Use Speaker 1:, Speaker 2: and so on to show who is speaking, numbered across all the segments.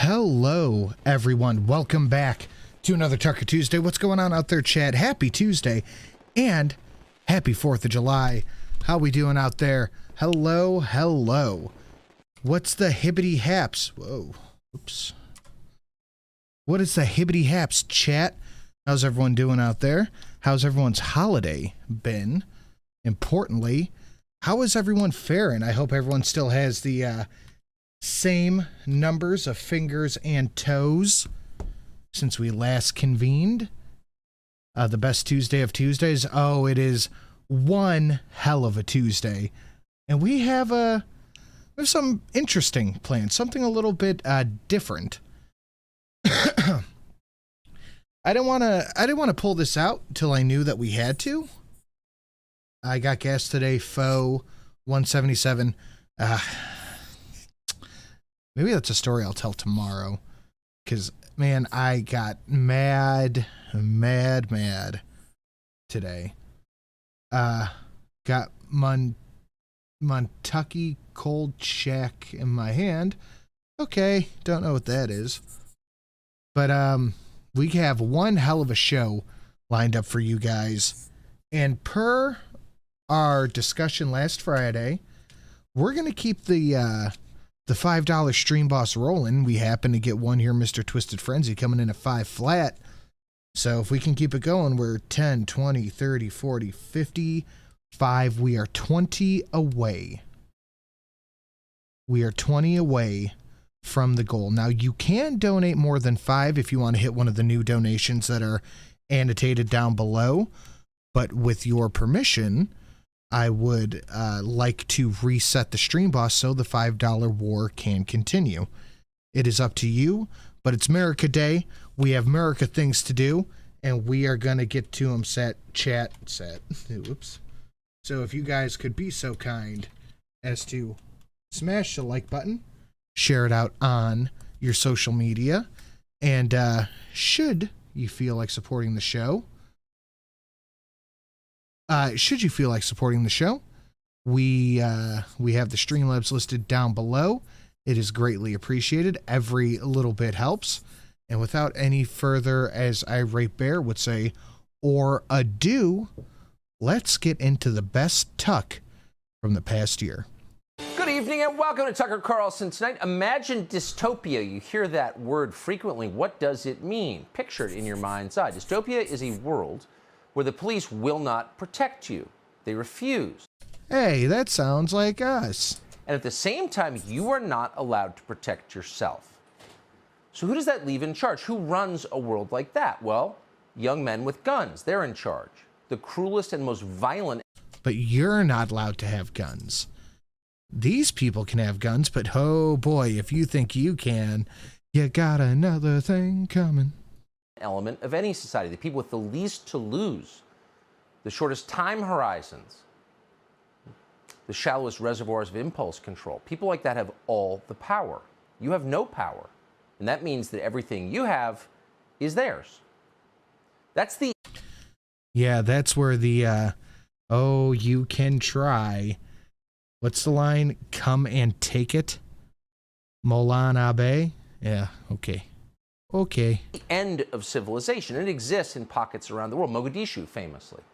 Speaker 1: Hello, everyone. Welcome back to another Tucker Tuesday. What's going on out there, Chad? Happy Tuesday and happy 4th of July. How we doing out there? Hello, hello. What's the hibbity haps? Whoa, oops. What is the hibbity haps, chat? How's everyone doing out there? How's everyone's holiday been? Importantly, how is everyone faring? I hope everyone still has the same numbers of fingers and toes since we last convened. The best Tuesday of Tuesdays. Oh, it is one hell of a Tuesday. And we have some interesting plans, something a little bit different. I didn't want to pull this out till I knew that we had to. I got gas today, faux 177. Maybe that's a story I'll tell tomorrow. Because, man, I got mad today. Got Montucky Cold Shack in my hand. Okay, don't know what that is. But we have one hell of a show lined up for you guys. And per our discussion last Friday, we're going to keep the $5 stream boss rolling. We happen to get one here, Mr. Twisted Frenzy, coming in at 5 flat. So if we can keep it going, we're 10, 20, 30, 40, 55. We are 20 away. We are 20 away from the goal. Now, you can donate more than 5 if you want to hit one of the new donations that are annotated down below. But with your permission, I would like to reset the stream boss so the $5 war can continue. It is up to you, but it's America Day. We have America things to do, and we are going to get to them chat. Oops. So if you guys could be so kind as to smash the like button, share it out on your social media, and should you feel like supporting the show, we have the Streamlabs listed down below. It is greatly appreciated. Every little bit helps. And without any further, as Irate Bear would say, or ado, let's get into the best tuck from the past year.
Speaker 2: Good evening and welcome to Tucker Carlson Tonight. Imagine dystopia. You hear that word frequently. What does it mean? Picture it in your mind's eye. Dystopia is a world where the police will not protect you. They refuse.
Speaker 1: Hey, that sounds like us.
Speaker 2: And at the same time, you are not allowed to protect yourself. So who does that leave in charge? Who runs a world like that? Well, young men with guns. They're in charge. The cruelest and most violent.
Speaker 1: But you're not allowed to have guns. These people can have guns, but oh boy, if you think you can, you got another thing coming.
Speaker 2: Element of any society. The people with the least to lose. The shortest time horizons. The shallowest reservoirs of impulse control. People like that have all the power. You have no power. And that means that everything you have is theirs. That's the...
Speaker 1: Yeah, that's where the, oh, you can try. What's the line? Come and take it? Molan Abe? Yeah, okay. Okay.
Speaker 2: The end of civilization. It exists in pockets around the world. Mogadishu, famously.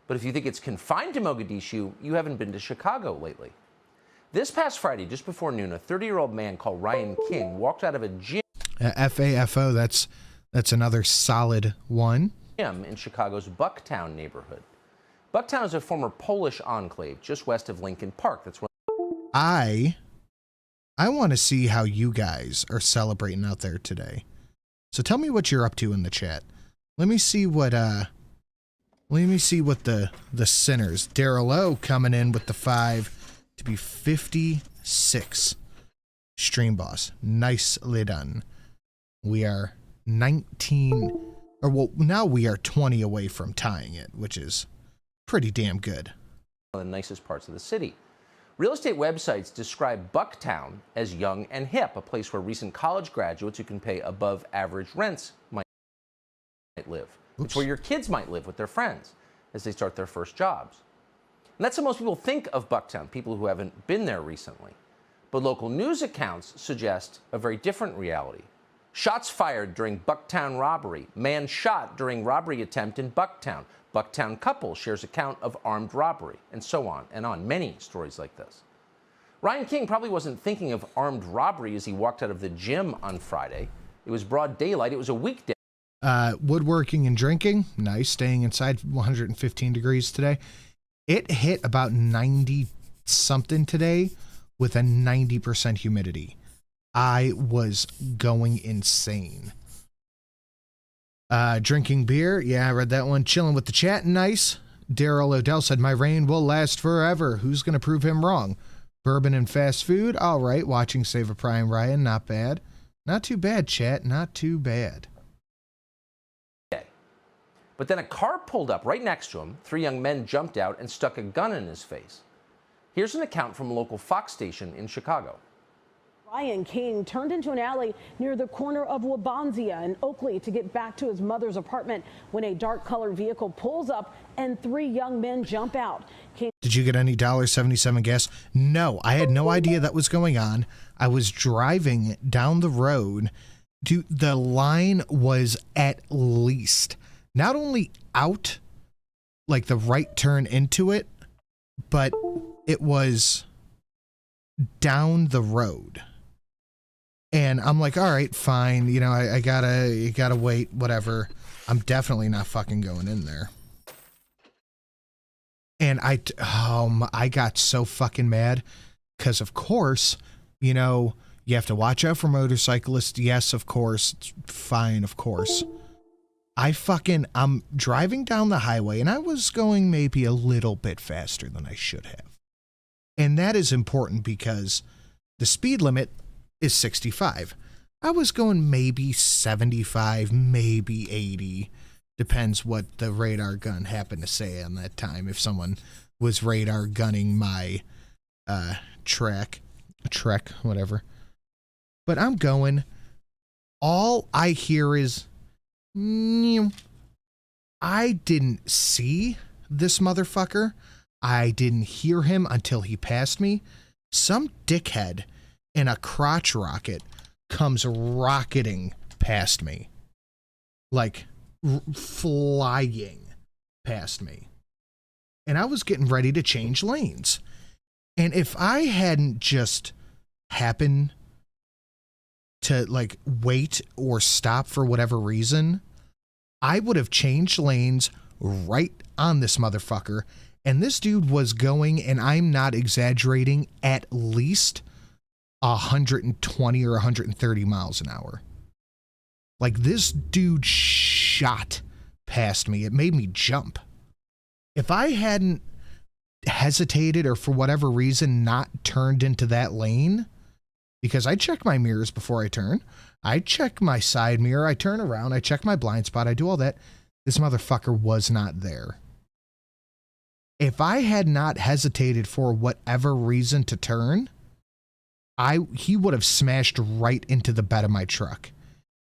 Speaker 2: But if you think it's confined to Mogadishu, you haven't been to Chicago lately. This past Friday, just before noon, a 30-year-old man called Ryan King walked out of a gym.
Speaker 1: FAFO, that's another solid one.
Speaker 2: In Chicago's Bucktown neighborhood. Bucktown is a former Polish enclave just west of Lincoln Park. That's where
Speaker 1: I want to see how you guys are celebrating out there today. So tell me what you're up to in the chat. Let me see what the sinners. Daryl O coming in with the 5 to be 56. Stream boss. Nicely done. We are 19, or well, now we are 20 away from tying it, which is pretty damn good.
Speaker 2: one of the nicest parts of the city. Real estate websites describe Bucktown as young and hip, a place where recent college graduates who can pay above average rents might live.
Speaker 1: Oops.
Speaker 2: It's where your kids might live with their friends as they start their first jobs. And that's how most people think of Bucktown, people who haven't been there recently. But local news accounts suggest a very different reality. Shots fired during Bucktown robbery. Man shot during robbery attempt in Bucktown. Bucktown couple shares account of armed robbery, and so on and on. Many stories like this. Ryan King probably wasn't thinking of armed robbery as he walked out of the gym on Friday. It was broad daylight. It was a weekday.
Speaker 1: Woodworking and drinking. Nice. Staying inside 115 degrees today. It hit about 90 something today with a 90% humidity. I was going insane. Drinking beer. Yeah, I read that one. Chilling with the chat. Nice. Daryl Odell said, my reign will last forever. Who's going to prove him wrong? Bourbon and fast food. All right. Watching Save Prime Ryan. Not bad. Not too bad, chat. Not too bad.
Speaker 2: But then a car pulled up right next to him. 3 young men jumped out and stuck a gun in his face. Here's an account from a local Fox station in Chicago.
Speaker 3: Ryan King turned into an alley near the corner of Wabansia and Oakley to get back to his mother's apartment when a dark-colored vehicle pulls up and 3 young men jump out.
Speaker 1: Did you get any $1.77 gas? No, I had no idea that was going on. I was driving down the road. Dude, the line was at least not only out, like the right turn into it, but it was down the road. And I'm like, all right, fine. You know, I gotta wait, whatever. I'm definitely not fucking going in there. And I got so fucking mad because, of course, you know, you have to watch out for motorcyclists. Yes, of course. It's fine, of course. I'm driving down the highway and I was going maybe a little bit faster than I should have. And that is important because the speed limit is 65. I was going maybe 75, maybe 80. Depends what the radar gun happened to say on that time. If someone was radar gunning my trek, whatever. But I'm going. All I hear is, I didn't see this motherfucker. I didn't hear him until he passed me. Some dickhead in a crotch rocket comes rocketing past me. Like, flying past me. And I was getting ready to change lanes. And if I hadn't just happened to like wait or stop for whatever reason, I would have changed lanes right on this motherfucker. And this dude was going, and I'm not exaggerating, at least 120 or 130 miles an hour. Like, this dude shot past me. It made me jump. If I hadn't hesitated or for whatever reason not turned into that lane, because I check my mirrors before I turn, I check my side mirror, I turn around, I check my blind spot, I do all that. This motherfucker was not there. If I had not hesitated for whatever reason to turn, he would have smashed right into the bed of my truck.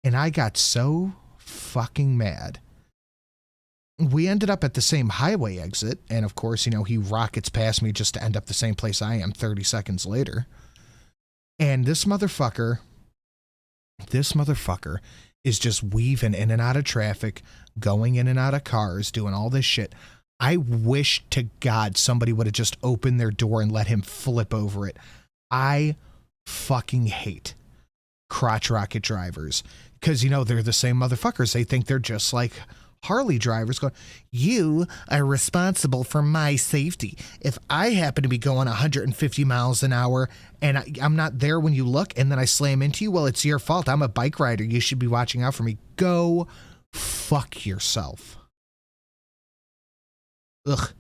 Speaker 1: And I got so fucking mad. We ended up at the same highway exit. And of course, you know, he rockets past me just to end up the same place I am 30 seconds later. And this motherfucker is just weaving in and out of traffic, going in and out of cars, doing all this shit. I wish to God somebody would have just opened their door and let him flip over it. I fucking hate crotch rocket drivers because, you know, they're the same motherfuckers. They think they're just like Harley drivers going, you are responsible for my safety. If I happen to be going 150 miles an hour and I'm not there when you look and then I slam into you, well, it's your fault. I'm a bike rider. You should be watching out for me. Go fuck yourself. Ugh.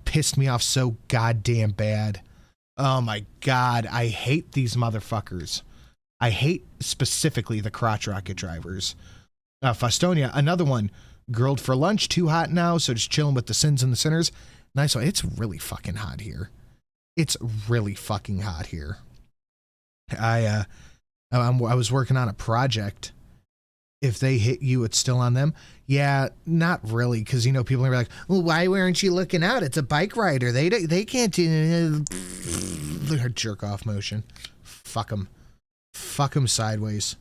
Speaker 1: Pissed me off so goddamn bad. Oh my God. I hate these motherfuckers. I hate specifically the crotch rocket drivers. Fostonia, another one. Grilled for lunch, too hot now, so just chilling with the sins and the sinners. Nice one. It's really fucking hot here. It's really fucking hot here. I was working on a project. If they hit you, it's still on them. Yeah, not really, because, you know, people are like, well, why weren't you looking out? It's a bike rider. They can't do jerk off motion. fuck them. Fuck them sideways.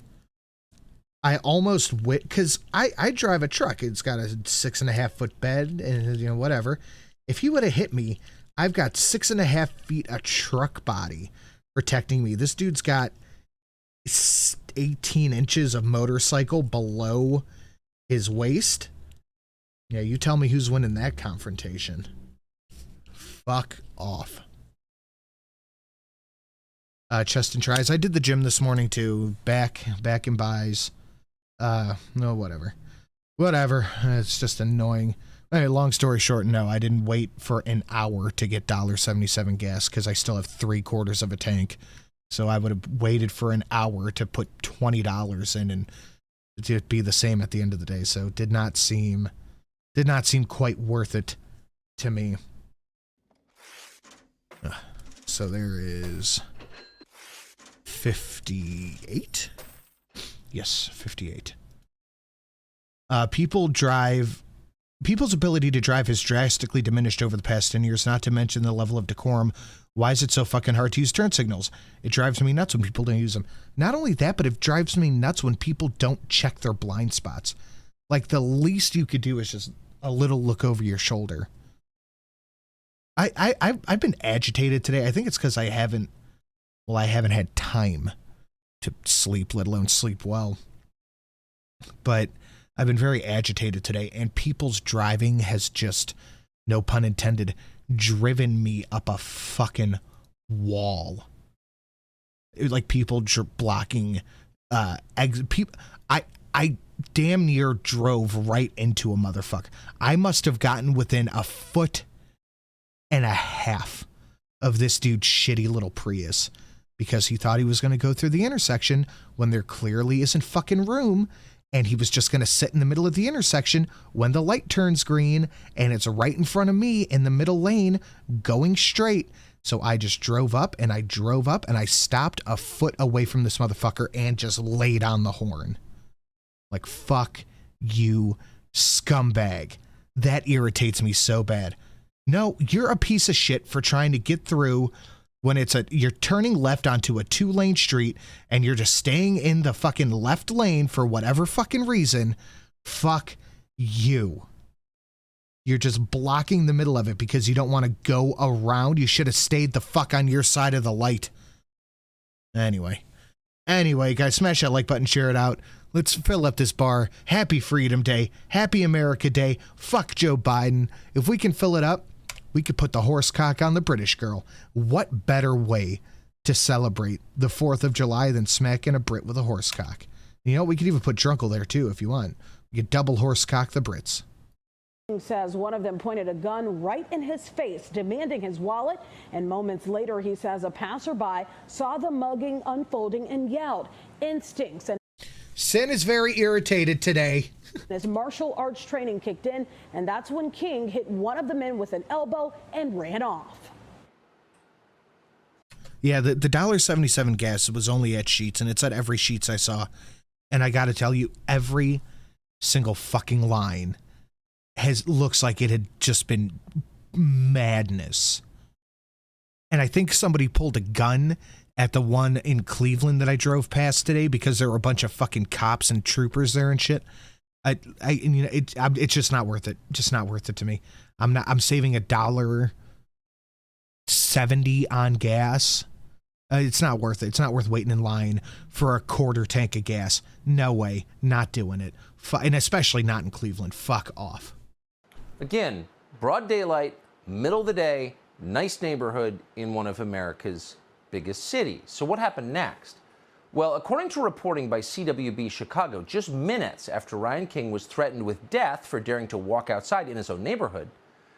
Speaker 1: I almost because I drive a truck. It's got a 6.5 foot bed and, you know, whatever. If he would have hit me, I've got 6.5 feet of truck body protecting me. This dude's got 18 inches of motorcycle below his waist. Yeah, you tell me who's winning that confrontation. Fuck off. Chest and tries. I did the gym this morning too. Back and buys. No, whatever. It's just annoying. Anyway, long story short, no, I didn't wait for an hour to get $1.77 gas because I still have 3/4 of a tank. So I would have waited for an hour to put $20 in and it'd be the same at the end of the day. So did not seem quite worth it to me. So there is 58. Yes, 58. People's ability to drive has drastically diminished over the past 10 years, not to mention the level of decorum. Why is it so fucking hard to use turn signals? It drives me nuts when people don't use them. Not only that, but it drives me nuts when people don't check their blind spots. Like, the least you could do is just a little look over your shoulder. I've been agitated today. I think it's because I haven't had time to sleep, let alone sleep well. But I've been very agitated today, and people's driving has just, no pun intended, driven me up a fucking wall. Like people blocking exit. I damn near drove right into a motherfucker. I must have gotten within 1.5 feet of this dude's shitty little Prius because he thought he was going to go through the intersection when there clearly isn't fucking room. And he was just going to sit in the middle of the intersection when the light turns green and it's right in front of me in the middle lane going straight. So I just drove up and I stopped 1 foot away from this motherfucker and just laid on the horn. Like, fuck you, scumbag. That irritates me so bad. No, you're a piece of shit for trying to get through when you're turning left onto a 2-lane street and you're just staying in the fucking left lane for whatever fucking reason. Fuck you. You're just blocking the middle of it because you don't want to go around. You should have stayed the fuck on your side of the light. Anyway, guys, smash that like button, share it out. Let's fill up this bar. Happy Freedom Day. Happy America Day. Fuck Joe Biden. If we can fill it up, we could put the horse cock on the British girl. What better way to celebrate the 4th of July than smacking a Brit with a horse cock? You know, we could even put Drunkle there too if you want. We could double horse cock the Brits.
Speaker 3: Says one of them pointed a gun right in his face, demanding his wallet. And moments later, he says a passerby saw the mugging unfolding and yelled. Instincts and
Speaker 1: Sin is very irritated today.
Speaker 3: His martial arts training kicked in, and that's when King hit one of the men with an elbow and ran off.
Speaker 1: Yeah, the $1.77 gas was only at Sheetz, and it's at every Sheetz I saw. And I gotta tell you, every single fucking line looks like it had just been madness. And I think somebody pulled a gun at the one in Cleveland that I drove past today because there were a bunch of fucking cops and troopers there and shit. It's just not worth it. Just not worth it to me. I'm saving $1.70 on gas. It's not worth it. It's not worth waiting in line for a 1/4 tank of gas. No way. Not doing it. And especially not in Cleveland. Fuck off.
Speaker 2: Again, broad daylight, middle of the day, nice neighborhood in one of America's biggest cities. So what happened next? Well, according to reporting by CWB Chicago, just minutes after Ryan King was threatened with death for daring to walk outside in his own neighborhood,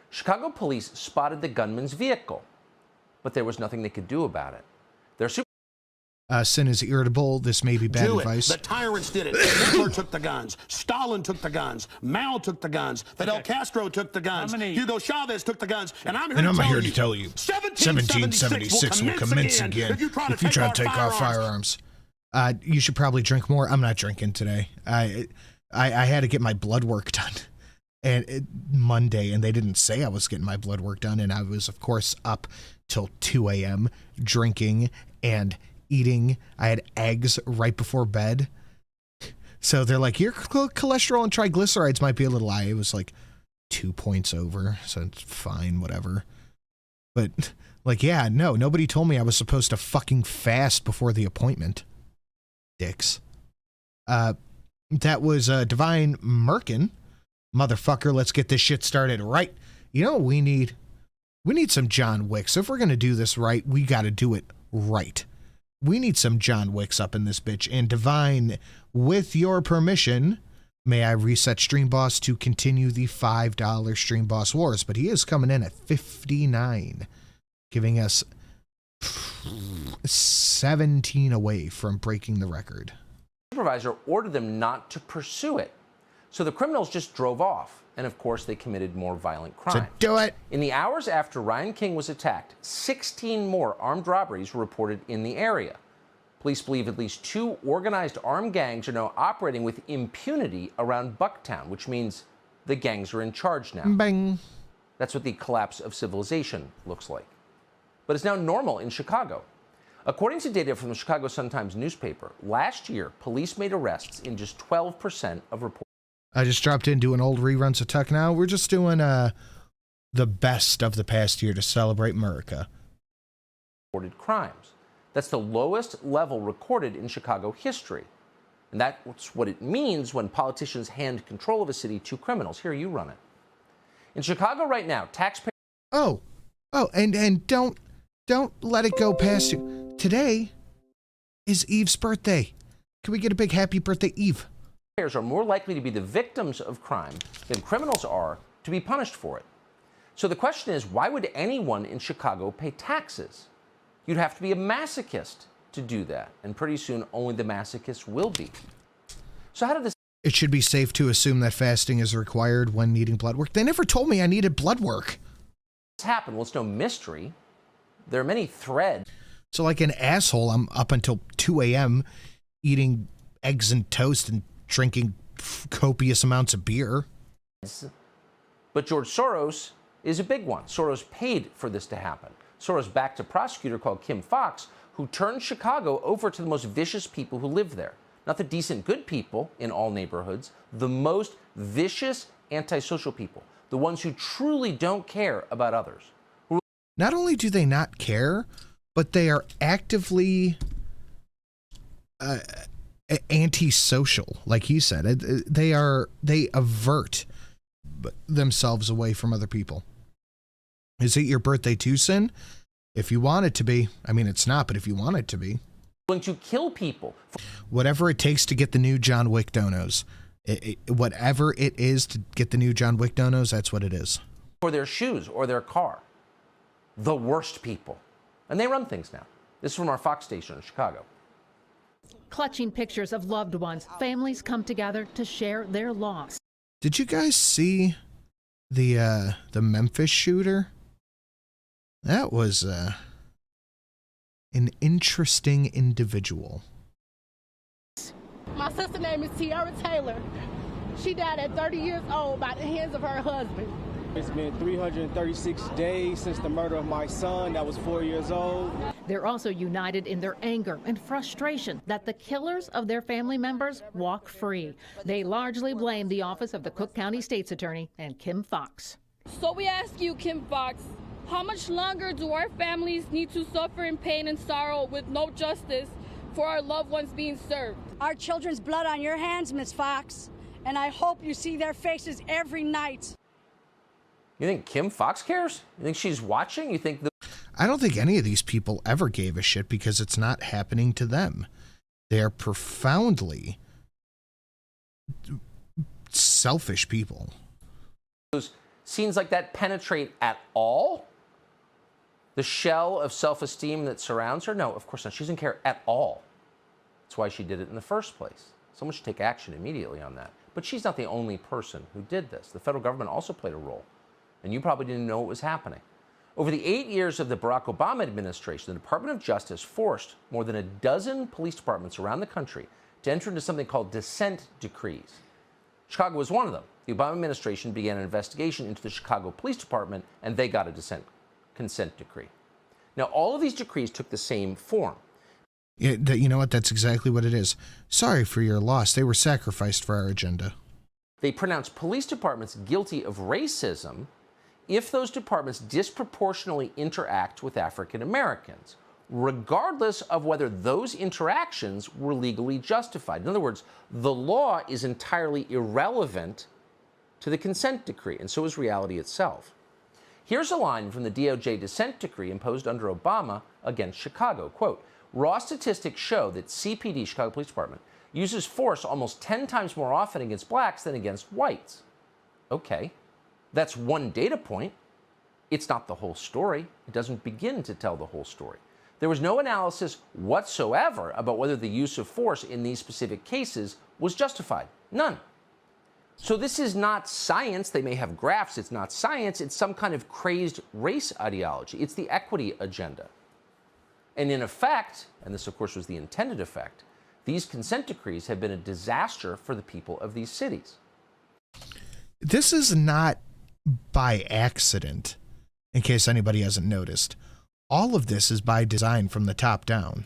Speaker 2: Chicago police spotted the gunman's vehicle. But there was nothing they could do about it.
Speaker 1: Sin is irritable. This may be bad advice.
Speaker 4: The tyrants did it. Hitler took the guns. Stalin took the guns. Mao took the guns. Fidel Castro took the guns. Hugo Chavez took the guns. And I'm here to tell you, 1776 will commence again if you try to take our firearms.
Speaker 1: You should probably drink more. I'm not drinking today. I had to get my blood work done Monday, and they didn't say I was getting my blood work done. And I was, of course, up till 2 a.m. drinking and eating. I had eggs right before bed. So they're like, your cholesterol and triglycerides might be a little high. It was like 2 points over, so it's fine, whatever. But like, yeah, no, nobody told me I was supposed to fucking fast before the appointment. Dicks. That was Divine Merkin. Motherfucker, let's get this shit started right. You know what we need? We need some John Wicks. If we're going to do this right, we got to do it right. We need some John Wicks up in this bitch. And Divine, with your permission, may I reset Stream Boss to continue the $5 Stream Boss Wars? But he is coming in at 59, giving us 17 away from breaking the record.
Speaker 2: The supervisor ordered them not to pursue it. So the criminals just drove off. And of course, they committed more violent crime.
Speaker 1: So do it.
Speaker 2: In the hours after Ryan King was attacked, 16 more armed robberies were reported in the area. Police believe at least 2 organized armed gangs are now operating with impunity around Bucktown, which means the gangs are in charge now.
Speaker 1: Bang.
Speaker 2: That's what the collapse of civilization looks like. But it's now normal in Chicago. According to data from the Chicago Sun-Times newspaper, last year, police made arrests in just 12% of reports.
Speaker 1: I just dropped in doing old reruns of Tuck Now. We're just doing the best of the past year to celebrate America.
Speaker 2: Reported crimes. That's the lowest level recorded in Chicago history. And that's what it means when politicians hand control of a city to criminals. Here, you run it. In Chicago right now, taxpayers...
Speaker 1: And don't let it go past you. Today is Eve's birthday. Can we get a big happy birthday, Eve?
Speaker 2: Are more likely to be the victims of crime than criminals are to be punished for it. So the question is, why would anyone in Chicago pay taxes? You'd have to be a masochist to do that, and pretty soon only the masochists will be. So how did this...
Speaker 1: It should be safe to assume that fasting is required when needing blood work. They never told me I needed blood work.
Speaker 2: Happen? Well, it's no mystery. There are many threads.
Speaker 1: So like an asshole, I'm up until 2 a.m. eating eggs and toast and drinking copious amounts of beer.
Speaker 2: But George Soros is a big one. Soros paid for this to happen. Soros backed a prosecutor called Kim Foxx, who turned Chicago over to the most vicious people who live there. Not the decent, good people in all neighborhoods, the most vicious, antisocial people. The ones who truly don't care about others.
Speaker 1: Not only do they not care, but they are actively antisocial, like he said. They avert themselves away from other people. Is it your birthday too, Sin? If you want it to be. I mean, it's not, but if you want it to be.
Speaker 2: Going to kill people.
Speaker 1: Whatever it takes to get the new John Wick donos. Whatever it is to get the new John Wick donos, that's what it is.
Speaker 2: For their shoes or their car. The worst people. And they run things now. This is from our Fox station in Chicago.
Speaker 5: Clutching pictures of loved ones, families come together to share their loss.
Speaker 1: Did you guys see the Memphis shooter? That was an interesting individual.
Speaker 6: My sister's name is Tiara Taylor. She died at 30 years old by the hands of her husband.
Speaker 7: It's been 336 days since the murder of my son that was 4 years old.
Speaker 5: They're also united in their anger and frustration that the killers of their family members walk free. They largely blame the office of the Cook County State's Attorney and Kim Foxx.
Speaker 8: So we ask you, Kim Foxx, how much longer do our families need to suffer in pain and sorrow with no justice for our loved ones being served?
Speaker 9: Our children's blood on your hands, Miss Foxx, and I hope you see their faces every night.
Speaker 2: You think Kim Foxx cares? You think she's watching? You think
Speaker 1: I don't think any of these people ever gave a shit because it's not happening to them. They are profoundly selfish people.
Speaker 2: Those scenes like that penetrate at all? The shell of self-esteem that surrounds her? No, of course not. She doesn't care at all. That's why she did it in the first place. Someone should take action immediately on that. But she's not the only person who did this. The federal government also played a role. And you probably didn't know it was happening. Over the 8 years of the Barack Obama administration, the Department of Justice forced more than a dozen police departments around the country to enter into something called dissent decrees. Chicago was one of them. The Obama administration began an investigation into the Chicago Police Department, and they got a consent decree. Now, all of these decrees took the same form.
Speaker 1: You know what? That's exactly what it is. Sorry for your loss. They were sacrificed for our agenda.
Speaker 2: They pronounce police departments guilty of racism if those departments disproportionately interact with African Americans, regardless of whether those interactions were legally justified. In other words, the law is entirely irrelevant to the consent decree, and so is reality itself. Here's a line from the DOJ dissent decree imposed under Obama against Chicago. Quote, raw statistics show that CPD, Chicago Police Department, uses force almost 10 times more often against blacks than against whites. Okay, that's one data point. It's not the whole story. It doesn't begin to tell the whole story. There was no analysis whatsoever about whether the use of force in these specific cases was justified. None. So this is not science. They may have graphs. It's not science. It's some kind of crazed race ideology. It's the equity agenda. And in effect, and this of course was the intended effect, these consent decrees have been a disaster for the people of these cities.
Speaker 1: This is not by accident, in case anybody hasn't noticed. All of this is by design from the top down.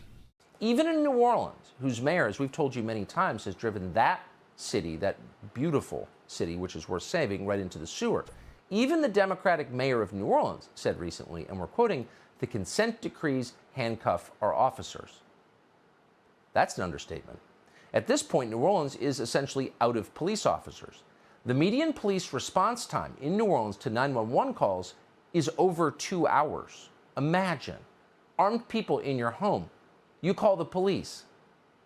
Speaker 2: Even in New Orleans, whose mayor, as we've told you many times, has driven that city, that beautiful city, which is worth saving, right into the sewer. Even the Democratic mayor of New Orleans said recently, and we're quoting, the consent decrees handcuff our officers. That's an understatement. At this point, New Orleans is essentially out of police officers. The median police response time in New Orleans to 911 calls is over 2 hours. Imagine, armed people in your home. You call the police.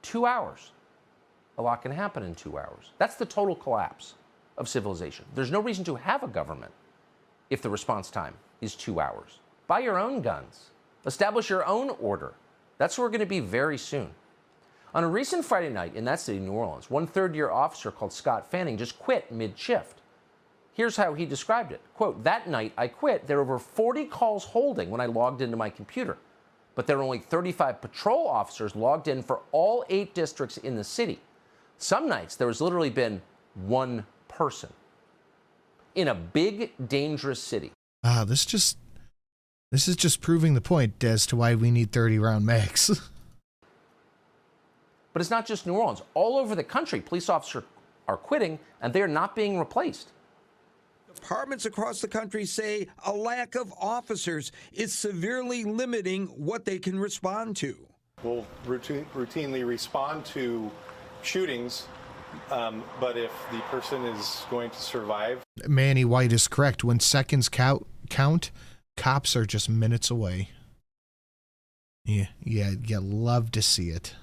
Speaker 2: 2 hours. A lot can happen in 2 hours. That's the total collapse of civilization. There's no reason to have a government if the response time is 2 hours. Buy your own guns. Establish your own order. That's where we're going to be very soon. On a recent Friday night in that city, New Orleans, one third-year officer called Scott Fanning just quit mid-shift. Here's how he described it. Quote, that night I quit. There were over 40 calls holding when I logged into my computer. But there were only 35 patrol officers logged in for all 8 districts in the city. Some nights there has literally been one person in a big, dangerous city.
Speaker 1: This is just proving the point as to why we need 30-round mags.
Speaker 2: But it's not just New Orleans. All over the country, police officers are quitting, and they are not being replaced.
Speaker 10: Departments across the country say a lack of officers is severely limiting what they can respond to.
Speaker 11: We'll routinely respond to shootings, but if the person is going to survive...
Speaker 1: Manny White is correct. When seconds count, cops are just minutes away. Yeah, you love to see it.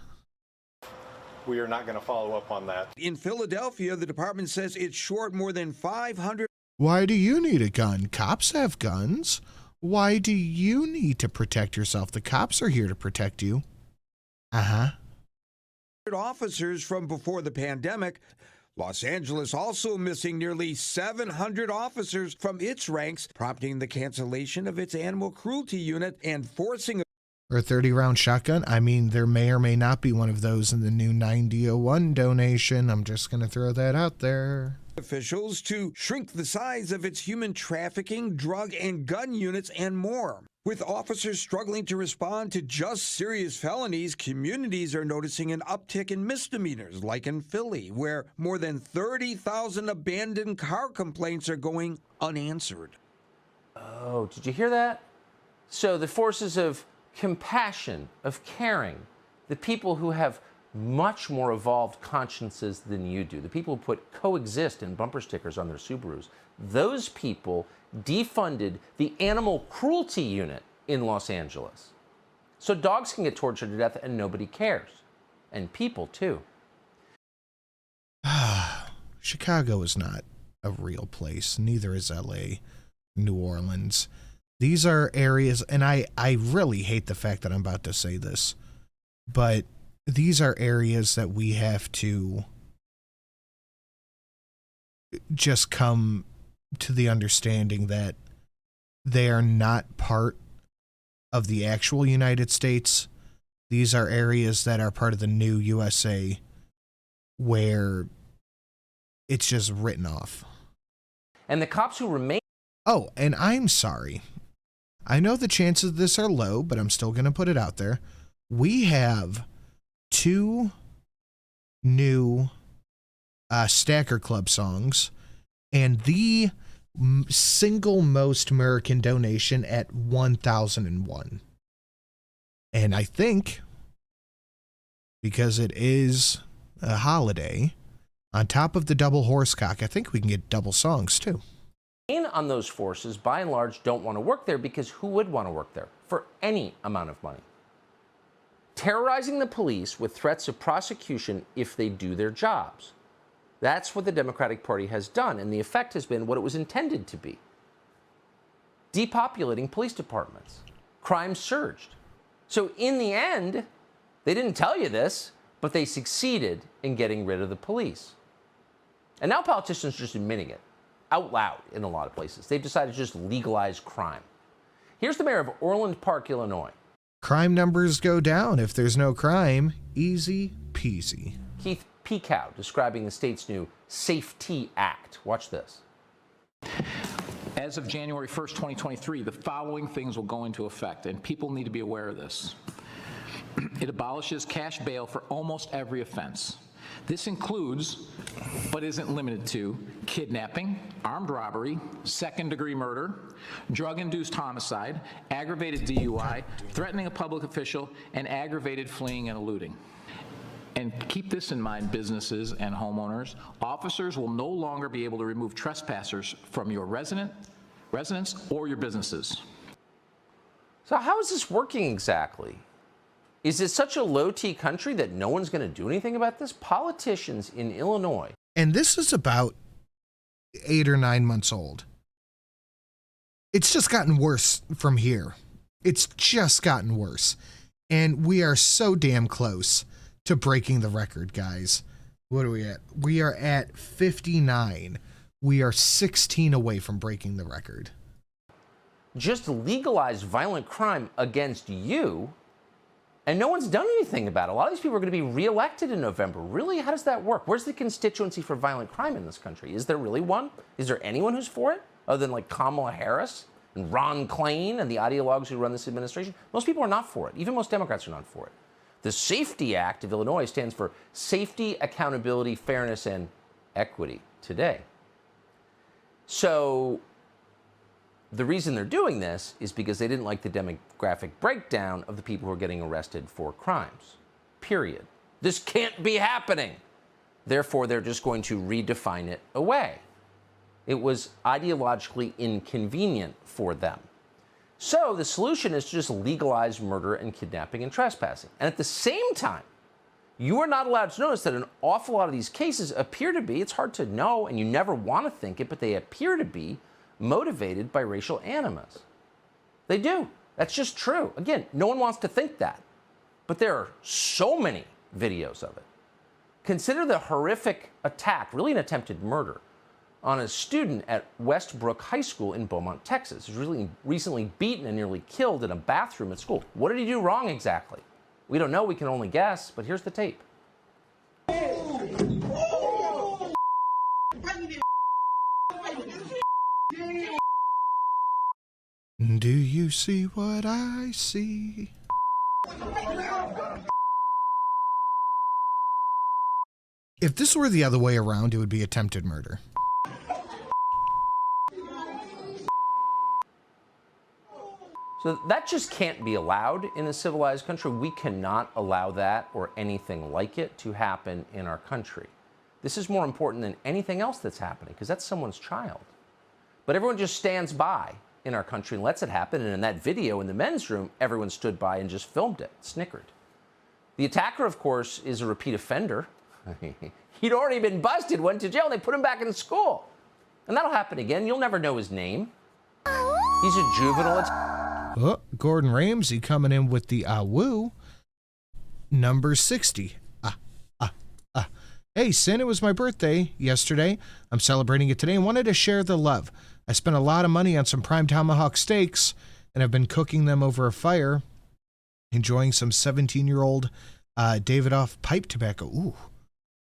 Speaker 11: We are not going to follow up on that.
Speaker 10: In Philadelphia, the department says it's short more than 500.
Speaker 1: Why do you need a gun? Cops have guns. Why do you need to protect yourself? The cops are here to protect you.
Speaker 10: Officers from before the pandemic. Los Angeles also missing nearly 700 officers from its ranks, prompting the cancellation of its animal cruelty unit and forcing
Speaker 1: or a 30-round shotgun. I mean, there may or may not be one of those in the new 9001 donation. I'm just going to throw that out there.
Speaker 10: Officials to shrink the size of its human trafficking, drug and gun units, and more. With officers struggling to respond to just serious felonies, communities are noticing an uptick in misdemeanors, like in Philly, where more than 30,000 abandoned car complaints are going unanswered.
Speaker 2: Oh, did you hear that? So the forces of compassion, of caring, the people who have much more evolved consciences than you do, the people who put coexist in bumper stickers on their Subarus, those people defunded the animal cruelty unit in Los Angeles. So dogs can get tortured to death and nobody cares. And people too.
Speaker 1: Chicago is not a real place. Neither is LA, New Orleans. These are areas, and I really hate the fact that I'm about to say this, but these are areas that we have to just come to the understanding that they are not part of the actual United States. These are areas that are part of the new USA where it's just written off.
Speaker 2: And the cops who remain...
Speaker 1: Oh, and I'm sorry. I know the chances of this are low, but I'm still going to put it out there. We have 2 new Stacker Club songs and the single most American donation at 1,001. And I think because it is a holiday, on top of the double horsecock, I think we can get double songs too.
Speaker 2: On those forces, by and large, don't want to work there because who would want to work there for any amount of money? Terrorizing the police with threats of prosecution if they do their jobs. That's what the Democratic Party has done, and the effect has been what it was intended to be. Depopulating police departments. Crime surged. So in the end, they didn't tell you this, but they succeeded in getting rid of the police. And now politicians are just admitting it out loud in a lot of places. They've decided to just legalize crime. Here's the mayor of Orland Park, Illinois.
Speaker 1: Crime numbers go down if there's no crime. Easy peasy.
Speaker 2: Keith Pekow describing the state's new Safety Act. Watch this.
Speaker 12: As of January 1st, 2023, the following things will go into effect, and people need to be aware of this. It abolishes cash bail for almost every offense. This includes, but isn't limited to, kidnapping, armed robbery, second-degree murder, drug-induced homicide, aggravated DUI, threatening a public official, and aggravated fleeing and eluding. And keep this in mind, businesses and homeowners. Officers will no longer be able to remove trespassers from your residence or your businesses.
Speaker 2: So how is this working exactly? Is it such a low-T country that no one's going to do anything about this? Politicians in Illinois.
Speaker 1: And this is about 8 or 9 months old. It's just gotten worse from here. It's just gotten worse. And we are so damn close to breaking the record, guys. What are we at? We are at 59. We are 16 away from breaking the record.
Speaker 2: Just legalize violent crime against you, and no one's done anything about it. A lot of these people are going to be reelected in November. Really? How does that work? Where's the constituency for violent crime in this country? Is there really one? Is there anyone who's for it other than like Kamala Harris and Ron Klain and the ideologues who run this administration? Most people are not for it. Even most Democrats are not for it. The Safety Act of Illinois stands for Safety, Accountability, Fairness, and Equity today. So the reason they're doing this is because they didn't like the demographic breakdown of the people who are getting arrested for crimes. Period. This can't be happening. Therefore, they're just going to redefine it away. It was ideologically inconvenient for them. So the solution is to just legalize murder and kidnapping and trespassing. And at the same time, you are not allowed to notice that an awful lot of these cases appear to be, it's hard to know and you never want to think it, but they appear to be motivated by racial animus. They do. That's just true. Again, no one wants to think that, but there are so many videos of it. Consider the horrific attack, really an attempted murder, on a student at Westbrook High School in Beaumont, Texas. He was really recently beaten and nearly killed in a bathroom at school. What did he do wrong exactly? We don't know. We can only guess, but here's the tape.
Speaker 1: Do you see what I see? If this were the other way around, it would be attempted murder.
Speaker 2: So that just can't be allowed in a civilized country. We cannot allow that or anything like it to happen in our country. This is more important than anything else that's happening because that's someone's child. But everyone just stands by in our country and lets it happen. And in that video in the men's room, everyone stood by and just filmed it, snickered. The attacker, of course, is a repeat offender. He'd already been busted, went to jail, and they put him back in school. And that'll happen again. You'll never know his name. He's a juvenile.
Speaker 1: Oh, Gordon Ramsay coming in with the Awoo. Number 60. Hey, Sin, it was my birthday yesterday. I'm celebrating it today and wanted to share the love. I spent a lot of money on some prime tomahawk steaks and I've been cooking them over a fire, enjoying some 17-year-old Davidoff pipe tobacco. Ooh,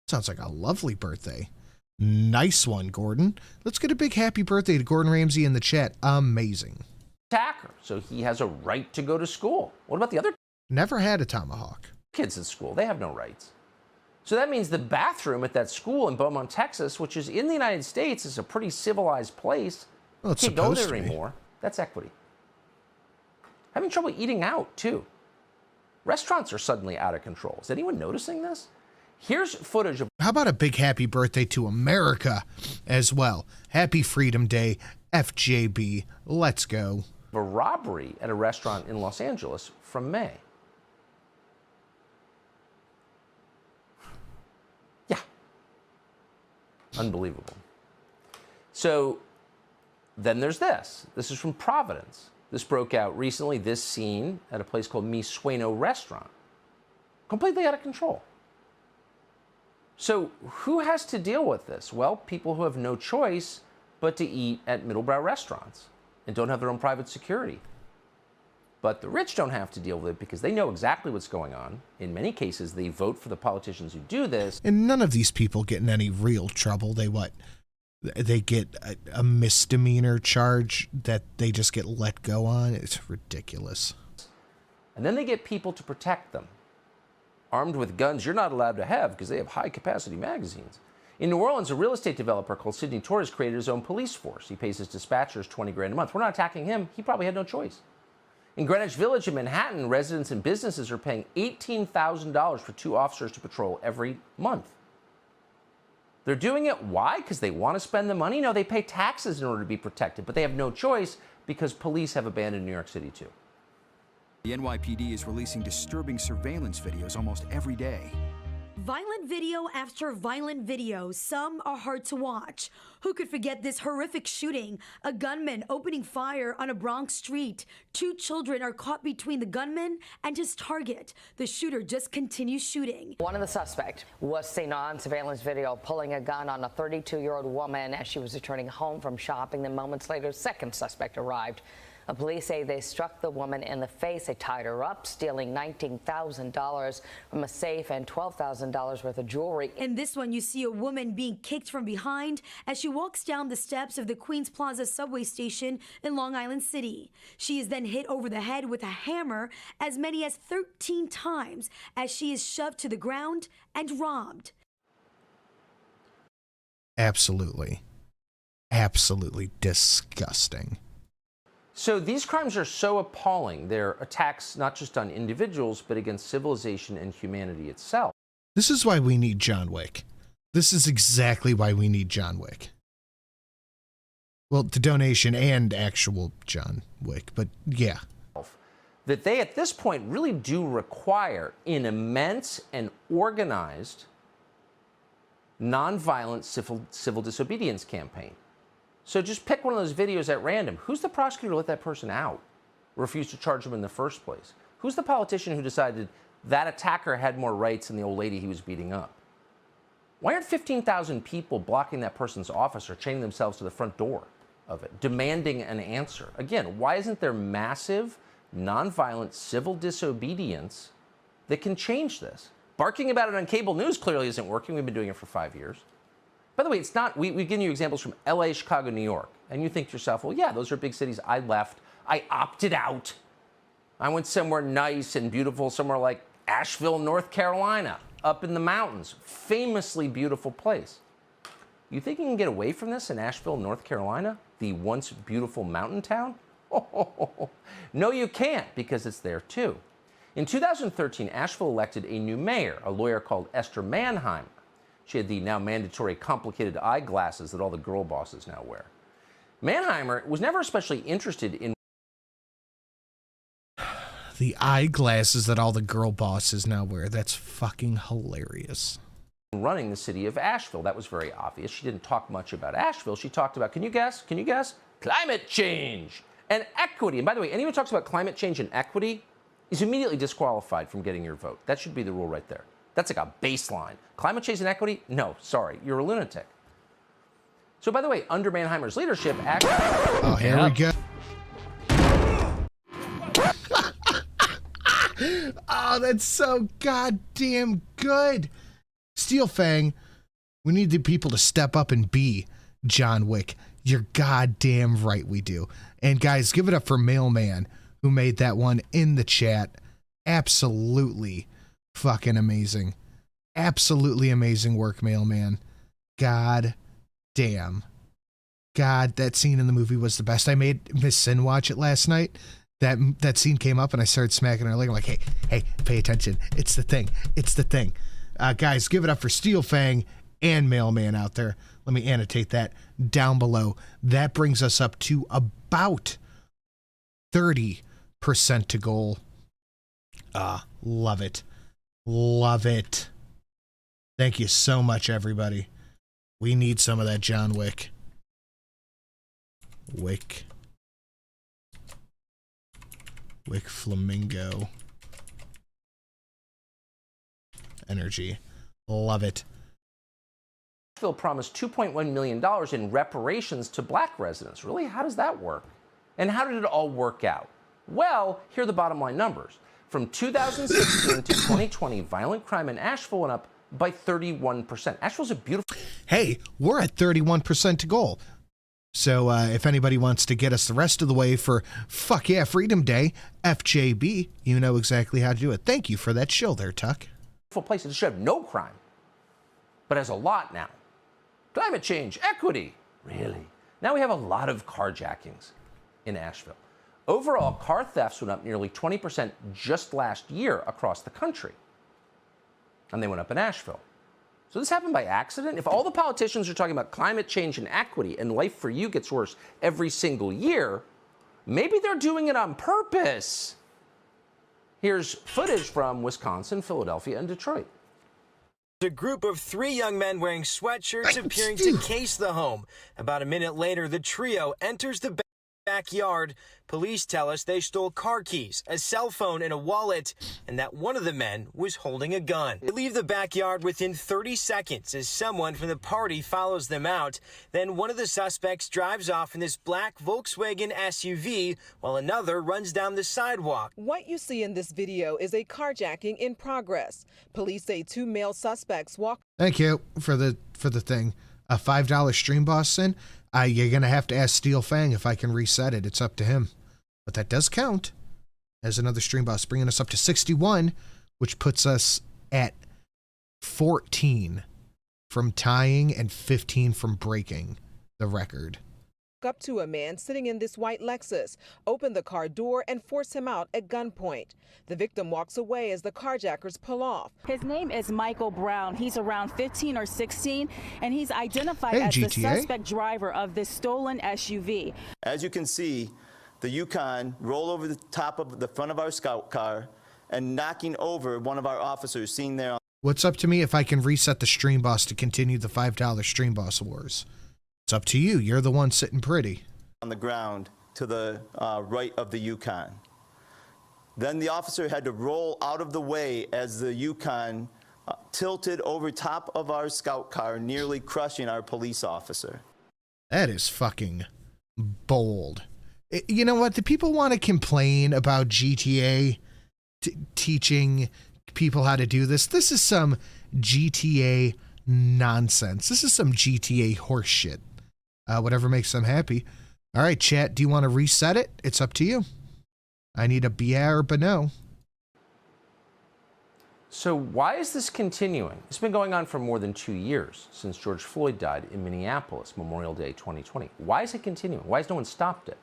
Speaker 1: sounds like a lovely birthday. Nice one, Gordon. Let's get a big happy birthday to Gordon Ramsay in the chat. Amazing.
Speaker 2: Attacker, so he has a right to go to school. What about the other?
Speaker 1: Never had a tomahawk.
Speaker 2: kids at school. They have no rights. So that means the bathroom at that school in Beaumont, Texas, which is in the United States, is a pretty civilized place.
Speaker 1: Well, it's
Speaker 2: can't go
Speaker 1: supposed
Speaker 2: there
Speaker 1: to be.
Speaker 2: anymore. That's equity. Having trouble eating out, too. Restaurants are suddenly out of control. Is anyone noticing this? Here's footage of...
Speaker 1: How about a big happy birthday to America as well? Happy Freedom Day, FJB. Let's go.
Speaker 2: a robbery at a restaurant in Los Angeles from May. Yeah. Unbelievable. So then there's this. This is from Providence. This broke out recently, this scene at a place called Mi Sueno Restaurant. Completely out of control. So who has to deal with this? Well, people who have no choice but to eat at middlebrow restaurants and don't have their own private security. But the rich don't have to deal with it because they know exactly what's going on. In many cases, they vote for the politicians who do this.
Speaker 1: And none of these people get in any real trouble. They what? They get a misdemeanor charge that they just get let go on. It's ridiculous.
Speaker 2: And then they get people to protect them, armed with guns you're not allowed to have because they have high-capacity magazines. In New Orleans, a real estate developer called Sidney Torres created his own police force. He pays his dispatchers $20 grand a month. We're not attacking him. He probably had no choice. In Greenwich Village in Manhattan, residents and businesses are paying $18,000 for 2 officers to patrol every month. They're doing it, why? Because they want to spend the money? No, they pay taxes in order to be protected, but they have no choice because police have abandoned New York City too.
Speaker 13: The NYPD is releasing disturbing surveillance videos almost every day.
Speaker 14: Violent video after violent video. Some are hard to watch. Who could forget this horrific shooting? A gunman opening fire on a Bronx street. 2 children are caught between the gunman and his target. The shooter just continues shooting.
Speaker 15: One of the suspects was seen on surveillance video pulling a gun on a 32-year-old woman as she was returning home from shopping. Then moments later, a second suspect arrived. Police say they struck the woman in the face. They tied her up, stealing $19,000 from a safe and $12,000 worth of jewelry.
Speaker 14: In this one, you see a woman being kicked from behind as she walks down the steps of the Queens Plaza subway station in Long Island City. She is then hit over the head with a hammer as many as 13 times as she is shoved to the ground and robbed.
Speaker 1: Absolutely. Absolutely disgusting.
Speaker 2: So these crimes are so appalling. They're attacks not just on individuals, but against civilization and humanity itself.
Speaker 1: This is why we need John Wick. This is exactly why we need John Wick. Well, the donation and actual John Wick, but yeah.
Speaker 2: That they, at this point, really do require an immense and organized nonviolent civil disobedience campaign. So just pick one of those videos at random. Who's the prosecutor to let that person out? Refused to charge him in the first place? Who's the politician who decided that attacker had more rights than the old lady he was beating up? Why aren't 15,000 people blocking that person's office or chaining themselves to the front door of it, demanding an answer? Again, why isn't there massive, nonviolent civil disobedience that can change this? Barking about it on cable news clearly isn't working. We've been doing it for 5 years. By the way, it's not, we've given you examples from LA, Chicago, New York, and you think to yourself, well, yeah, those are big cities. I left. I opted out. I went somewhere nice and beautiful, somewhere like Asheville, North Carolina, up in the mountains. Famously beautiful place. You think you can get away from this in Asheville, North Carolina, the once beautiful mountain town? No, you can't, because it's there too. In 2013, Asheville elected a new mayor, a lawyer called Esther Mannheimer. She had the now mandatory complicated eyeglasses that all the girl bosses now wear. Mannheimer was never especially interested in
Speaker 1: the eyeglasses that all the girl bosses now wear. That's fucking hilarious.
Speaker 2: Running the city of Asheville. That was very obvious. She didn't talk much about Asheville. She talked about, can you guess? Can you guess? Climate change and equity. And by the way, anyone who talks about climate change and equity is immediately disqualified from getting your vote. That should be the rule right there. That's like a baseline. Climate change and equity? No, sorry, you're a lunatic. So, by the way, under Mannheimer's leadership,
Speaker 1: oh, here we go. Oh, that's so goddamn good. Steel Fang, we need the people to step up and be John Wick. You're goddamn right we do. And guys, give it up for Mailman, who made that one in the chat. Absolutely fucking amazing. Absolutely amazing work, mailman. God damn. God, that scene in the movie was the best. I made Miss Sin watch it last night. That scene came up and I started smacking her leg. I'm like, hey, pay attention. It's the thing. It's the thing. Guys, give it up for Steel Fang and Mailman out there. Let me annotate that down below. That brings us up to about 30% to goal. Love it. Love it. Thank you so much, everybody. We need some of that John Wick. Wick Flamingo energy. Love it.
Speaker 2: Nashville promised $2.1 million in reparations to black residents. Really? How does that work? And how did it all work out? Well, here are the bottom line numbers. From 2016 to 2020, violent crime in Asheville went up by 31%. Asheville's a beautiful...
Speaker 1: Hey, we're at 31% to goal. So if anybody wants to get us the rest of the way for Fuck Yeah Freedom Day, FJB, you know exactly how to do it. Thank you for that shill there, Tuck.
Speaker 2: Place that should have no crime, but has a lot now. Climate change, equity, really. Now we have a lot of carjackings in Asheville. Overall, car thefts went up nearly 20% just last year across the country. And they went up in Asheville. So this happened by accident? If all the politicians are talking about climate change and equity and life for you gets worse every single year, maybe they're doing it on purpose. Here's footage from Wisconsin, Philadelphia, and Detroit.
Speaker 16: A group of 3 young men wearing sweatshirts appearing to case the home. About a minute later, the trio enters the backyard. Police tell us they stole car keys, a cell phone, and a wallet, and that one of the men was holding a gun. They leave the backyard within 30 seconds as someone from the party follows them out. Then one of the suspects drives off in this black Volkswagen SUV while another runs down the sidewalk.
Speaker 17: What you see in this video is a carjacking in progress. Police say 2 male suspects walk.
Speaker 1: Thank you for the thing. A $5 stream boss sin. You're going to have to ask Steel Fang if I can reset it. It's up to him. But that does count as another stream boss, bringing us up to 61, which puts us at 14 from tying and 15 from breaking the record.
Speaker 17: Up to a man sitting in this white Lexus, open the car door and force him out at gunpoint. The victim walks away as the carjackers pull off.
Speaker 18: His name is Michael Brown. He's around 15 or 16, and he's identified as the suspect driver of this stolen SUV.
Speaker 19: As you can see, the Yukon rolled over the top of the front of our scout car and knocking over one of our officers seen there.
Speaker 1: What's up to me if I can reset the stream boss to continue the $5 stream boss wars? It's up to you. You're the one sitting pretty.
Speaker 19: On the ground to the right of the Yukon. Then the officer had to roll out of the way as the Yukon tilted over top of our scout car, nearly crushing our police officer.
Speaker 1: That is fucking bold. You know what? The people want to complain about GTA teaching people how to do this. This is some GTA nonsense. This is some GTA horseshit. Whatever makes them happy. All right, chat, do you want to reset it? It's up to you. I need a yeah or a no.
Speaker 2: So why is this continuing? It's been going on for more than 2 years since George Floyd died in Minneapolis, Memorial Day 2020. Why is it continuing? Why has no one stopped it?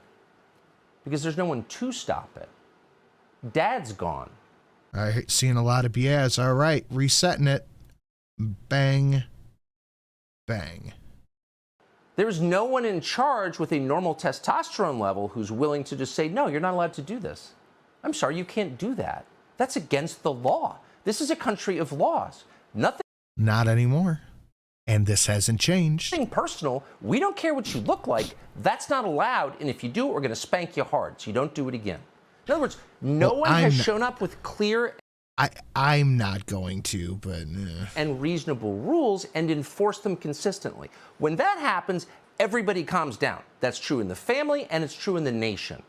Speaker 2: Because there's no one to stop it. Dad's gone.
Speaker 1: All right, seeing a lot of BS. All right, resetting it. Bang. Bang.
Speaker 2: There's no one in charge with a normal testosterone level who's willing to just say, no, you're not allowed to do this. I'm sorry, you can't do that. That's against the law. This is a country of laws. Nothing.
Speaker 1: Not anymore. And this hasn't changed.
Speaker 2: Nothing personal. We don't care what you look like. That's not allowed. And if you do it, we're going to spank you hard so you don't do it again. In other words, no one has shown up with clear...
Speaker 1: I'm not going to, but...
Speaker 2: and reasonable rules and enforce them consistently. When that happens, everybody calms down. That's true in the family and it's true in the nation.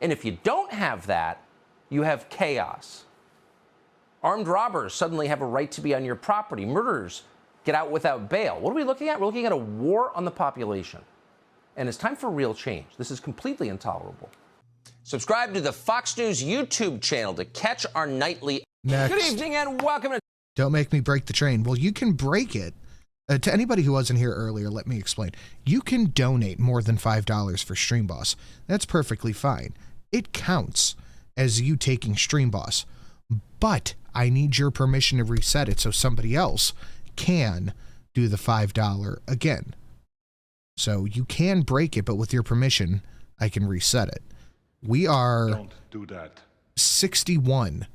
Speaker 2: And if you don't have that, you have chaos. Armed robbers suddenly have a right to be on your property. Murderers get out without bail. What are we looking at? We're looking at a war on the population. And it's time for real change. This is completely intolerable. Subscribe to the Fox News YouTube channel to catch our nightly...
Speaker 1: Next.
Speaker 2: Good evening and welcome to...
Speaker 1: Don't make me break the train. Well, you can break it. To anybody who wasn't here earlier, let me explain. You can donate more than $5 for Stream Boss. That's perfectly fine. It counts as you taking Stream Boss. But I need your permission to reset it so somebody else can do the $5 again. So you can break it, but with your permission, I can reset it. We are...
Speaker 20: Don't do that.
Speaker 1: 61%.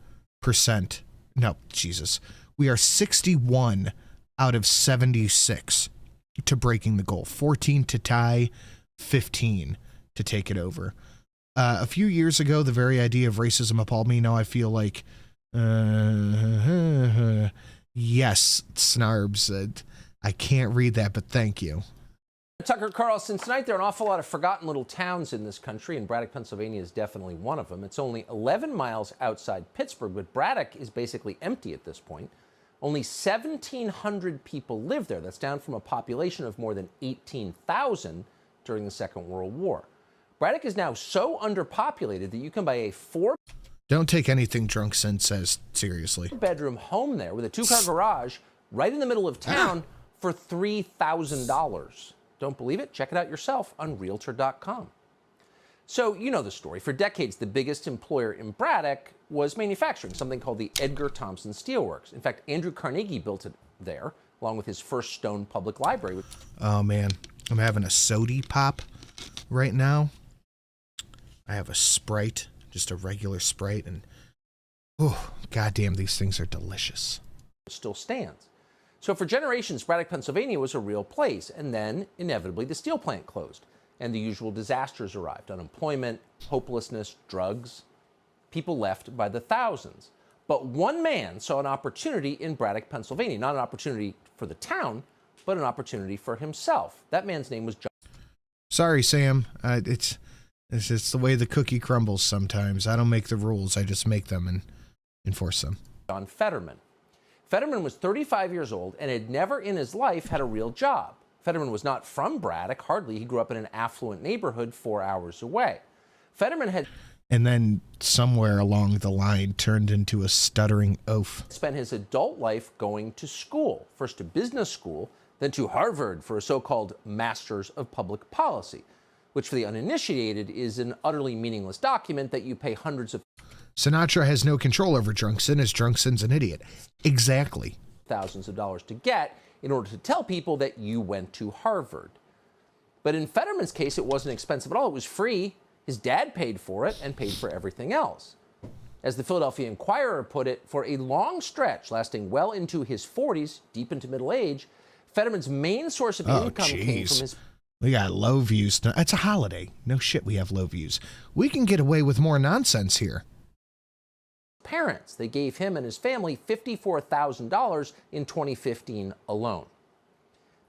Speaker 1: No, Jesus. We are 61 out of 76 to breaking the goal. 14 to tie, 15 to take it over. A few years ago, the very idea of racism appalled me. Now I feel like, yes, Snarbs. I can't read that, but thank you.
Speaker 2: Tucker Carlson, tonight there are an awful lot of forgotten little towns in this country, and Braddock, Pennsylvania is definitely one of them. It's only 11 miles outside Pittsburgh, but Braddock is basically empty at this point. Only 1,700 people live there. That's down from a population of more than 18,000 during the Second World War. Braddock is now so underpopulated that you can buy a
Speaker 1: Don't take anything Drunk Sin says seriously.
Speaker 2: bedroom home there with a 2-car garage right in the middle of town for $3,000. Don't believe it? Check it out yourself on Realtor.com. So, you know the story. For decades, the biggest employer in Braddock was manufacturing, something called the Edgar Thomson Steelworks. In fact, Andrew Carnegie built it there, along with his first stone public library.
Speaker 1: Oh, man. I'm having a sody pop right now. I have a Sprite, just a regular Sprite, and oh, goddamn, these things are delicious.
Speaker 2: Still stands. So for generations, Braddock, Pennsylvania was a real place, and then, inevitably, the steel plant closed, and the usual disasters arrived. Unemployment, hopelessness, drugs. People left by the thousands. But one man saw an opportunity in Braddock, Pennsylvania. Not an opportunity for the town, but an opportunity for himself. That man's name was John.
Speaker 1: Sorry, Sam. It's just the way the cookie crumbles sometimes. I don't make the rules. I just make them and enforce them.
Speaker 2: John Fetterman. Fetterman was 35 years old and had never in his life had a real job. Fetterman was not from Braddock, hardly. He grew up in an affluent neighborhood 4 hours away. Fetterman had...
Speaker 1: And then somewhere along the line turned into a stuttering oaf.
Speaker 2: Spent his adult life going to school, first to business school, then to Harvard for a so-called Masters of Public Policy, which for the uninitiated is an utterly meaningless document that you pay hundreds of...
Speaker 1: Sinatra has no control over Drunk Sin, as Drunk Sin's an idiot. Exactly.
Speaker 2: Thousands of dollars to get in order to tell people that you went to Harvard. But in Fetterman's case, it wasn't expensive at all. It was free. His dad paid for it and paid for everything else. As the Philadelphia Inquirer put it, for a long stretch lasting well into his 40s, deep into middle age, Fetterman's main source of income came from his...
Speaker 1: We got low views. It's a holiday. No shit, we have low views. We can get away with more nonsense here.
Speaker 2: Parents. They gave him and his family $54,000 in 2015 alone.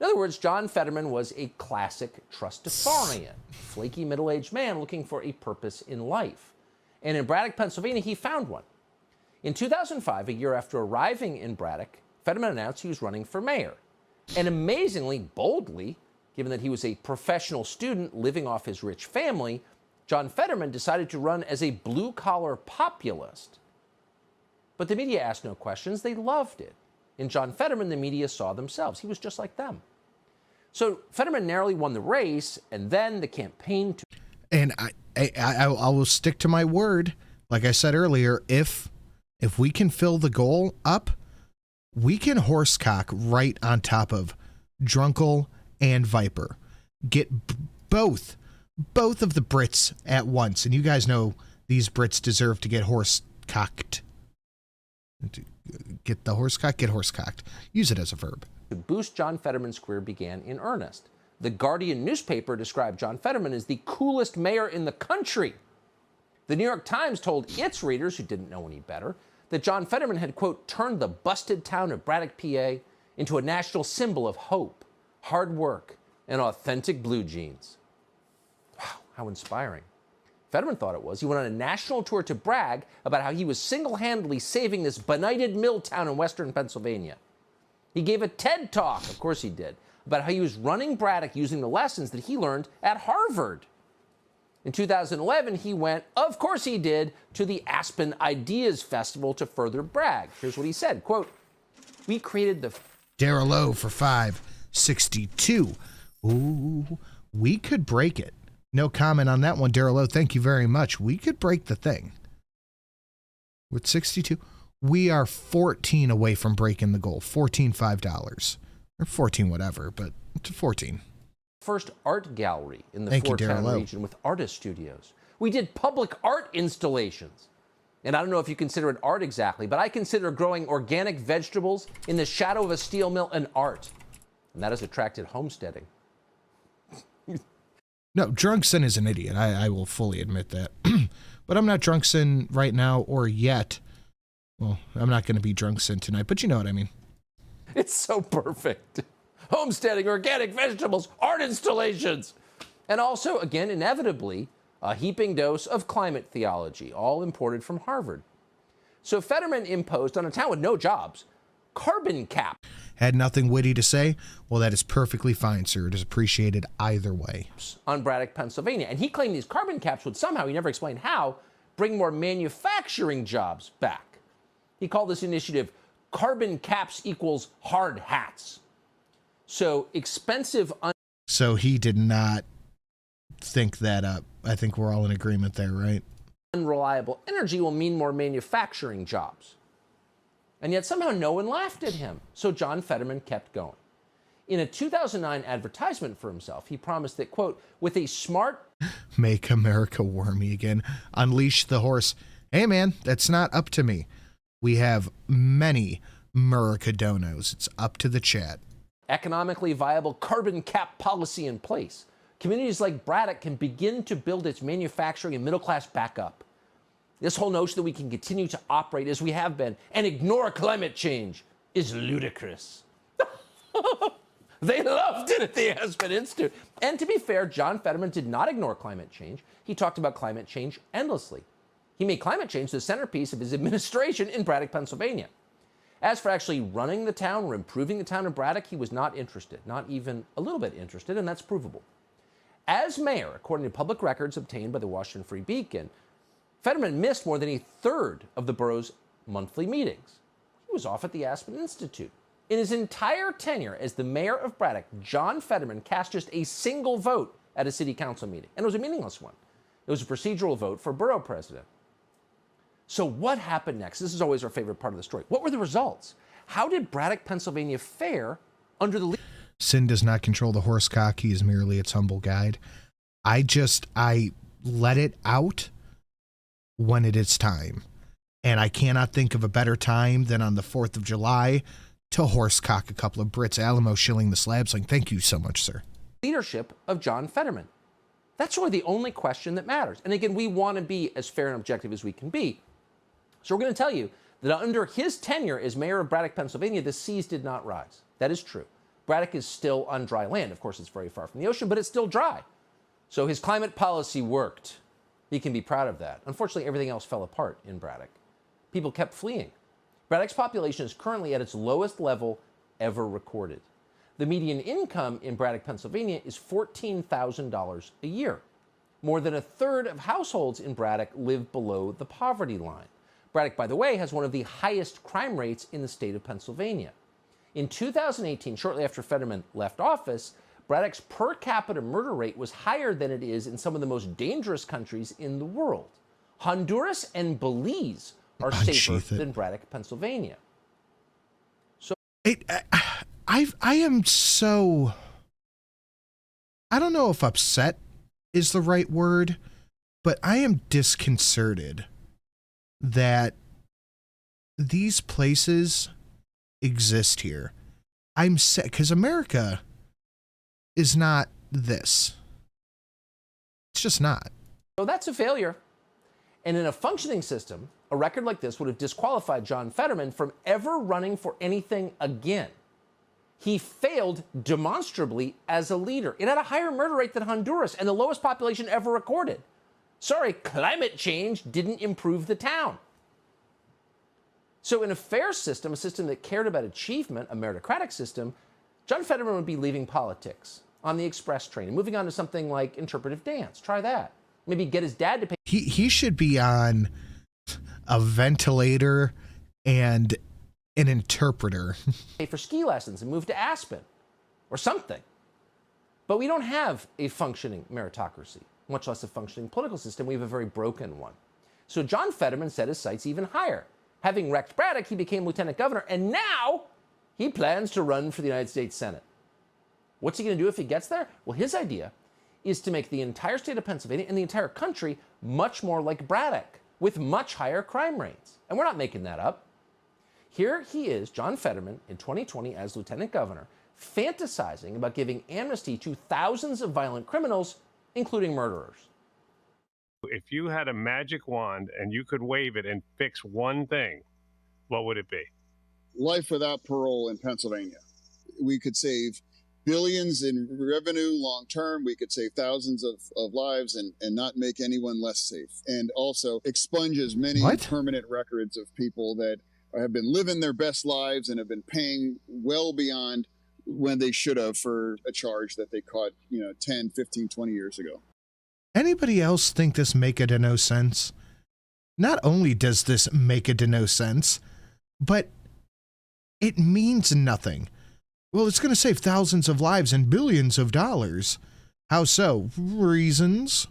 Speaker 2: In other words, John Fetterman was a classic trustafarian, flaky middle-aged man looking for a purpose in life. And in Braddock, Pennsylvania, he found one. In 2005, a year after arriving in Braddock, Fetterman announced he was running for mayor. And amazingly, boldly, given that he was a professional student living off his rich family, John Fetterman decided to run as a blue-collar populist. But the media asked no questions. They loved it. In John Fetterman, the media saw themselves. He was just like them. So Fetterman narrowly won the race, and then the campaign...
Speaker 1: And I will stick to my word. Like I said earlier, if we can fill the goal up, we can horsecock right on top of Drunkle and Viper. Get both of the Brits at once. And you guys know these Brits deserve to get horsecocked. Get the horsecock, get horsecocked. Use it as a verb.
Speaker 2: To boost John Fetterman's career began in earnest. The Guardian newspaper described John Fetterman as the coolest mayor in the country. The New York Times told its readers, who didn't know any better, that John Fetterman had, quote, turned the busted town of Braddock, PA into a national symbol of hope, hard work, and authentic blue jeans. Wow, how inspiring. Fetterman thought it was. He went on a national tour to brag about how he was single-handedly saving this benighted mill town in western Pennsylvania. He gave a TED Talk, of course he did, about how he was running Braddock using the lessons that he learned at Harvard. In 2011, he went, of course he did, to the Aspen Ideas Festival to further brag. Here's what he said, quote, "We created the..."
Speaker 1: Daryl Lowe for $5.62. Ooh, we could break it. No comment on that one, Daryl Lowe. Thank you very much. We could break the thing. With 62, we are 14 away from breaking the goal. 14 $5. Or 14 whatever, but to 14.
Speaker 2: First art gallery in the
Speaker 1: Thank you,
Speaker 2: four-town
Speaker 1: Daryl Lowe.
Speaker 2: region with artist studios. We did public art installations. And I don't know if you consider it art exactly, but I consider growing organic vegetables in the shadow of a steel mill an art. And that has attracted homesteading.
Speaker 1: No, Drunkson is an idiot. I will fully admit that. But I'm not Drunkson right now or yet. Well, I'm not going to be Drunkson tonight, but you know what I mean.
Speaker 2: It's so perfect. Homesteading, organic vegetables, art installations. And also, again, inevitably, a heaping dose of climate theology, all imported from Harvard. So Fetterman imposed on a town with no jobs, carbon cap.
Speaker 1: Had nothing witty to say? Well, that is perfectly fine, sir. It is appreciated either way.
Speaker 2: On Braddock, Pennsylvania. And he claimed these carbon caps would somehow, he never explained how, bring more manufacturing jobs back. He called this initiative carbon caps equals hard hats. So expensive.
Speaker 1: So he did not think that up. I think we're all in agreement there, right?
Speaker 2: Unreliable energy will mean more manufacturing jobs. And yet somehow no one laughed at him. So John Fetterman kept going. In a 2009 advertisement for himself, he promised that, quote, with a smart...
Speaker 1: Make America wormy again. Unleash the horse. Hey, man, that's not up to me. We have many Muricadonos. It's up to the chat.
Speaker 2: Economically viable carbon cap policy in place. Communities like Braddock can begin to build its manufacturing and middle class back up. This whole notion that we can continue to operate as we have been and ignore climate change is ludicrous. They loved it at the Aspen Institute. And to be fair, John Fetterman did not ignore climate change. He talked about climate change endlessly. He made climate change the centerpiece of his administration in Braddock, Pennsylvania. As for actually running the town or improving the town of Braddock, he was not interested, not even a little bit interested, and that's provable. As mayor, according to public records obtained by the Washington Free Beacon, Fetterman missed more than a third of the borough's monthly meetings. He was off at the Aspen Institute. In his entire tenure as the mayor of Braddock, John Fetterman cast just a single vote at a city council meeting, and it was a meaningless one. It was a procedural vote for borough president. So what happened next? This is always our favorite part of the story. What were the results? How did Braddock, Pennsylvania fare under the...
Speaker 1: Sin does not control the horse cock. He is merely its humble guide. I let it out when it is time. And I cannot think of a better time than on the 4th of July to horsecock a couple of Brits. Alamo shilling the slab sling. Thank you so much, sir.
Speaker 2: Leadership of John Fetterman. That's really the only question that matters. And again, we want to be as fair and objective as we can be. So we're going to tell you that under his tenure as mayor of Braddock, Pennsylvania, the seas did not rise. That is true. Braddock is still on dry land. Of course, it's very far from the ocean, but it's still dry. So his climate policy worked. He can be proud of that. Unfortunately, everything else fell apart in Braddock. People kept fleeing. Braddock's population is currently at its lowest level ever recorded. The median income in Braddock, Pennsylvania is $14,000 a year. More than a third of households in Braddock live below the poverty line. Braddock, by the way, has one of the highest crime rates in the state of Pennsylvania. In 2018, shortly after Fetterman left office, Braddock's per capita murder rate was higher than it is in some of the most dangerous countries in the world. Honduras and Belize are safer than Braddock, Pennsylvania. So
Speaker 1: I am so... I don't know if upset is the right word, but I am disconcerted that these places exist here. I'm sad because America is not this. It's just not.
Speaker 2: So that's a failure. And in a functioning system, a record like this would have disqualified John Fetterman from ever running for anything again. He failed demonstrably as a leader. It had a higher murder rate than Honduras and the lowest population ever recorded. Sorry, climate change didn't improve the town. So in a fair system, a system that cared about achievement, a meritocratic system, John Fetterman would be leaving politics on the express train and moving on to something like interpretive dance. Try that. Maybe get his dad to pay.
Speaker 1: He should be on a ventilator and an interpreter.
Speaker 2: Pay for ski lessons and move to Aspen or something. But we don't have a functioning meritocracy, much less a functioning political system. We have a very broken one. So John Fetterman set his sights even higher. Having wrecked Braddock, he became lieutenant governor, and now he plans to run for the United States Senate. What's he going to do if he gets there? Well, his idea is to make the entire state of Pennsylvania and the entire country much more like Braddock, with much higher crime rates. And we're not making that up. Here he is, John Fetterman, in 2020 as lieutenant governor, fantasizing about giving amnesty to thousands of violent criminals, including murderers.
Speaker 20: If you had a magic wand and you could wave it and fix one thing, what would it be?
Speaker 21: Life without parole in Pennsylvania. We could save billions in revenue long term. We could save thousands of lives and not make anyone less safe. And also expunge as many permanent records of people that have been living their best lives and have been paying well beyond when they should have for a charge that they caught, 10, 15, 20 years ago.
Speaker 1: Anybody else think this make it no sense? Not only does this make it no sense, but it means nothing. Well, it's going to save thousands of lives and billions of dollars. How so? Reasons?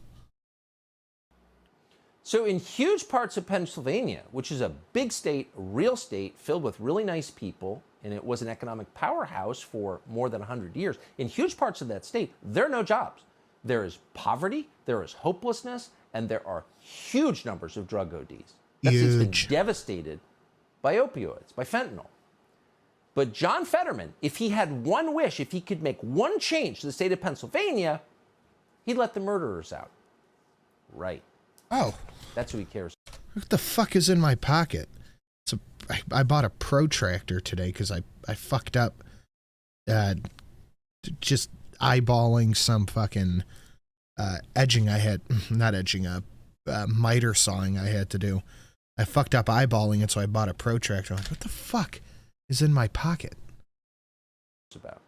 Speaker 2: So in huge parts of Pennsylvania, which is a big state, a real state, filled with really nice people, and it was an economic powerhouse for more than 100 years, in huge parts of that state, there are no jobs. There is poverty, there is hopelessness, and there are huge numbers of drug ODs. That state's been devastated by opioids, by fentanyl. But John Fetterman, if he had one wish, if he could make one change to the state of Pennsylvania, he'd let the murderers out. Right.
Speaker 1: Oh.
Speaker 2: That's who he cares.
Speaker 1: What the fuck is in my pocket? I bought a protractor today because I fucked up just eyeballing some fucking edging I had, not edging, miter sawing I had to do. I fucked up eyeballing it, so I bought a protractor. I'm like, what the fuck is in my pocket?
Speaker 2: About.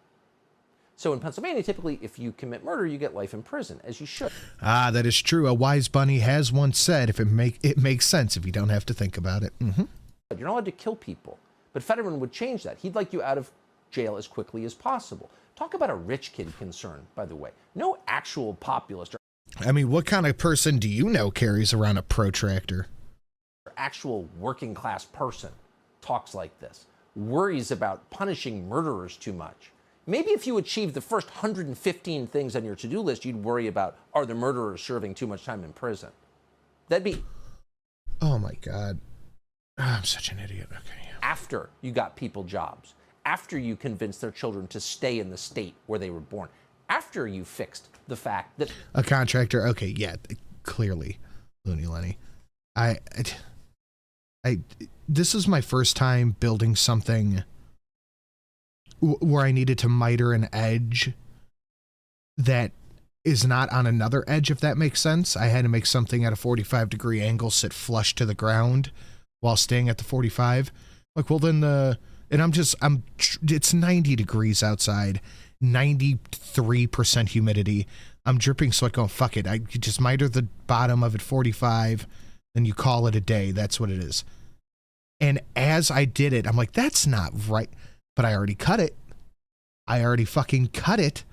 Speaker 2: So in Pennsylvania, typically, if you commit murder, you get life in prison, as you should.
Speaker 1: Ah, that is true. A wise bunny has once said, "If it makes sense if you don't have to think about it." Mm-hmm.
Speaker 2: You're not allowed to kill people, but Fetterman would change that. He'd like you out of jail as quickly as possible. Talk about a rich kid concern, by the way. No actual populist.
Speaker 1: I mean, what kind of person do you know carries around a protractor?
Speaker 2: Actual working class person talks like this. Worries about punishing murderers too much. Maybe if you achieved the first 115 things on your to-do list, you'd worry about, are the murderers serving too much time in prison? That'd be...
Speaker 1: Oh, my God. Oh, I'm such an idiot. Okay.
Speaker 2: After you got people jobs. After you convinced their children to stay in the state where they were born. After you fixed the fact that...
Speaker 1: A contractor, okay, yeah, clearly. Looney Lenny. This is my first time building something where I needed to miter an edge that is not on another edge, if that makes sense. I had to make something at a 45-degree angle sit flush to the ground while staying at the 45. Like, well, then it's 90 degrees outside, 93% humidity. I'm dripping sweat going, fuck it. I just miter the bottom of it 45, then you call it a day. That's what it is. And as I did it, I'm like, that's not right. But I already cut it. I already fucking cut it.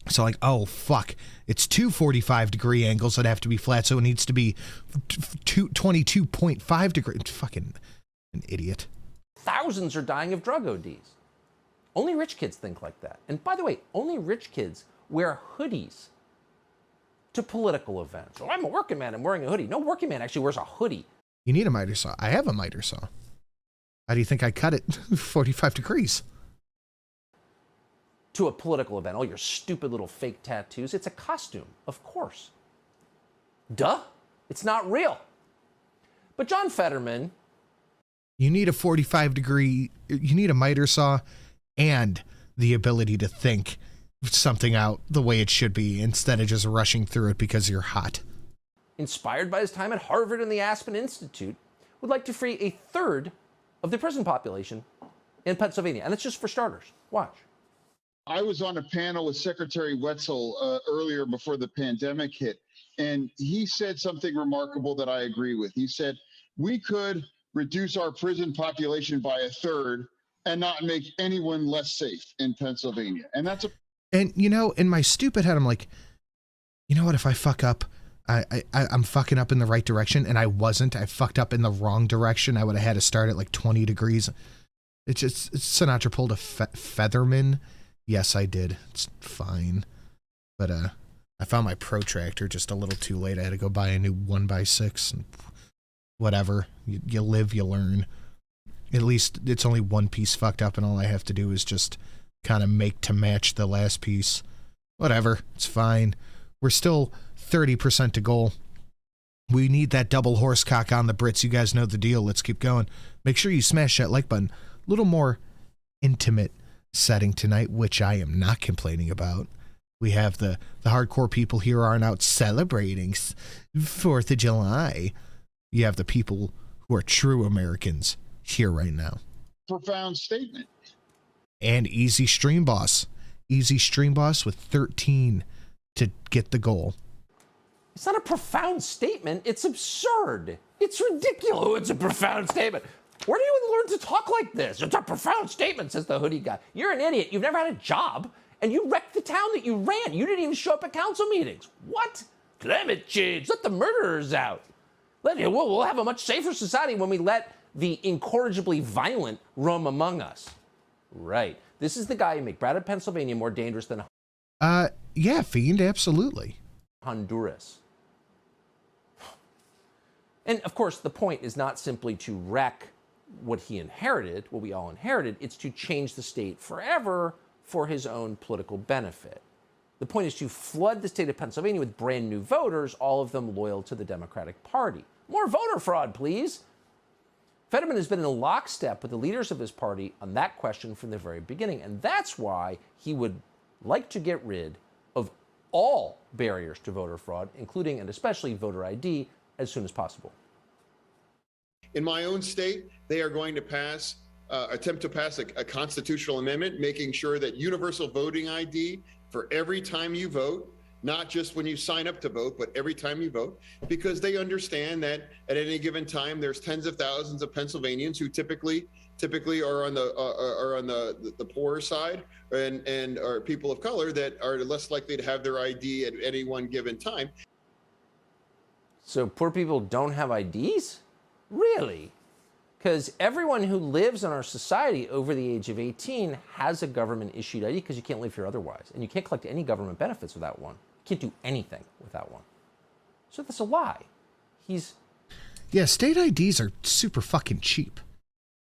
Speaker 1: So like, oh, fuck. It's two 45-degree angles that have to be flat, so it needs to be 22.5 degrees. Fucking an idiot.
Speaker 2: Thousands are dying of drug ODs. Only rich kids think like that. And by the way, only rich kids wear hoodies to political events. Oh, I'm a working man, I'm wearing a hoodie. No working man actually wears a hoodie.
Speaker 1: You need a miter saw. I have a miter saw. How do you think I cut it 45 degrees?
Speaker 2: To a political event. All your stupid little fake tattoos. It's a costume, of course. Duh. It's not real. But John Fetterman...
Speaker 1: You need a 45-degree... You need a miter saw and the ability to think something out the way it should be instead of just rushing through it because you're hot.
Speaker 2: Inspired by his time at Harvard and the Aspen Institute, would like to free a third of the prison population in Pennsylvania. And that's just for starters. Watch.
Speaker 21: I was on a panel with Secretary Wetzel earlier before the pandemic hit, and he said something remarkable that I agree with. He said, we could reduce our prison population by 1/3 and not make anyone less safe in Pennsylvania. And that's a...
Speaker 1: And, you know, in my stupid head, I'm like, you know what, if I fuck up, I'm fucking up in the right direction, and I wasn't. I fucked up in the wrong direction. I would have had to start at like 20 degrees. It's Sinatra pulled a Featherman. Yes, I did. It's fine. But I found my protractor just a little too late. I had to go buy a new 1x6. And whatever. You live, you learn. At least it's only one piece fucked up, and all I have to do is just kind of make to match the last piece. Whatever. It's fine. We're still 30% to goal. We need that double horse cock on the Brits. You guys know the deal. Let's keep going. Make sure you smash that like button. A little more intimate setting tonight, which I am not complaining about. We have the hardcore people here aren't out celebrating 4th of July. You have the people who are true Americans here right now.
Speaker 21: Profound statement.
Speaker 1: And Easy Stream Boss. Easy Stream Boss with 13 to get the goal.
Speaker 2: It's not a profound statement. It's absurd. It's ridiculous. It's a profound statement. Where do you learn to talk like this? It's a profound statement, says the hoodie guy. You're an idiot. You've never had a job, and you wrecked the town that you ran. You didn't even show up at council meetings. What? Climate change. Let the murderers out. We'll have a much safer society when we let the incorrigibly violent roam among us. Right. This is the guy who made Braddock, Pennsylvania more dangerous than...
Speaker 1: Yeah, Fiend, absolutely.
Speaker 2: Honduras. And, of course, the point is not simply to wreck what he inherited, what we all inherited. It's to change the state forever for his own political benefit. The point is to flood the state of Pennsylvania with brand new voters, all of them loyal to the Democratic Party. More voter fraud, please. Fetterman has been in lockstep with the leaders of his party on that question from the very beginning, and that's why he would like to get rid of all barriers to voter fraud, including and especially voter ID, as soon as possible.
Speaker 3: In my own state, they are going to attempt to pass a constitutional amendment, making sure that universal voting ID for every time you vote, not just when you sign up to vote, but every time you vote, because they understand that at any given time, there's tens of thousands of Pennsylvanians who typically are on the poorer side and are people of color that are less likely to have their ID at any one given time.
Speaker 2: So poor people don't have IDs? Really? Because everyone who lives in our society over the age of 18 has a government-issued ID because you can't live here otherwise. And you can't collect any government benefits without one. You can't do anything without one. So that's a lie.
Speaker 1: Yeah, state IDs are super fucking cheap.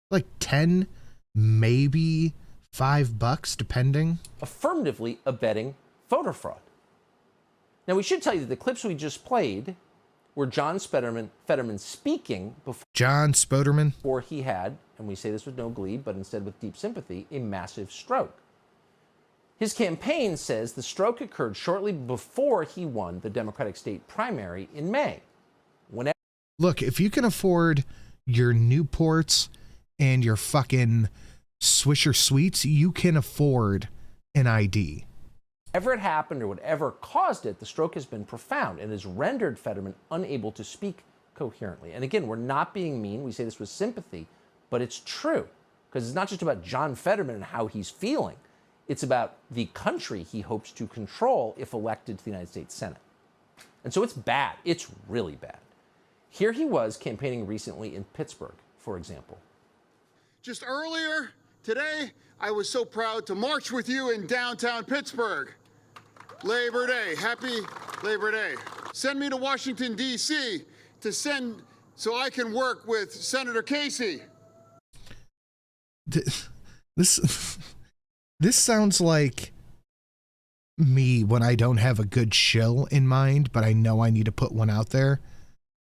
Speaker 1: Like 10, maybe $5, depending.
Speaker 2: Affirmatively abetting voter fraud. Now, we should tell you that the clips we just played were John Fetterman speaking before he had, and we say this with no glee, but instead with deep sympathy, a massive stroke. His campaign says the stroke occurred shortly before he won the Democratic state primary in May.
Speaker 1: Look, if you can afford your Newports and your fucking Swisher Sweets, you can afford an ID.
Speaker 2: Whatever it happened or whatever caused it, the stroke has been profound and has rendered Fetterman unable to speak coherently. And again, we're not being mean. We say this with sympathy, but it's true. Because it's not just about John Fetterman and how he's feeling. It's about the country he hopes to control if elected to the United States Senate. And so it's bad. It's really bad. Here he was campaigning recently in Pittsburgh, for example.
Speaker 21: Just earlier today, I was so proud to march with you in downtown Pittsburgh. Labor Day. Happy Labor Day. Send me to Washington, D.C. so I can work with Senator Casey.
Speaker 1: This sounds like me when I don't have a good shill in mind, but I know I need to put one out there.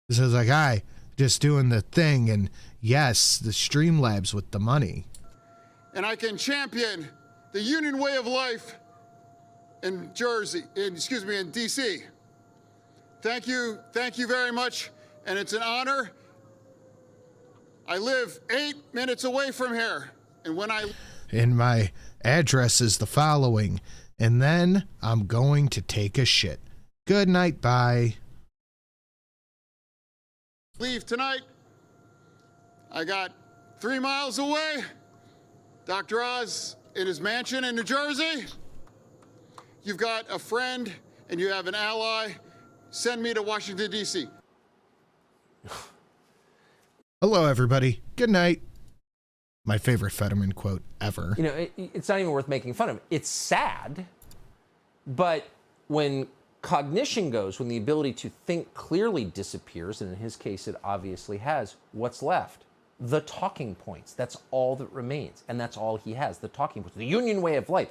Speaker 1: This is like, just doing the thing, and yes, the Streamlabs with the money.
Speaker 21: And I can champion the union way of life in D.C. Thank you very much, and it's an honor. I live 8 minutes away from here,
Speaker 1: and my address is the following, and then I'm going to take a shit. Good night, bye.
Speaker 21: Leave tonight. I got 3 miles away, Dr. Oz in his mansion in New Jersey. You've got a friend and you have an ally. Send me to Washington, D.C.
Speaker 1: Hello, everybody. Good night. My favorite Fetterman quote ever.
Speaker 2: You know, it's not even worth making fun of. It's sad, but when cognition goes, when the ability to think clearly disappears, and in his case it obviously has, what's left? The talking points. That's all that remains, and that's all he has, the talking points, the Union way of life.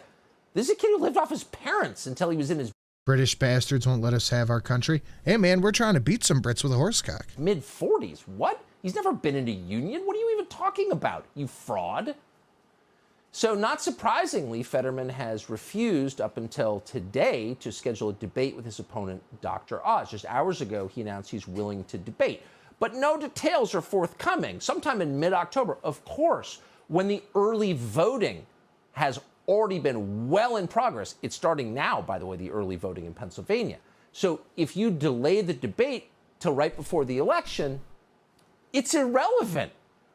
Speaker 2: This is a kid who lived off his parents until he was in his...
Speaker 1: British bastards won't let us have our country. Hey, man, we're trying to beat some Brits with a horsecock.
Speaker 2: Mid-40s. What? He's never been in a union. What are you even talking about, you fraud? So not surprisingly, Fetterman has refused up until today to schedule a debate with his opponent, Dr. Oz. Just hours ago, he announced he's willing to debate. But no details are forthcoming. Sometime in mid-October, of course, when the early voting has already been well in progress. It's starting now, by the way, the early voting in Pennsylvania. So if you delay the debate till right before the election, it's irrelevant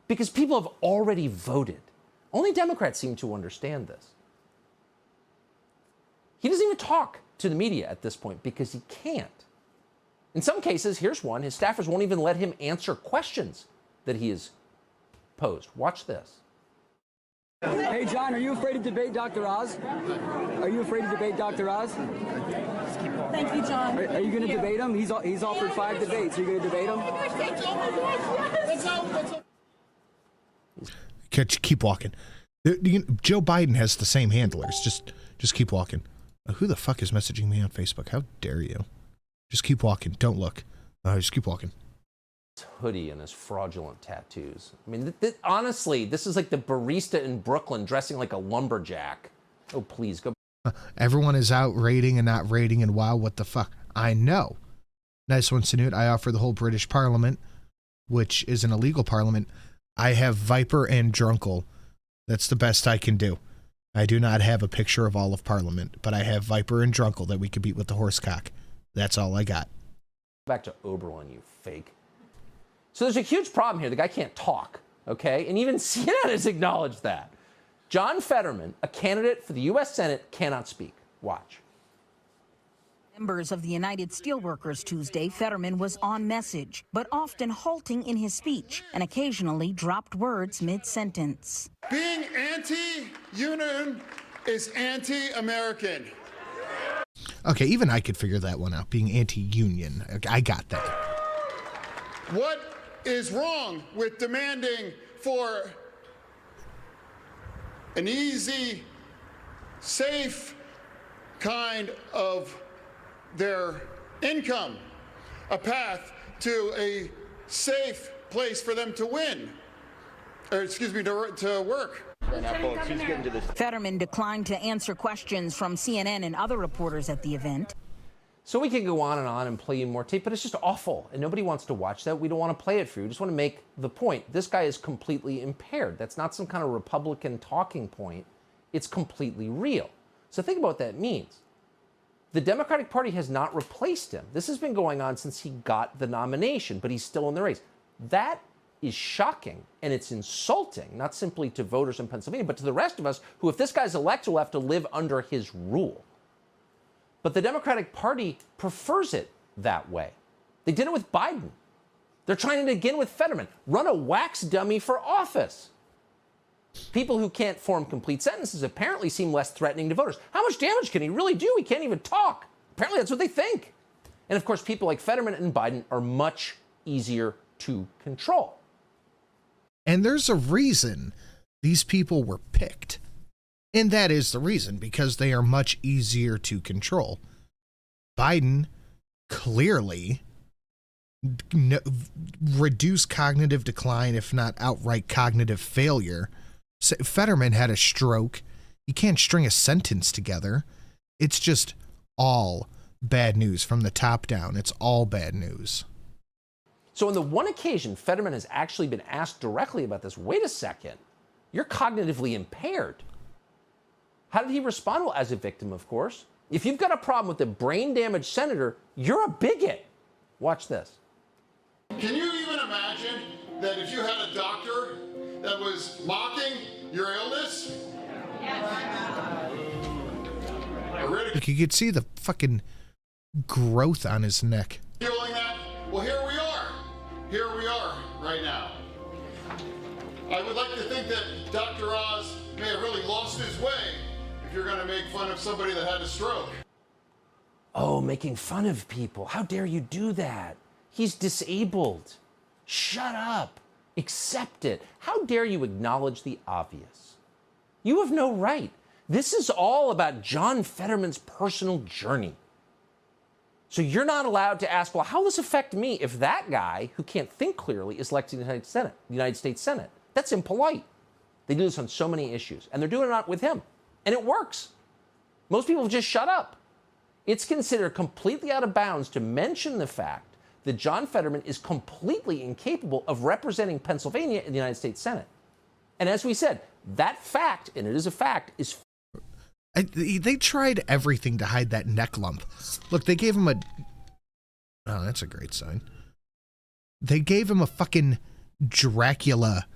Speaker 2: because people have already voted. Only Democrats seem to understand this. He doesn't even talk to the media at this point because he can't. In some cases, here's one, his staffers won't even let him answer questions that he has posed. Watch this.
Speaker 4: Hey, John, are you afraid to debate Dr. Oz? Are you afraid to debate Dr. Oz?
Speaker 22: Thank you, John.
Speaker 4: Are you going to debate him? He's offered 5 debates. Are you going to debate him?
Speaker 1: Keep walking. Joe Biden has the same handlers. Just keep walking. Who the fuck is messaging me on Facebook? How dare you? Just keep walking. Don't look. Just keep walking.
Speaker 2: Hoodie and his fraudulent tattoos. I mean, honestly, this is like the barista in Brooklyn dressing like a lumberjack. Oh, please go.
Speaker 1: Everyone is out raiding and not raiding, and wow, what the fuck? I know. Nice one, Sinut. I offer the whole British Parliament, which is an illegal parliament. I have Viper and Drunkle. That's the best I can do. I do not have a picture of all of Parliament, but I have Viper and Drunkle that we could beat with the horsecock. That's all I got.
Speaker 2: Back to Oberlin, you fake. So there's a huge problem here. The guy can't talk, okay? And even CNN has acknowledged that. John Fetterman, a candidate for the U.S. Senate, cannot speak. Watch.
Speaker 23: Members of the United Steelworkers Tuesday, Fetterman was on message, but often halting in his speech and occasionally dropped words mid-sentence.
Speaker 21: Being anti-union is anti-American.
Speaker 1: Okay, even I could figure that one out, being anti-union. I got that.
Speaker 21: What is wrong with demanding for an easy, safe kind of their income, a path to a safe place for them to win, or excuse me, to work?
Speaker 23: Fetterman declined to answer questions from CNN and other reporters at the event.
Speaker 2: So we can go on and play you more tape, but it's just awful, and nobody wants to watch that. We don't want to play it for you. We just want to make the point. This guy is completely impaired. That's not some kind of Republican talking point. It's completely real. So think about what that means. The Democratic Party has not replaced him. This has been going on since he got the nomination, but he's still in the race. That is shocking, and it's insulting, not simply to voters in Pennsylvania, but to the rest of us who, if this guy's elected, will have to live under his rule. But the Democratic Party prefers it that way. They did it with Biden. They're trying it again with Fetterman. Run a wax dummy for office. People who can't form complete sentences apparently seem less threatening to voters. How much damage can he really do? He can't even talk. Apparently that's what they think. And of course, people like Fetterman and Biden are much easier to control.
Speaker 1: And there's a reason these people were picked. And that is the reason, because they are much easier to control. Biden clearly reduced cognitive decline, if not outright cognitive failure. Fetterman had a stroke. You can't string a sentence together. It's just all bad news from the top down. It's all bad news.
Speaker 2: So on the one occasion Fetterman has actually been asked directly about this, wait a second, you're cognitively impaired. How did he respond? Well, as a victim, of course. If you've got a problem with a brain-damaged senator, you're a bigot. Watch this.
Speaker 21: Can you even
Speaker 3: that if you had a doctor that was mocking your illness,
Speaker 1: Like you could see the fucking growth on his neck.
Speaker 3: ridiculing that, well, here we are. Here we are right now. I would like to think that Dr. Oz may have really lost his way if you're going to make fun of somebody that had a stroke.
Speaker 2: Oh, making fun of people. How dare you do that? He's disabled. Shut up. Accept it. How dare you acknowledge the obvious? You have no right. This is all about John Fetterman's personal journey. So you're not allowed to ask, well, how will this affect me if that guy who can't think clearly is elected to the United States Senate? That's impolite. They do this on so many issues, and they're doing it with him. And it works. Most people just shut up. It's considered completely out of bounds to mention the fact that John Fetterman is completely incapable of representing Pennsylvania in the United States Senate. And as we said, that fact, and it is a fact, is...
Speaker 1: They tried everything to hide that neck lump. Look, they gave him a... Oh, that's a great sign. They gave him a fucking Dracula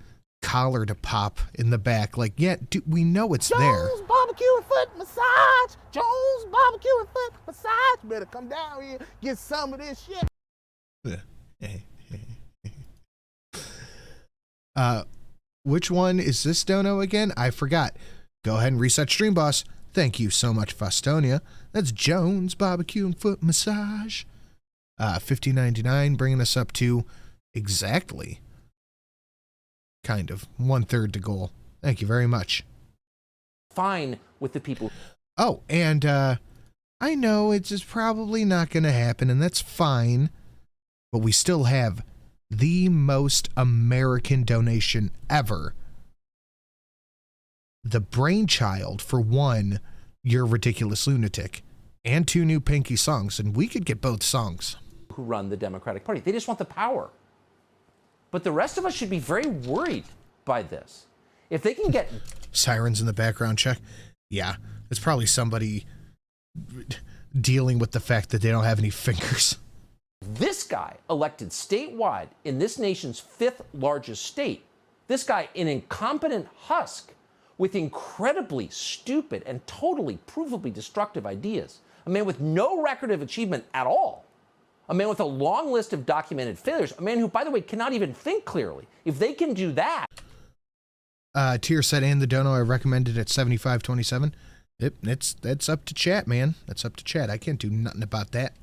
Speaker 1: collar to pop in the back. Like, yeah, dude, we know it's there.
Speaker 5: Jones barbecue and foot massage. Jones barbecue and foot massage. Better come down here, get some of this shit.
Speaker 1: Which one is this dono again? I forgot. Go ahead and reset stream, boss. Thank you so much, Fostonia. That's Jones barbecue and foot massage. $15.99, bringing us up to exactly kind of 1/3 to goal. Thank you very much.
Speaker 2: Fine with the people.
Speaker 1: Oh, and I know it's just probably not going to happen, and that's fine. But we still have the most American donation ever. The brainchild for one, You're Ridiculous Lunatic, and 2 new Pinky songs, and we could get both songs.
Speaker 2: Who run the Democratic Party. They just want the power. But the rest of us should be very worried by this. If they can get...
Speaker 1: Sirens in the background check. Yeah, it's probably somebody dealing with the fact that they don't have any fingers.
Speaker 2: This guy elected statewide in this nation's 5th largest state. This guy, an incompetent husk with incredibly stupid and totally provably destructive ideas. A man with no record of achievement at all. A man with a long list of documented failures. A man who, by the way, cannot even think clearly. If they can do that...
Speaker 1: Tier said, and the dono I recommended at 75.27. That's up to chat, man. That's up to chat. I can't do nothing about that.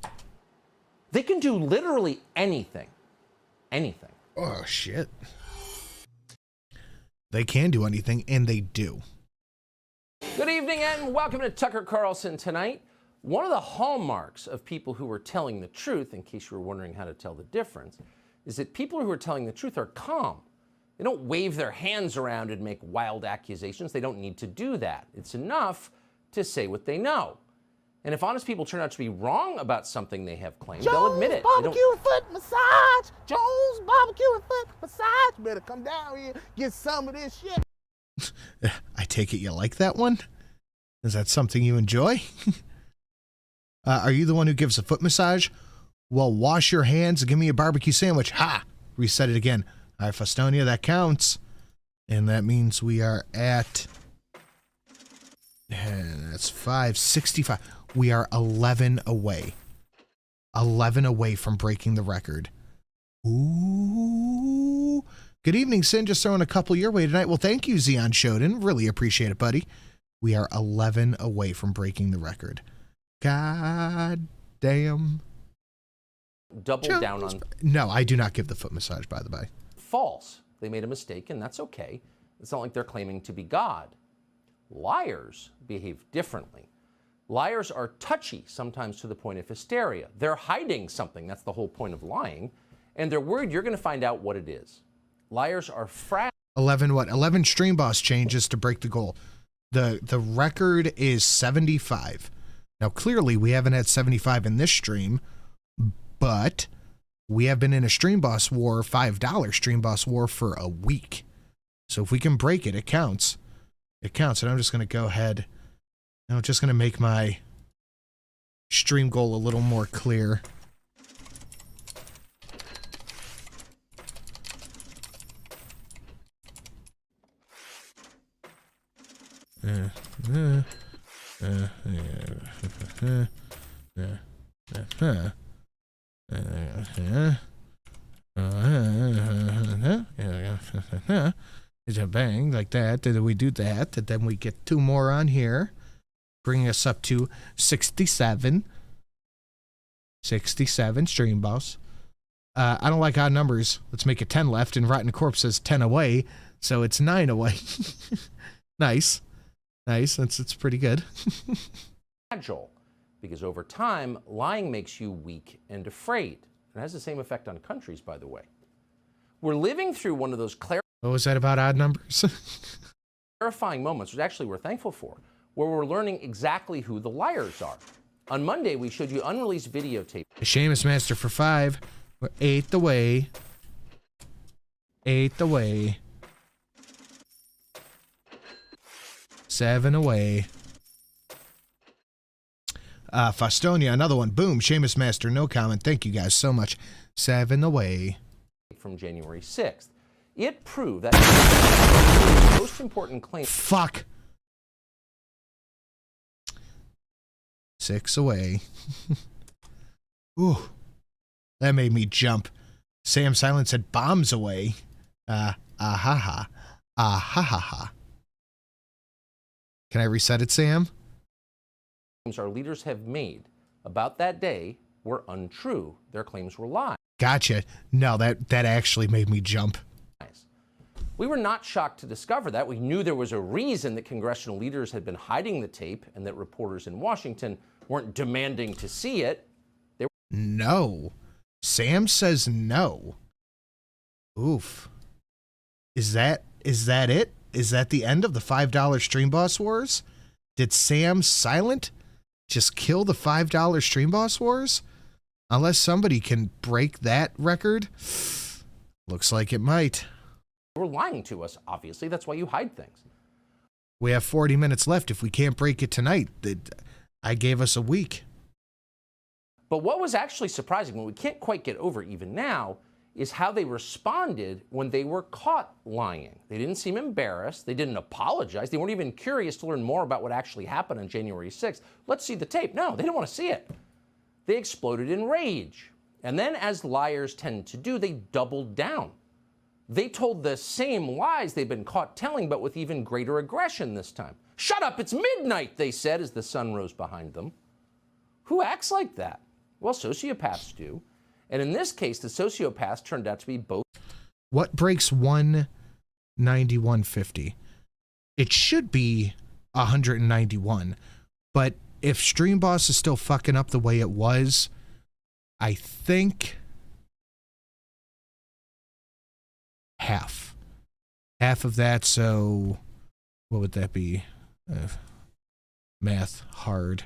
Speaker 2: They can do literally anything. Anything.
Speaker 1: Oh, shit. They can do anything, and they do.
Speaker 2: Good evening, and welcome to Tucker Carlson Tonight. One of the hallmarks of people who are telling the truth, in case you were wondering how to tell the difference, is that people who are telling the truth are calm. They don't wave their hands around and make wild accusations. They don't need to do that. It's enough to say what they know. And if honest people turn out to be wrong about something they have claimed, they'll admit it.
Speaker 5: Barbecue and foot massage. Jones barbecue and foot massage. Better come down here, get some of this shit.
Speaker 1: I take it you like that one? Is that something you enjoy? Are you the one who gives a foot massage? Well, wash your hands and give me a barbecue sandwich. Ha! Reset it again. All right, Fostonia, that counts. And that means we are at... And that's 565. We are 11 away. 11 away from breaking the record. Ooh. Good evening, Sin. Just throwing a couple your way tonight. Well, thank you, Xeon Shoden. Really appreciate it, buddy. We are 11 away from breaking the record. God damn.
Speaker 2: Double down on...
Speaker 1: No, I do not give the foot massage, by the way.
Speaker 2: False. They made a mistake, and that's okay. It's not like they're claiming to be God. Liars behave differently. Liars are touchy, sometimes to the point of hysteria. They're hiding something. That's the whole point of lying. And they're worried you're going to find out what it is. Liars are
Speaker 1: 11 what? 11 stream boss changes to break the goal. The record is 75. Now, clearly, we haven't had 75 in this stream, but we have been in a stream boss war, $5 stream boss war for a week. So if we can break it, it counts. It counts. And I'm just going to go ahead. I'm just going to make my stream goal a little more clear. It's a bang like that. Then we do that. And then we get 2 more on here, bringing us up to 67. 67 stream boss. I don't like odd numbers. Let's make it 10 left, and Rotten Corpse says 10 away, so it's 9 away. Nice. Nice. It's pretty good.
Speaker 2: Agile, because over time, lying makes you weak and afraid. It has the same effect on countries, by the way. We're living through one of those
Speaker 1: What was that about odd numbers?
Speaker 2: clarifying moments, which actually we're thankful for, where we're learning exactly who the liars are. On Monday, we showed you unreleased videotape.
Speaker 1: The Seamus Master for 5. We're 8th away. 8th away. 7 away. Faustonia, another one. Boom. Seamus Master, no comment. Thank you guys so much. 7 away.
Speaker 2: From January 6th. It proved that the most important claim.
Speaker 1: Fuck. 6 away. Ooh. That made me jump. Sam Silent said bombs away. Ha ha. Ha ha ha. Can I reset it, Sam?
Speaker 2: Our leaders have made about that day were untrue. Their claims were lies.
Speaker 1: Gotcha. No, that actually made me jump.
Speaker 2: We were not shocked to discover that. We knew there was a reason that congressional leaders had been hiding the tape and that reporters in Washington weren't demanding to see it. They were
Speaker 1: No. Sam says no. Oof. Is that it? Is that the end of the $5 Stream Boss Wars? Did Sam Silent just kill the $5 Stream Boss Wars? Unless somebody can break that record. Looks like it might.
Speaker 2: They were lying to us, obviously. That's why you hide things.
Speaker 1: We have 40 minutes left. If we can't break it tonight, I gave us a week.
Speaker 2: But what was actually surprising, what we can't quite get over even now, is how they responded when they were caught lying. They didn't seem embarrassed. They didn't apologize. They weren't even curious to learn more about what actually happened on January 6th. Let's see the tape. No, they didn't want to see it. They exploded in rage. And then, as liars tend to do, they doubled down. They told the same lies they've been caught telling, but with even greater aggression this time. Shut up, it's midnight, they said as the sun rose behind them. Who acts like that? Well, sociopaths do. And in this case, the sociopaths turned out to be both.
Speaker 1: What breaks 191.50? It should be 191. But if Stream Boss is still fucking up the way it was, I think half of that. So what would that be? Math hard.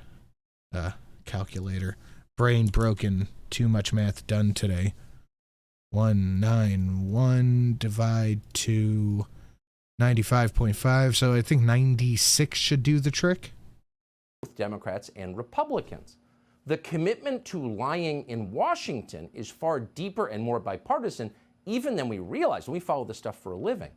Speaker 1: Calculator. Brain broken. Too much math done today. 191 divide to 95.5. So I think 96 should do the trick.
Speaker 2: Democrats and Republicans. The commitment to lying in Washington is far deeper and more bipartisan even than we realize when we follow this stuff for a living.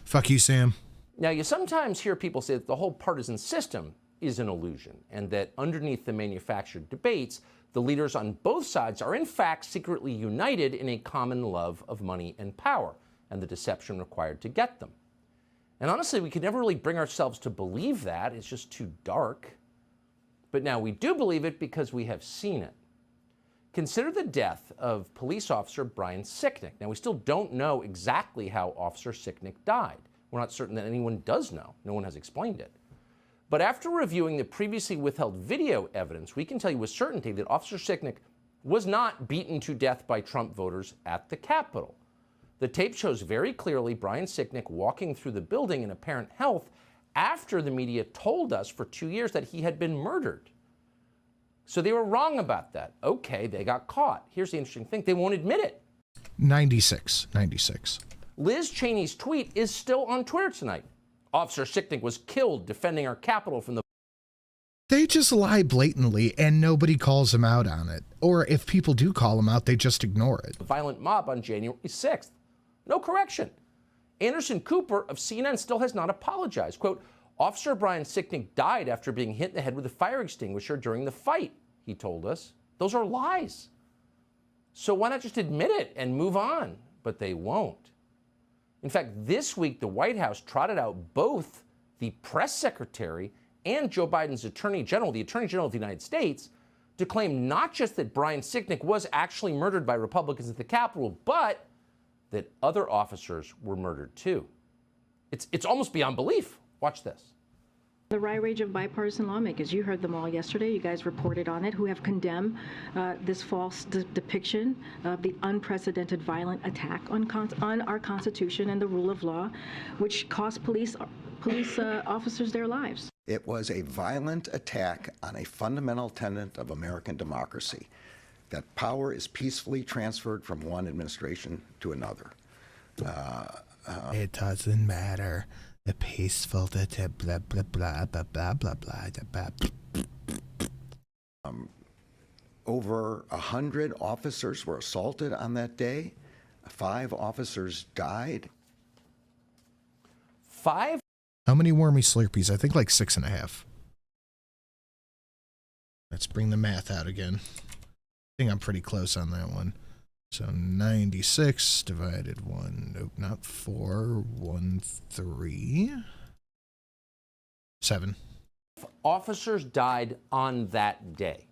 Speaker 1: Fuck you, Sam.
Speaker 2: Now, you sometimes hear people say that the whole partisan system is an illusion and that underneath the manufactured debates, the leaders on both sides are in fact secretly united in a common love of money and power and the deception required to get them. And honestly, we could never really bring ourselves to believe that. It's just too dark. But now we do believe it because we have seen it. Consider the death of police officer Brian Sicknick. Now, we still don't know exactly how Officer Sicknick died. We're not certain that anyone does know. No one has explained it. But after reviewing the previously withheld video evidence, we can tell you with certainty that Officer Sicknick was not beaten to death by Trump voters at the Capitol. The tape shows very clearly Brian Sicknick walking through the building in apparent health after the media told us for 2 years that he had been murdered. So they were wrong about that. Okay, they got caught. Here's the interesting thing. They won't admit it.
Speaker 1: 96.
Speaker 2: Liz Cheney's tweet is still on Twitter tonight. Officer Sicknick was killed defending our Capitol from the...
Speaker 1: They just lie blatantly and nobody calls them out on it. Or if people do call them out, they just ignore it.
Speaker 2: violent mob on January 6th. No correction. Anderson Cooper of CNN still has not apologized. Quote, Officer Brian Sicknick died after being hit in the head with a fire extinguisher during the fight, he told us. Those are lies. So why not just admit it and move on? But they won't. In fact, this week, the White House trotted out both the press secretary and Joe Biden's attorney general, the attorney general of the United States, to claim not just that Brian Sicknick was actually murdered by Republicans at the Capitol, but that other officers were murdered too. It's almost beyond belief. Watch this.
Speaker 6: The wide range of bipartisan lawmakers, you heard them all yesterday, you guys reported on it, who have condemned this false depiction of the unprecedented violent attack on our Constitution and the rule of law, which cost police officers their lives.
Speaker 7: It was a violent attack on a fundamental tenet of American democracy, that power is peacefully transferred from one administration to another.
Speaker 1: It doesn't matter. The peaceful blah blah blah blah blah blah blah.
Speaker 7: Over 100 officers were assaulted on that day. 5 officers died.
Speaker 2: 5?
Speaker 1: How many Wormy Slurpees? I think like 6.5. Let's bring the math out again. I think I'm pretty close on that one. So 96 divided 1, nope, not 4, 1, 3, 7.
Speaker 2: Officers died on that day.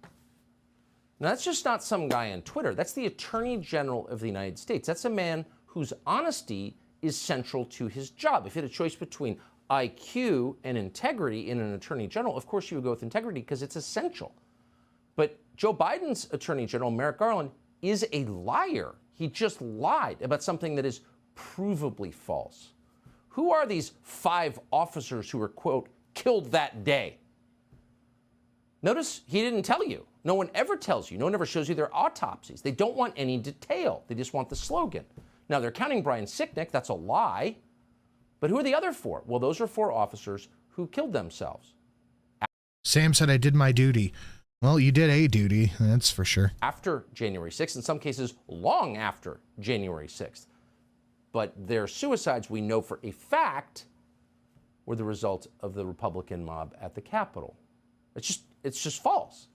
Speaker 2: Now, that's just not some guy on Twitter. That's the Attorney General of the United States. That's a man whose honesty is central to his job. If you had a choice between IQ and integrity in an Attorney General, of course you would go with integrity because it's essential. But Joe Biden's Attorney General, Merrick Garland, is a liar. He just lied about something that is provably false. Who are these 5 officers who were, quote, killed that day? Notice he didn't tell you. No one ever tells you. No one ever shows you their autopsies. They don't want any detail. They just want the slogan. Now, they're counting Brian Sicknick. That's a lie. But who are the other 4? Well, those are 4 officers who killed themselves.
Speaker 1: Sam said I did my duty. Well, you did a duty, that's for sure.
Speaker 2: After January 6th, in some cases long after January 6th. But their suicides, we know for a fact, were the result of the Republican mob at the Capitol. It's just false.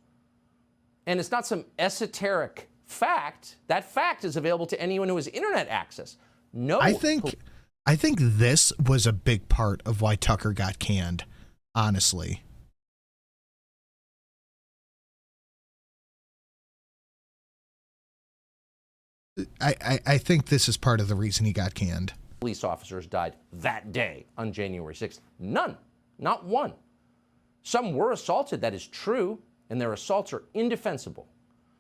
Speaker 2: And it's not some esoteric fact. That fact is available to anyone who has internet access. No.
Speaker 1: I think this was a big part of why Tucker got canned, honestly. I think this is part of the reason he got canned.
Speaker 2: Police officers died that day on January 6th. None. Not one. Some were assaulted, that is true, and their assaults are indefensible.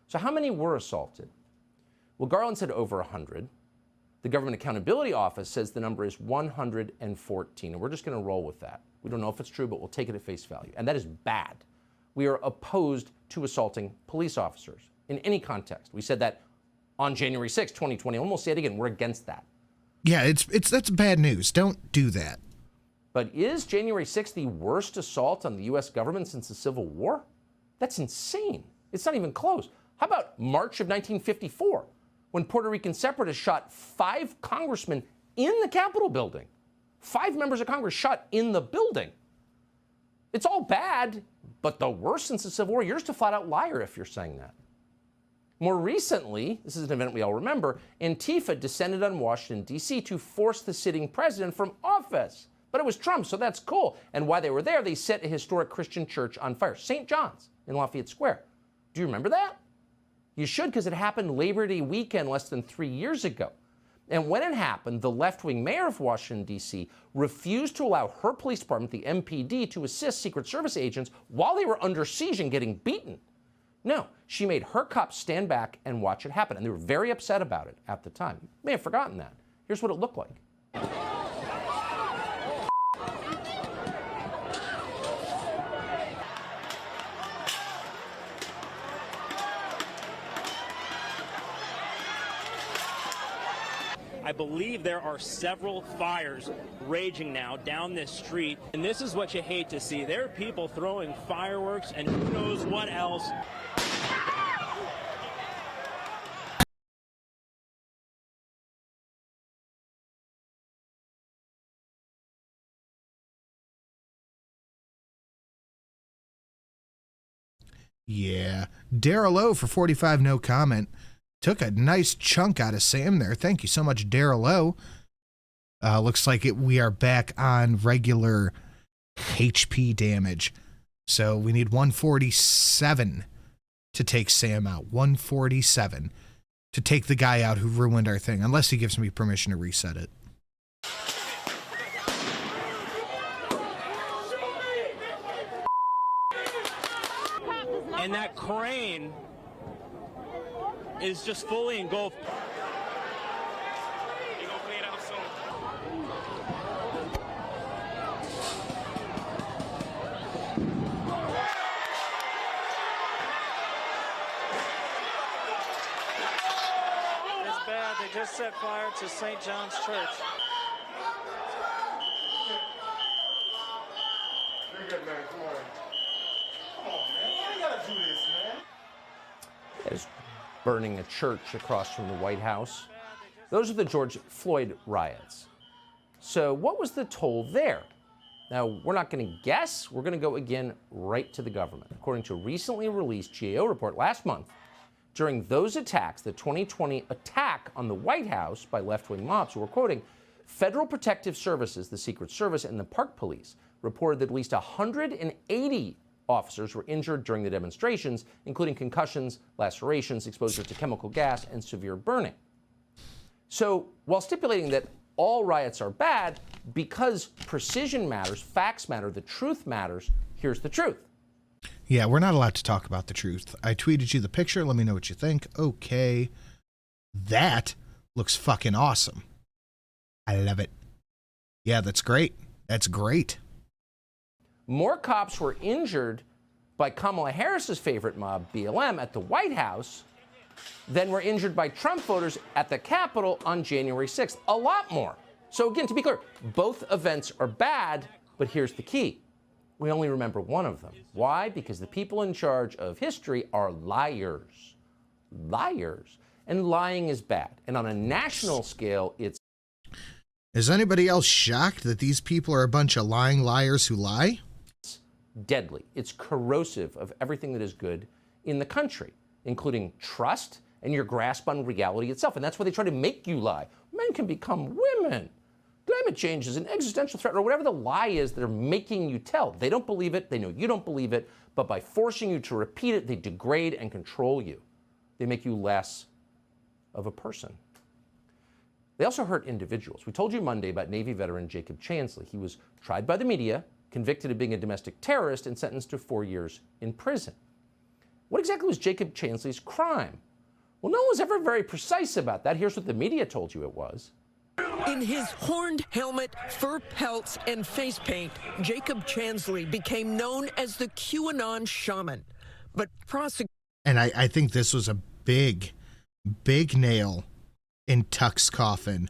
Speaker 2: So how many were assaulted? Well, Garland said over 100. The Government Accountability Office says the number is 114, and we're just going to roll with that. We don't know if it's true, but we'll take it at face value. And that is bad. We are opposed to assaulting police officers in any context. We said that on January 6, 2020, and we'll say it again, we're against that.
Speaker 1: Yeah, that's bad news. Don't do that.
Speaker 2: But is January 6th the worst assault on the U.S. government since the Civil War? That's insane. It's not even close. How about March of 1954, when Puerto Rican separatists shot 5 congressmen in the Capitol building? 5 members of Congress shot in the building. It's all bad, but the worst since the Civil War, you're just a flat-out liar if you're saying that. More recently, this is an event we all remember, Antifa descended on Washington, D.C. to force the sitting president from office. But it was Trump, so that's cool. And while they were there, they set a historic Christian church on fire, St. John's in Lafayette Square. Do you remember that? You should, because it happened Labor Day weekend less than 3 years ago. And when it happened, the left-wing mayor of Washington, D.C. refused to allow her police department, the MPD, to assist Secret Service agents while they were under siege and getting beaten. No, she made her cops stand back and watch it happen. And they were very upset about it at the time. You may have forgotten that. Here's what it looked like.
Speaker 8: I believe there are several fires raging now down this street, and this is what you hate to see. There are people throwing fireworks and who knows what else.
Speaker 1: Yeah. Daryl O for 45, no comment. Took a nice chunk out of Sam there. Thank you so much, Daryl O. Looks like we are back on regular HP damage. So we need 147 to take Sam out. 147 to take the guy out who ruined our thing, unless he gives me permission to reset it.
Speaker 8: And that crane is just fully engulfed.
Speaker 9: It's bad. They just set fire to St. John's Church.
Speaker 5: You're good, man. Come on. Come on, man. Why you gotta do this, man?
Speaker 2: Is burning a church across from the White House. Those are the George Floyd riots. So what was the toll there? Now, we're not going to guess. We're going to go again right to the government. According to a recently released GAO report last month, during those attacks, the 2020 attack on the White House by left-wing mobs, who were quoting, Federal Protective Services, the Secret Service, and the Park Police reported that at least 180 officers were injured during the demonstrations, including concussions, lacerations, exposure to chemical gas, and severe burning. So, while stipulating that all riots are bad, because precision matters, facts matter, the truth matters, here's the truth.
Speaker 1: Yeah, we're not allowed to talk about the truth. I tweeted you the picture. Let me know what you think. Okay. That looks fucking awesome. I love it. Yeah, that's great. That's great.
Speaker 2: More cops were injured by Kamala Harris's favorite mob, BLM, at the White House than were injured by Trump voters at the Capitol on January 6th. A lot more. So again, to be clear, both events are bad, but here's the key. We only remember one of them. Why? Because the people in charge of history are liars. Liars. And lying is bad. And on a national scale, it's...
Speaker 1: Is anybody else shocked that these people are a bunch of lying liars who lie?
Speaker 2: It's deadly. It's corrosive of everything that is good in the country, including trust and your grasp on reality itself. And that's why they try to make you lie. Men can become women. Climate change is an existential threat, or whatever the lie is they're making you tell. They don't believe it. They know you don't believe it. But by forcing you to repeat it, they degrade and control you. They make you less of a person. They also hurt individuals. We told you Monday about Navy veteran Jacob Chansley. He was tried by the media, convicted of being a domestic terrorist, and sentenced to 4 years in prison. What exactly was Jacob Chansley's crime? Well, no one was ever very precise about that. Here's what the media told you it was.
Speaker 10: In his horned helmet, fur pelts, and face paint, Jacob Chansley became known as the QAnon shaman. But prosecutors...
Speaker 1: And I think this was a big nail in Tuck's coffin,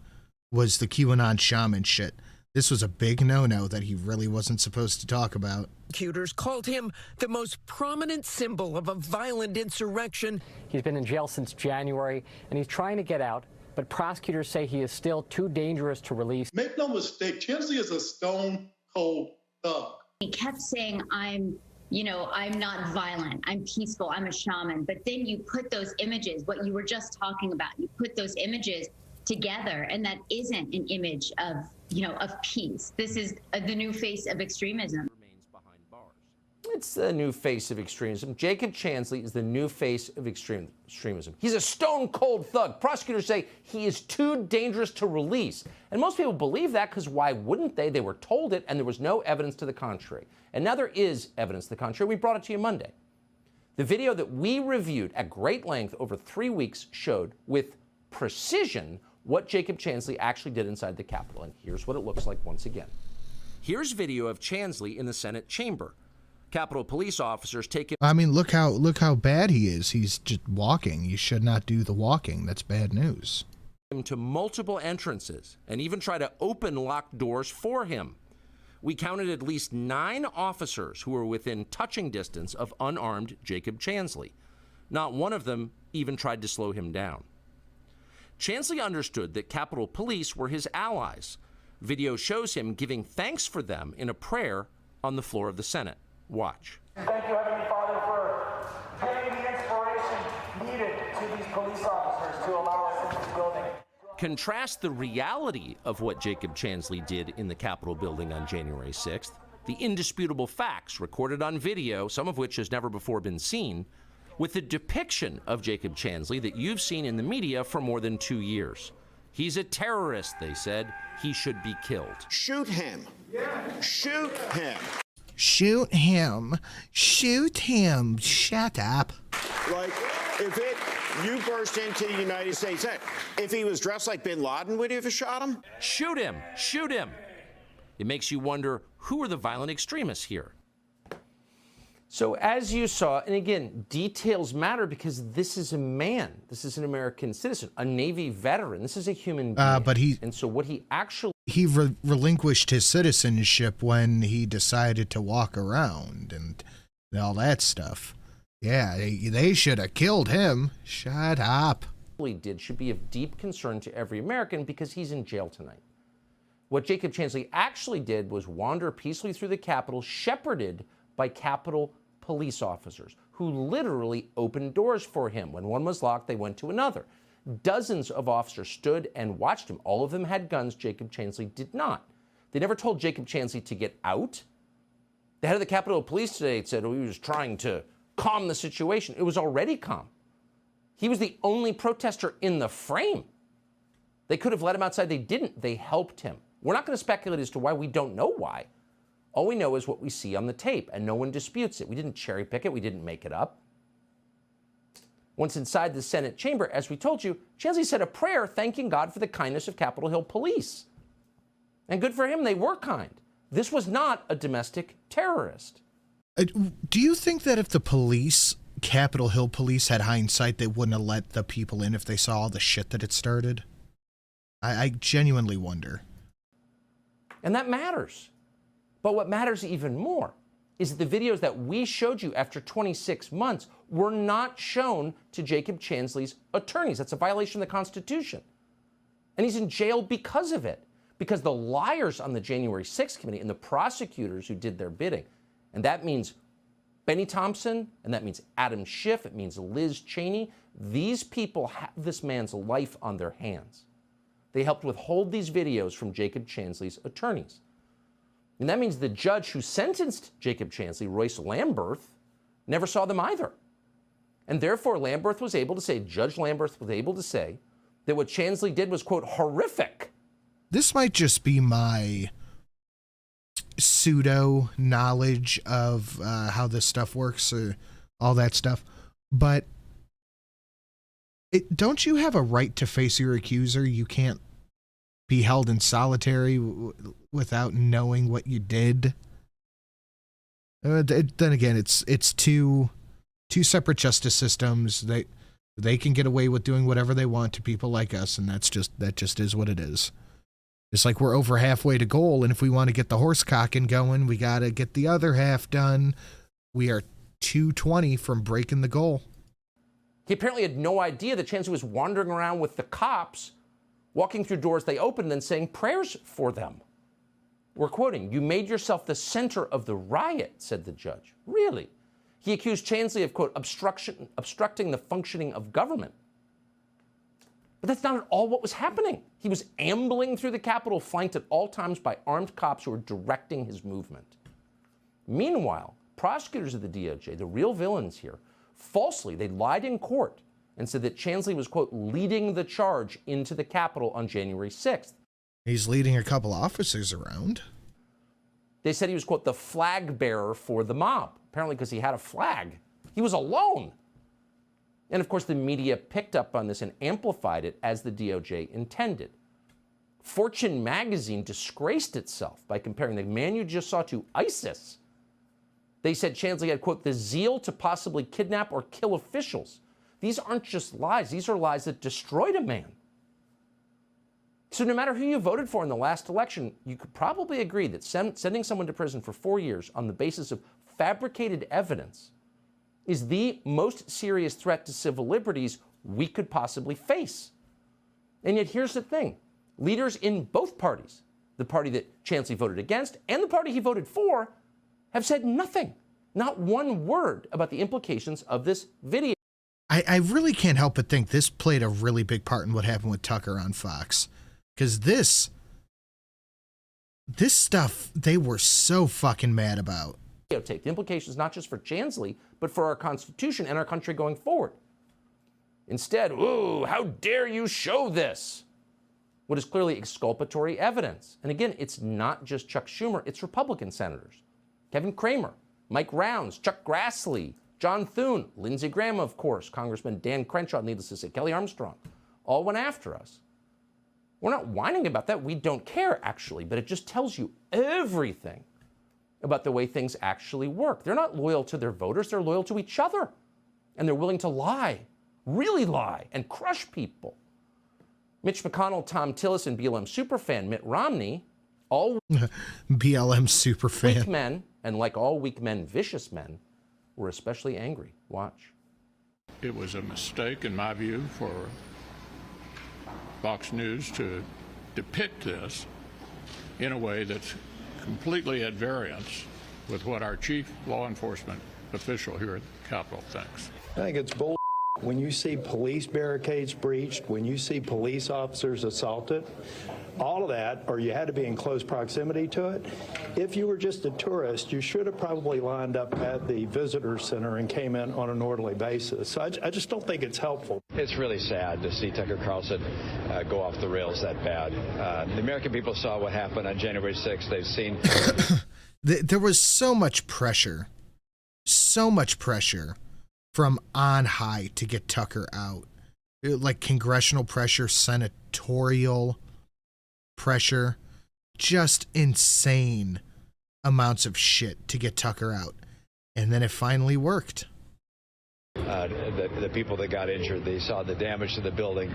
Speaker 1: was the QAnon shaman shit. This was a big no-no that he really wasn't supposed to talk about.
Speaker 10: Prosecutors called him the most prominent symbol of a violent insurrection.
Speaker 11: He's been in jail since January, and he's trying to get out, but prosecutors say he is still too dangerous to release.
Speaker 24: Make no mistake, Chansley is a stone-cold thug.
Speaker 25: He kept saying, I'm not violent, I'm peaceful, I'm a shaman. But then you put those images, what you were just talking about, you put those images together, and that isn't an image of peace. This is the new face of extremism.
Speaker 2: It's the new face of extremism. Jacob Chansley is the new face of extremism. He's a stone-cold thug. Prosecutors say he is too dangerous to release. And most people believe that because why wouldn't they? They were told it, and there was no evidence to the contrary. And now there is evidence to the contrary. We brought it to you Monday. The video that we reviewed at great length over 3 weeks showed with precision what Jacob Chansley actually did inside the Capitol. And here's what it looks like once again. Here's video of Chansley in the Senate chamber. Capitol police officers take him.
Speaker 1: I mean, look how bad he is. He's just walking. You should not do the walking. That's bad news.
Speaker 2: Him to multiple entrances and even try to open locked doors for him. We counted at least 9 officers who were within touching distance of unarmed Jacob Chansley. Not one of them even tried to slow him down. Chansley understood that Capitol Police were his allies. Video shows him giving thanks for them in a prayer on the floor of the Senate. Watch.
Speaker 9: Thank you, Heavenly Father, for
Speaker 2: Contrast the reality of what Jacob Chansley did in the Capitol building on January 6th, the indisputable facts recorded on video, some of which has never before been seen, with the depiction of Jacob Chansley that you've seen in the media for more than 2 years. He's a terrorist, they said. He should be killed.
Speaker 12: Shoot him. Shoot him.
Speaker 1: Shoot him. Shoot him. Shut up.
Speaker 12: Like, you burst into the United States, if he was dressed like bin Laden, would you have shot him?
Speaker 2: Shoot him. Shoot him. It makes you wonder, who are the violent extremists here? So as you saw, and again, details matter because this is a man. This is an American citizen, a Navy veteran. This is a human being. And so what he actually...
Speaker 1: He relinquished his citizenship when he decided to walk around and all that stuff. Yeah, they should have killed him. Shut up.
Speaker 2: ...did should be of deep concern to every American because he's in jail tonight. What Jacob Chansley actually did was wander peacefully through the Capitol, shepherded by Capitol police officers who literally opened doors for him. When one was locked, they went to another. Dozens of officers stood and watched him. All of them had guns. Jacob Chansley did not. They never told Jacob Chansley to get out. The head of the Capitol Police today said he was trying to calm the situation. It was already calm. He was the only protester in the frame. They could have let him outside. They didn't. They helped him. We're not going to speculate as to why. We don't know why. All we know is what we see on the tape, and no one disputes it. We didn't cherry pick it. We didn't make it up. Once inside the Senate chamber, as we told you, Chansley said a prayer thanking God for the kindness of Capitol Hill police. And good for him, they were kind. This was not a domestic terrorist.
Speaker 1: Do you think that if the police, Capitol Hill police, had hindsight, they wouldn't have let the people in if they saw all the shit that it started? I genuinely wonder.
Speaker 2: And that matters. But what matters even more is that the videos that we showed you after 26 months were not shown to Jacob Chansley's attorneys. That's a violation of the Constitution. And he's in jail because of it. Because the liars on the January 6th committee and the prosecutors who did their bidding, and that means Benny Thompson, and that means Adam Schiff, it means Liz Cheney, these people have this man's life on their hands. They helped withhold these videos from Jacob Chansley's attorneys. And that means the judge who sentenced Jacob Chansley, Royce Lamberth, never saw them either. And therefore, Lamberth was able to say, Judge Lamberth was able to say, that what Chansley did was, quote, horrific.
Speaker 1: This might just be my pseudo knowledge of how this stuff works, all that stuff. But don't you have a right to face your accuser? You can't be held in solitary without knowing what you did. Then again, it's two separate justice systems. They can get away with doing whatever they want to people like us, and that just is what it is. It's like we're over halfway to goal, and if we want to get the horse cocking going, we got to get the other half done. We are 220 from breaking the goal.
Speaker 2: He apparently had no idea that Chansley was wandering around with the cops, walking through doors they opened and saying prayers for them. We're quoting, "You made yourself the center of the riot," said the judge. Really? He accused Chansley of, quote, obstructing the functioning of government. But that's not at all what was happening. He was ambling through the Capitol, flanked at all times by armed cops who were directing his movement. Meanwhile, prosecutors of the DOJ, the real villains here, falsely, they lied in court and said that Chansley was, quote, leading the charge into the Capitol on January 6th.
Speaker 1: He's leading a couple officers around.
Speaker 2: They said he was, quote, the flag bearer for the mob, apparently because he had a flag. He was alone. And of course, the media picked up on this and amplified it as the DOJ intended. Fortune magazine disgraced itself by comparing the man you just saw to ISIS. They said Chansley had, quote, the zeal to possibly kidnap or kill officials. These aren't just lies. These are lies that destroyed a man. So no matter who you voted for in the last election, you could probably agree that sending someone to prison for 4 years on the basis of fabricated evidence is the most serious threat to civil liberties we could possibly face. And yet here's the thing. Leaders in both parties, the party that Chansley voted against and the party he voted for, have said nothing, not one word about the implications of this video.
Speaker 1: I really can't help but think this played a really big part in what happened with Tucker on Fox. Because this stuff, they were so fucking mad about.
Speaker 2: The implications not just for Chansley, but for our Constitution and our country going forward. Instead, ooh, how dare you show this? What is clearly exculpatory evidence. And again, it's not just Chuck Schumer, it's Republican senators. Kevin Cramer, Mike Rounds, Chuck Grassley, John Thune, Lindsey Graham, of course, Congressman Dan Crenshaw, needless to say, Kelly Armstrong, all went after us. We're not whining about that. We don't care, actually, but it just tells you everything about the way things actually work. They're not loyal to their voters. They're loyal to each other. And they're willing to lie, really lie, and crush people. Mitch McConnell, Tom Tillis, and BLM superfan Mitt Romney, all
Speaker 1: BLM superfan
Speaker 2: weak men, and like all weak men, vicious men, were especially angry. Watch.
Speaker 13: It was a mistake, in my view, for Fox News to depict this in a way that's completely at variance with what our chief law enforcement official here at the Capitol thinks.
Speaker 14: I think it's bull. When you see police barricades breached, when you see police officers assaulted, all of that, or you had to be in close proximity to it. If you were just a tourist, you should have probably lined up at the visitor center and came in on an orderly basis. So I just don't think it's helpful.
Speaker 15: It's really sad to see Tucker Carlson go off the rails that bad. The American people saw what happened on January 6th. They've seen.
Speaker 1: There was so much pressure from on high to get Tucker out. Like congressional pressure, senatorial pressure, just insane amounts of shit to get Tucker out. And then it finally worked.
Speaker 15: The people that got injured, they saw the damage to the building.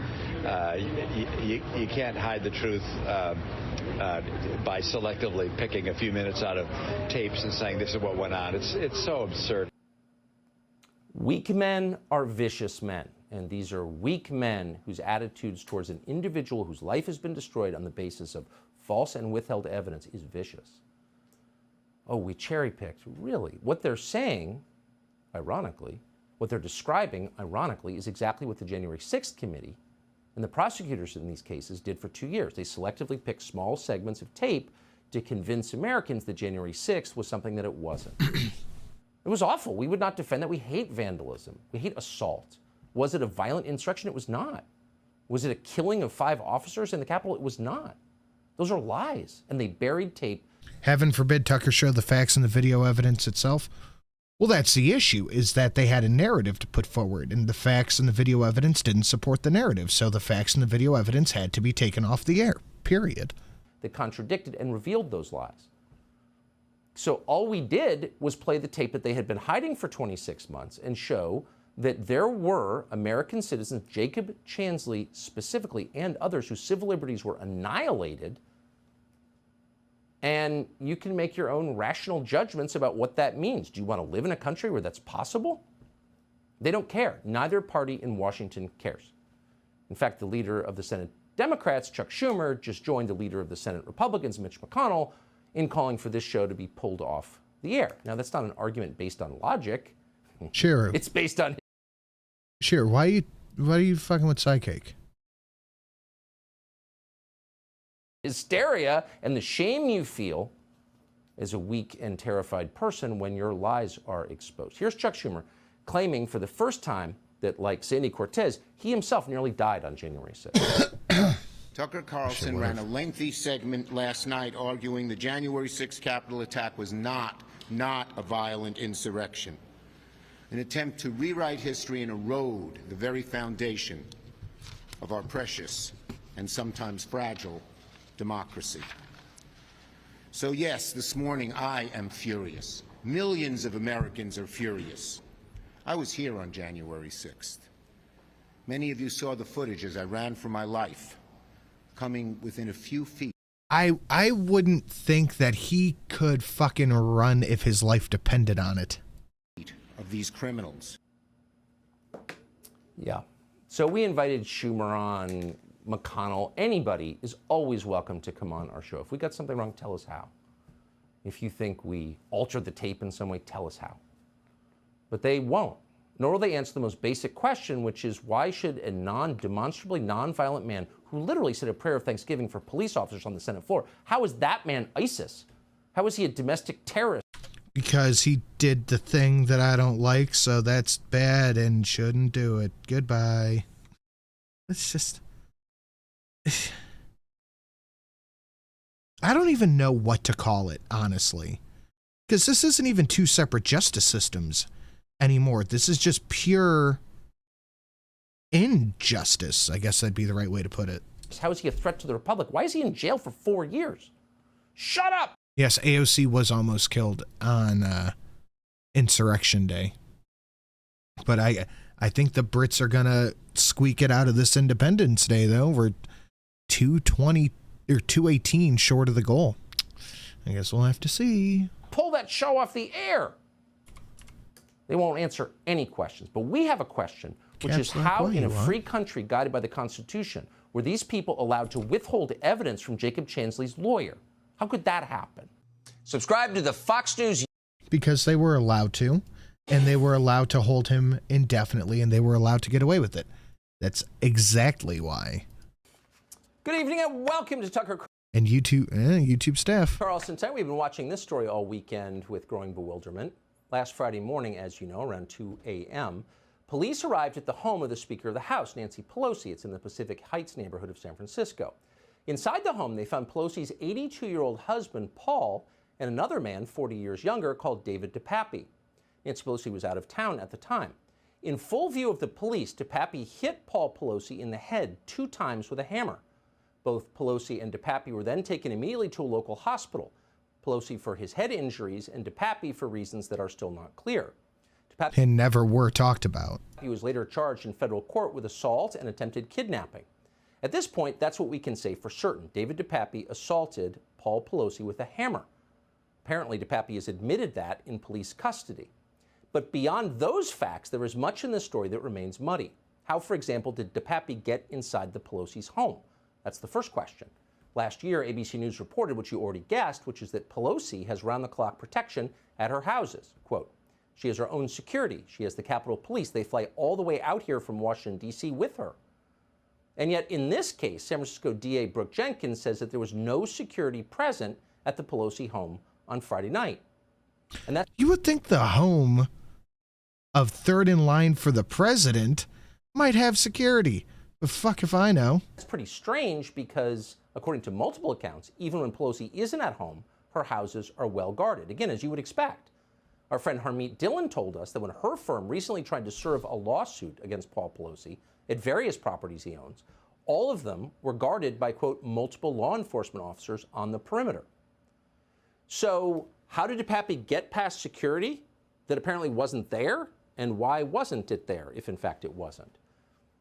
Speaker 15: You can't hide the truth by selectively picking a few minutes out of tapes and saying this is what went on. It's so absurd.
Speaker 2: Weak men are vicious men, and these are weak men whose attitudes towards an individual whose life has been destroyed on the basis of false and withheld evidence is vicious. Oh, we cherry-picked. Really? What they're saying, ironically, what they're describing, ironically, is exactly what the January 6th committee and the prosecutors in these cases did for 2 years. They selectively picked small segments of tape to convince Americans that January 6th was something that it wasn't. It was awful. We would not defend that. We hate vandalism. We hate assault. Was it a violent insurrection? It was not. Was it a killing of 5 officers in the Capitol? It was not. Those are lies, and they buried tape.
Speaker 1: Heaven forbid Tucker show the facts and the video evidence itself. Well, that's the issue, is that they had a narrative to put forward, and the facts and the video evidence didn't support the narrative, so the facts and the video evidence had to be taken off the air, period.
Speaker 2: That contradicted and revealed those lies. So all we did was play the tape that they had been hiding for 26 months and show that there were American citizens, Jacob Chansley specifically, and others whose civil liberties were annihilated. And you can make your own rational judgments about what that means. Do you want to live in a country where that's possible? They don't care. Neither party in Washington cares. In fact, the leader of the Senate Democrats, Chuck Schumer, just joined the leader of the Senate Republicans, Mitch McConnell, in calling for this show to be pulled off the air. Now, that's not an argument based on logic.
Speaker 1: Sure.
Speaker 2: It's based on...
Speaker 1: Sure. Why are you fucking with Sidekick?
Speaker 2: Hysteria and the shame you feel as a weak and terrified person when your lies are exposed. Here's Chuck Schumer claiming for the first time that, like Sandy Cortez, he himself nearly died on January 6th.
Speaker 12: Tucker Carlson ran a lengthy segment last night arguing the January 6th Capitol attack was not a violent insurrection, an attempt to rewrite history and erode the very foundation of our precious and sometimes fragile democracy. So yes, this morning I am furious. Millions of Americans are furious. I was here on January 6th. Many of you saw the footage as I ran for my life, coming within a few feet.
Speaker 1: I wouldn't think that he could fucking run if his life depended on it.
Speaker 12: Of these criminals.
Speaker 2: Yeah. So we invited Schumer on, McConnell. Anybody is always welcome to come on our show. If we got something wrong, tell us how. If you think we altered the tape in some way, tell us how. But they won't. nor will they answer the most basic question, which is why should a demonstrably non-violent man who literally said a prayer of thanksgiving for police officers on the Senate floor, how is that man ISIS? How is he a domestic terrorist?
Speaker 1: Because he did the thing that I don't like, so that's bad and shouldn't do it. Goodbye. It's just... I don't even know what to call it, honestly. Because this isn't even two separate justice systems anymore. This is just pure injustice, I guess that'd be the right way to put it.
Speaker 2: How is he a threat to the Republic? Why is he in jail for 4 years? Shut up!
Speaker 1: Yes, AOC was almost killed on Insurrection Day. But I think the Brits are going to squeak it out of this Independence Day, though. We're 220 or 218 short of the goal. I guess we'll have to see.
Speaker 2: Pull that show off the air. They won't answer any questions. But we have a question, which is how in a free country guided by the Constitution were these people allowed to withhold evidence from Jacob Chansley's lawyer? How could that happen? Subscribe to the Fox News.
Speaker 1: Because they were allowed to, and they were allowed to hold him indefinitely, and they were allowed to get away with it. That's why.
Speaker 2: Good evening and welcome to Tucker
Speaker 1: and YouTube staff.
Speaker 2: Carlson, tonight we've been watching this story all weekend with growing bewilderment. Last Friday morning, as you know, around 2 a.m., police arrived at the home of the Speaker of the House, Nancy Pelosi. It's in the Pacific Heights neighborhood of San Francisco. Inside the home, they found Pelosi's 82-year-old husband, Paul, and another man, 40 years younger, called David DePappy. Nancy Pelosi was out of town at the time. In full view of the police, DePappy hit Paul Pelosi in the head 2 times with a hammer. Both Pelosi and DePappy were then taken immediately to a local hospital. Pelosi for his head injuries and DePappy for reasons that are still not clear. DePappy
Speaker 1: and never were talked about.
Speaker 2: He was later charged in federal court with assault and attempted kidnapping. At this point, that's what we can say for certain. David DePappy assaulted Paul Pelosi with a hammer. Apparently, DePappy has admitted that in police custody. But beyond those facts, there is much in this story that remains muddy. How, for example, did DePappy get inside the Pelosi's home? That's the first question. Last year, ABC News reported what you already guessed, which is that Pelosi has round-the-clock protection at her houses. Quote, she has her own security. She has the Capitol Police. They fly all the way out here from Washington, D.C. with her. And yet, in this case, San Francisco DA Brooke Jenkins says that there was no security present at the Pelosi home on Friday night. And that
Speaker 1: you would think the home of third in line for the president might have security. But fuck if I know.
Speaker 2: It's pretty strange because, according to multiple accounts, even when Pelosi isn't at home, her houses are well guarded. Again, as you would expect. Our friend Harmeet Dillon told us that when her firm recently tried to serve a lawsuit against Paul Pelosi at various properties he owns, all of them were guarded by, quote, multiple law enforcement officers on the perimeter. So how did DePappy get past security that apparently wasn't there? And why wasn't it there, if in fact it wasn't?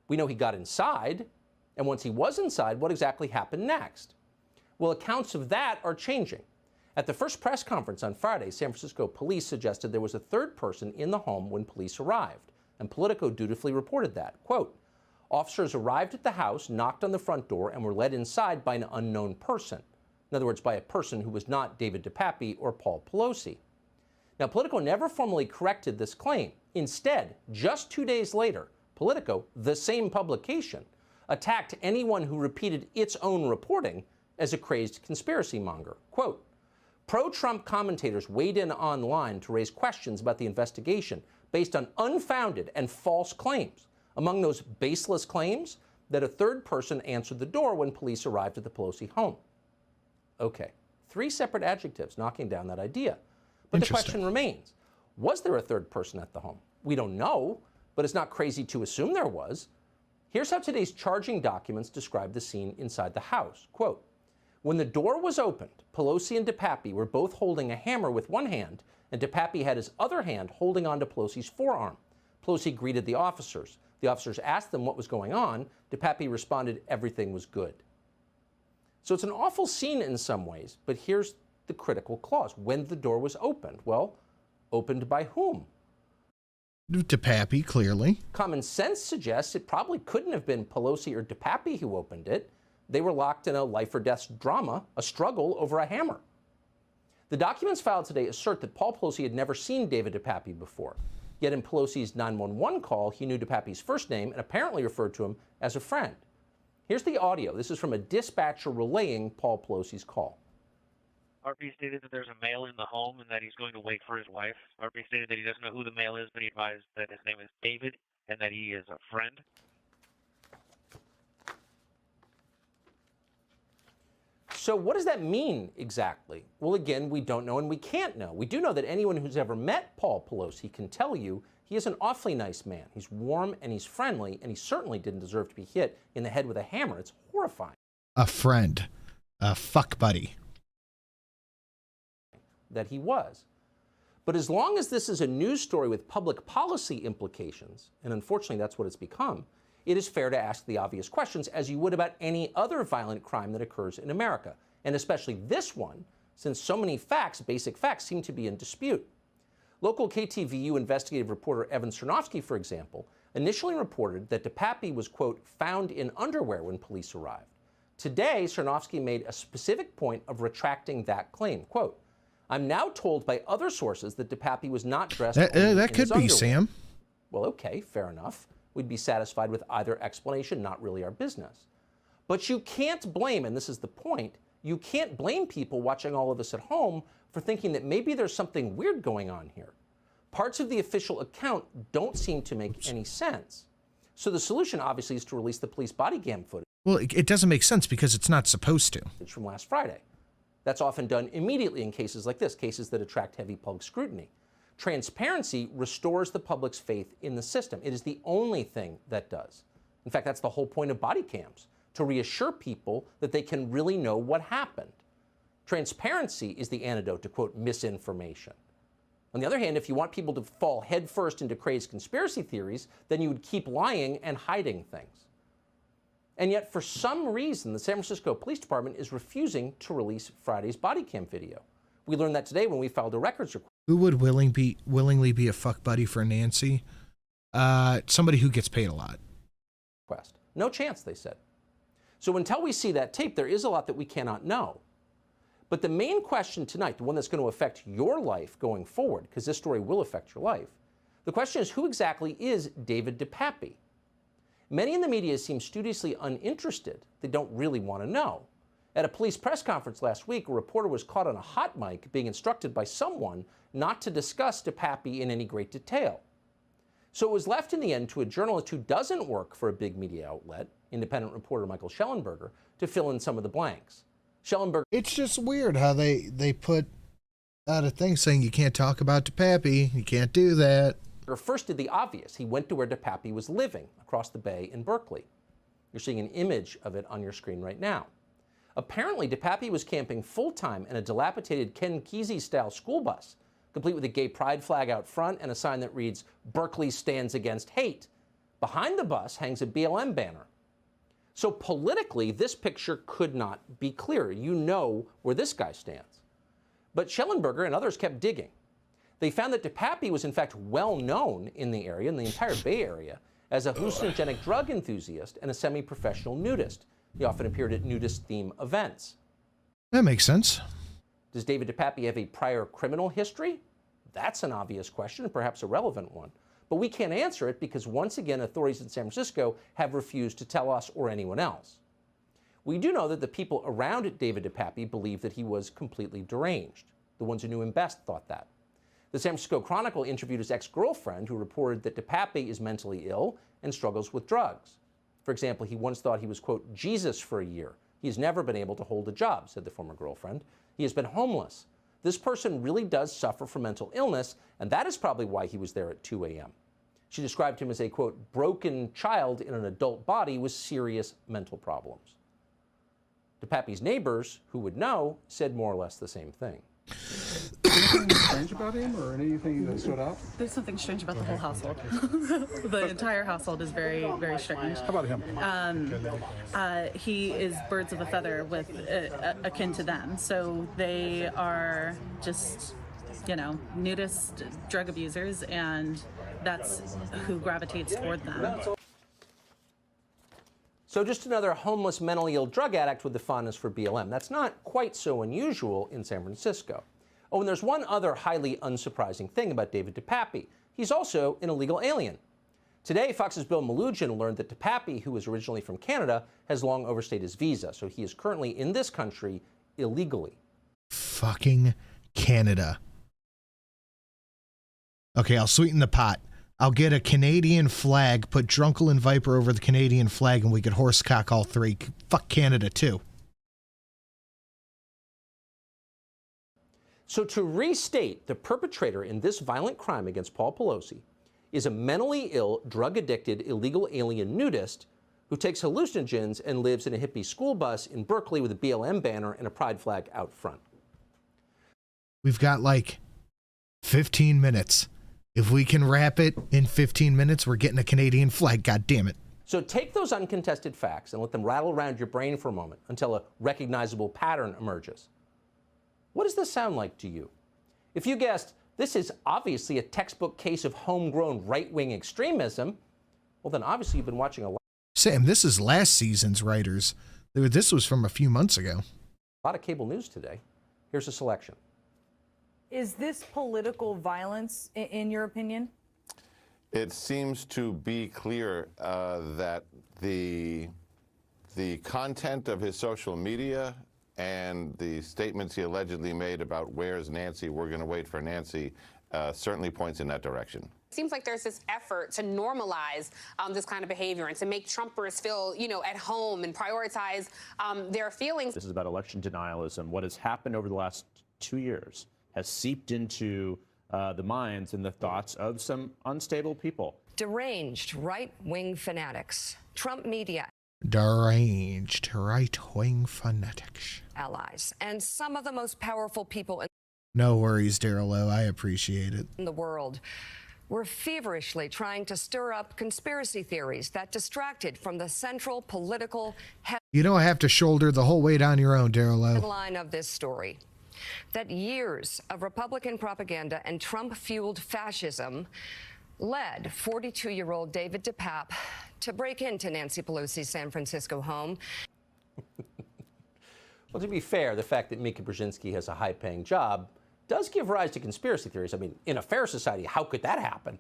Speaker 2: We know he got inside, and once he was inside, what exactly happened next? Well, accounts of that are changing. At the first press conference on Friday, San Francisco police suggested there was a third person in the home when police arrived, and Politico dutifully reported that. Quote, officers arrived at the house, knocked on the front door, and were led inside by an unknown person. In other words, by a person who was not David DePappy or Paul Pelosi. Now, Politico never formally corrected this claim. Instead, just 2 days later, Politico, the same publication, attacked anyone who repeated its own reporting as a crazed conspiracy monger. Quote, pro-Trump commentators weighed in online to raise questions about the investigation based on unfounded and false claims. Among those baseless claims, that a third person answered the door when police arrived at the Pelosi home. Okay, 3 separate adjectives knocking down that idea. But the question remains, was there a third person at the home? We don't know, but it's not crazy to assume there was. Here's how today's charging documents describe the scene inside the house. Quote, when the door was opened, Pelosi and DePappy were both holding a hammer with one hand, and DePappy had his other hand holding onto Pelosi's forearm. Pelosi greeted the officers. The officers asked them what was going on. DePappy responded everything was good. So it's an awful scene in some ways, but here's the critical clause. When the door was opened. Well, opened by whom?
Speaker 1: DePappy, clearly.
Speaker 2: Common sense suggests it probably couldn't have been Pelosi or DePappy who opened it. They were locked in a life-or-death drama, a struggle over a hammer. The documents filed today assert that Paul Pelosi had never seen David DePappy before. Yet in Pelosi's 911 call, he knew DePappy's first name and apparently referred to him as a friend. Here's the audio. This is from a dispatcher relaying Paul Pelosi's call.
Speaker 16: RP stated that there's a male in the home and that he's going to wait for his wife. RP stated that he doesn't know who the male is, but he advised that his name is David and that he is a friend.
Speaker 2: So what does that mean exactly? Well, again, we don't know and we can't know. We do know that anyone who's ever met Paul Pelosi can tell you he is an awfully nice man. He's warm and he's friendly, and he certainly didn't deserve to be hit in the head with a hammer. It's horrifying.
Speaker 1: A friend. A fuck buddy.
Speaker 2: That he was. But as long as this is a news story with public policy implications, and unfortunately that's what it's become, it is fair to ask the obvious questions as you would about any other violent crime that occurs in America, and especially this one, since so many facts, basic facts, seem to be in dispute. Local KTVU investigative reporter Evan Cernovsky, for example, initially reported that DePappy was, quote, found in underwear when police arrived. Today, Cernovsky made a specific point of retracting that claim, quote, I'm now told by other sources that DePappy was not dressed
Speaker 1: that could be, Sam.
Speaker 2: Well, okay, fair enough. We'd be satisfied with either explanation, not really our business. But you can't blame, and this is the point, you can't blame people watching all of this at home for thinking that maybe there's something weird going on here. Parts of the official account don't seem to make any sense. So the solution, obviously, is to release the police body cam footage.
Speaker 1: Well, it doesn't make sense because it's not supposed to.
Speaker 2: It's from last Friday. That's often done immediately in cases like this, cases that attract heavy public scrutiny. Transparency restores the public's faith in the system. It is the only thing that does. In fact, that's the whole point of body cams, to reassure people that they can really know what happened. Transparency is the antidote to, quote, misinformation. On the other hand, if you want people to fall headfirst into crazed conspiracy theories, then you would keep lying and hiding things. And yet, for some reason, the San Francisco Police Department is refusing to release Friday's body cam video. We learned that today when we filed a records request.
Speaker 1: Who would willingly be a fuck buddy for Nancy? Somebody who gets paid a lot.
Speaker 2: No chance, they said. So until we see that tape, there is a lot that we cannot know. But the main question tonight, the one that's going to affect your life going forward, because this story will affect your life, the question is, who exactly is David DePappy? Many in the media seem studiously uninterested. They don't really want to know. At a police press conference last week, a reporter was caught on a hot mic being instructed by someone not to discuss DePappy in any great detail. So it was left in the end to a journalist who doesn't work for a big media outlet, independent reporter Michael Schellenberger, to fill in some of the blanks. Schellenberger.
Speaker 1: It's just weird how they put out a thing saying you can't talk about DePappy, you can't do that.
Speaker 2: First did the obvious. He went to where DePappy was living, across the bay in Berkeley. You're seeing an image of it on your screen right now. Apparently, DePappy was camping full-time in a dilapidated Ken Kesey-style school bus, complete with a gay pride flag out front and a sign that reads, Berkeley stands against hate. Behind the bus hangs a BLM banner. So politically, this picture could not be clearer. You know where this guy stands. But Schellenberger and others kept digging. They found that DePappy was in fact well known in the area, in the entire Bay Area, as a hallucinogenic drug enthusiast and a semi-professional nudist. He often appeared at nudist-themed events.
Speaker 1: That makes sense.
Speaker 2: Does David DePappy have a prior criminal history? That's an obvious question, and perhaps a relevant one. But we can't answer it because, once again, authorities in San Francisco have refused to tell us or anyone else. We do know that the people around David DePappy believe that he was completely deranged. The ones who knew him best thought that. The San Francisco Chronicle interviewed his ex-girlfriend, who reported that DePappy is mentally ill and struggles with drugs. For example, he once thought he was, quote, Jesus for a year. He has never been able to hold a job, said the former girlfriend. He has been homeless. This person really does suffer from mental illness, and that is probably why he was there at 2 a.m. She described him as a, quote, broken child in an adult body with serious mental problems. DePappy's neighbors, who would know, said more or less the same thing.
Speaker 17: Anything strange about him or anything that stood out?
Speaker 18: There's something strange about the whole household. The entire household is very, very strange.
Speaker 17: How about him?
Speaker 18: He is birds of a feather with akin to them. So they are just, nudist drug abusers, and that's who gravitates toward them.
Speaker 2: So just another homeless, mentally ill drug addict with the fondness for BLM. That's not quite so unusual in San Francisco. Oh, and there's one other highly unsurprising thing about David DePappy. He's also an illegal alien. Today, Fox's Bill Malugin learned that DePappy, who is originally from Canada, has long overstayed his visa, so he is currently in this country illegally.
Speaker 1: Fucking Canada. Okay, I'll sweeten the pot. I'll get a Canadian flag, put Drunkle and Viper over the Canadian flag, and we could horsecock all three. Fuck Canada, too.
Speaker 2: So to restate, the perpetrator in this violent crime against Paul Pelosi is a mentally ill, drug-addicted, illegal alien nudist who takes hallucinogens and lives in a hippie school bus in Berkeley with a BLM banner and a pride flag out front.
Speaker 1: We've got like 15 minutes. If we can wrap it in 15 minutes, we're getting a Canadian flag, God damn it.
Speaker 2: So take those uncontested facts and let them rattle around your brain for a moment until a recognizable pattern emerges. What does this sound like to you? If you guessed, this is obviously a textbook case of homegrown right-wing extremism, well then obviously you've been watching a lot.
Speaker 1: Sam, this is last season's writers. This was from a few months ago.
Speaker 2: A lot of cable news today. Here's a selection.
Speaker 4: Is this political violence, in your opinion?
Speaker 19: It seems to be clear that the content of his social media and the statements he allegedly made about where's Nancy, we're going to wait for Nancy, certainly points in that direction.
Speaker 20: It seems like there's this effort to normalize this kind of behavior and to make Trumpers feel, at home and prioritize their feelings.
Speaker 22: This is about election denialism. What has happened over the last 2 years has seeped into the minds and the thoughts of some unstable people.
Speaker 23: Deranged right-wing fanatics, Trump media.
Speaker 1: Deranged right-wing fanatics.
Speaker 23: Allies, and some of the most powerful people in
Speaker 1: No worries, Daryl O. I appreciate it.
Speaker 23: the world were feverishly trying to stir up conspiracy theories that distracted from the central political
Speaker 1: You don't have to shoulder the whole weight on your own, Daryl O.
Speaker 23: headline of this story. That years of Republican propaganda and Trump-fueled fascism led 42-year-old David DePapp to break into Nancy Pelosi's San Francisco home.
Speaker 2: Well, to be fair, the fact that Mika Brzezinski has a high-paying job does give rise to conspiracy theories. I mean, in a fair society, how could that happen?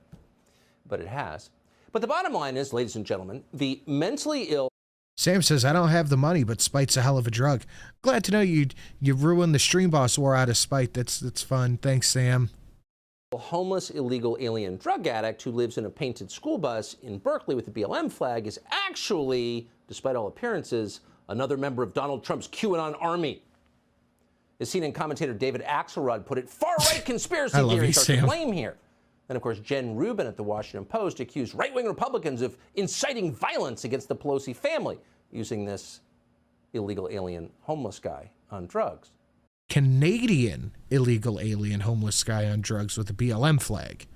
Speaker 2: But it has. But the bottom line is, ladies and gentlemen, the mentally ill...
Speaker 1: Sam says, I don't have the money, but Spite's a hell of a drug. Glad to know you ruined the Stream Boss war out of Spite. That's fun. Thanks, Sam.
Speaker 2: Homeless illegal alien drug addict who lives in a painted school bus in Berkeley with a BLM flag is actually, despite all appearances, another member of Donald Trump's QAnon army. As CNN commentator David Axelrod put it, far-right conspiracy theories are to blame here. And of course, Jen Rubin at the Washington Post accused right-wing Republicans of inciting violence against the Pelosi family using this illegal alien homeless guy on drugs.
Speaker 1: Canadian illegal alien homeless guy on drugs with a BLM flag.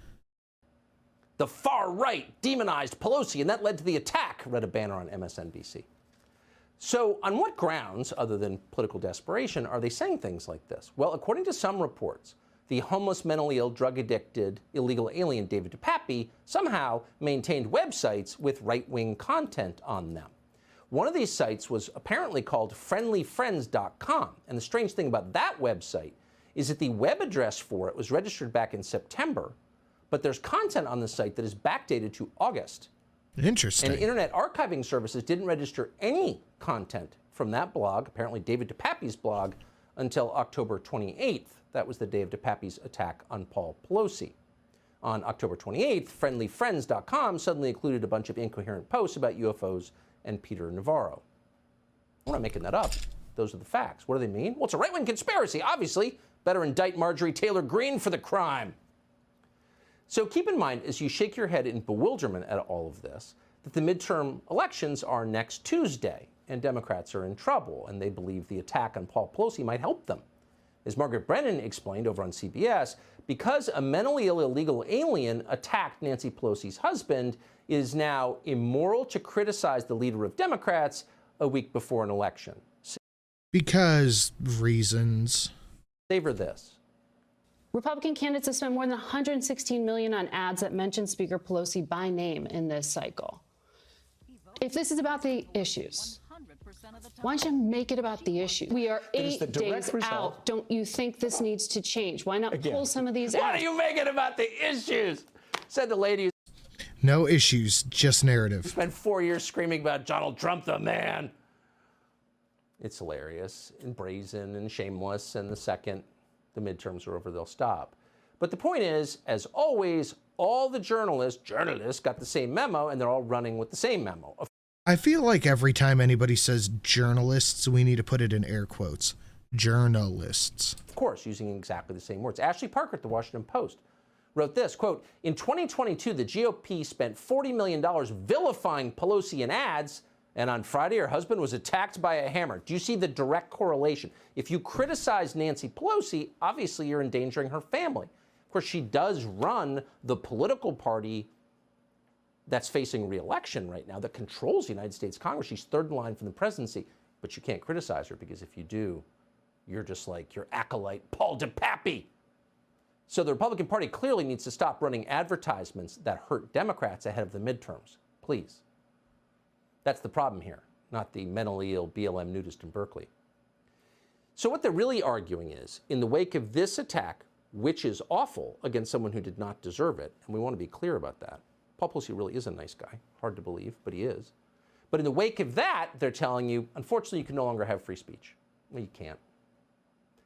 Speaker 2: The far right demonized Pelosi, and that led to the attack, read a banner on MSNBC. So on what grounds, other than political desperation, are they saying things like this? Well, according to some reports, the homeless, mentally ill, drug-addicted, illegal alien David DePappy somehow maintained websites with right-wing content on them. One of these sites was apparently called friendlyfriends.com, and the strange thing about that website is that the web address for it was registered back in September, but there's content on the site that is backdated to August.
Speaker 1: Interesting.
Speaker 2: And Internet Archiving Services didn't register any content from that blog, apparently David DePappy's blog, until October 28th. That was the day of DePappy's attack on Paul Pelosi. On October 28th, friendlyfriends.com suddenly included a bunch of incoherent posts about UFOs and Peter Navarro. I'm not making that up. Those are the facts. What do they mean? Well, it's a right-wing conspiracy, obviously. Better indict Marjorie Taylor Greene for the crime. So keep in mind, as you shake your head in bewilderment at all of this, that the midterm elections are next Tuesday, and Democrats are in trouble, and they believe the attack on Paul Pelosi might help them. As Margaret Brennan explained over on CBS, because a mentally ill illegal alien attacked Nancy Pelosi's husband, it is now immoral to criticize the leader of Democrats a week before an election.
Speaker 1: Because reasons.
Speaker 2: Savor this.
Speaker 26: Republican candidates have spent more than $116 million on ads that mention Speaker Pelosi by name in this cycle. If this is about the issues, Why don't you make it about the issue? We are 8 days out. Don't you think this needs to change? Why not pull some of these out?
Speaker 2: Why do you make it about the issues? Said the lady who
Speaker 1: No issues, just narrative.
Speaker 2: spent 4 years screaming about Donald Trump, the man. It's hilarious and brazen and shameless, and the second the midterms are over, they'll stop. But the point is, as always, all the journalists got the same memo, and they're all running with the same memo.
Speaker 1: I feel like every time anybody says journalists, we need to put it in air quotes. Journalists.
Speaker 2: Of course, using exactly the same words. Ashley Parker at the Washington Post wrote this, quote, in 2022, the GOP spent $40 million vilifying Pelosi in ads, and on Friday, her husband was attacked by a hammer. Do you see the direct correlation? If you criticize Nancy Pelosi, obviously you're endangering her family. Of course, she does run the political party that's facing re-election right now that controls the United States Congress. She's third in line for the presidency, but you can't criticize her because if you do, you're just like your acolyte, Paul DePappy. So the Republican Party clearly needs to stop running advertisements that hurt Democrats ahead of the midterms. Please. That's the problem here, not the mentally ill BLM nudist in Berkeley. So what they're really arguing is, in the wake of this attack, which is awful against someone who did not deserve it, and we want to be clear about that. Paul Pelosi really is a nice guy. Hard to believe, but he is. But in the wake of that, they're telling you, unfortunately, you can no longer have free speech. Well, you can't.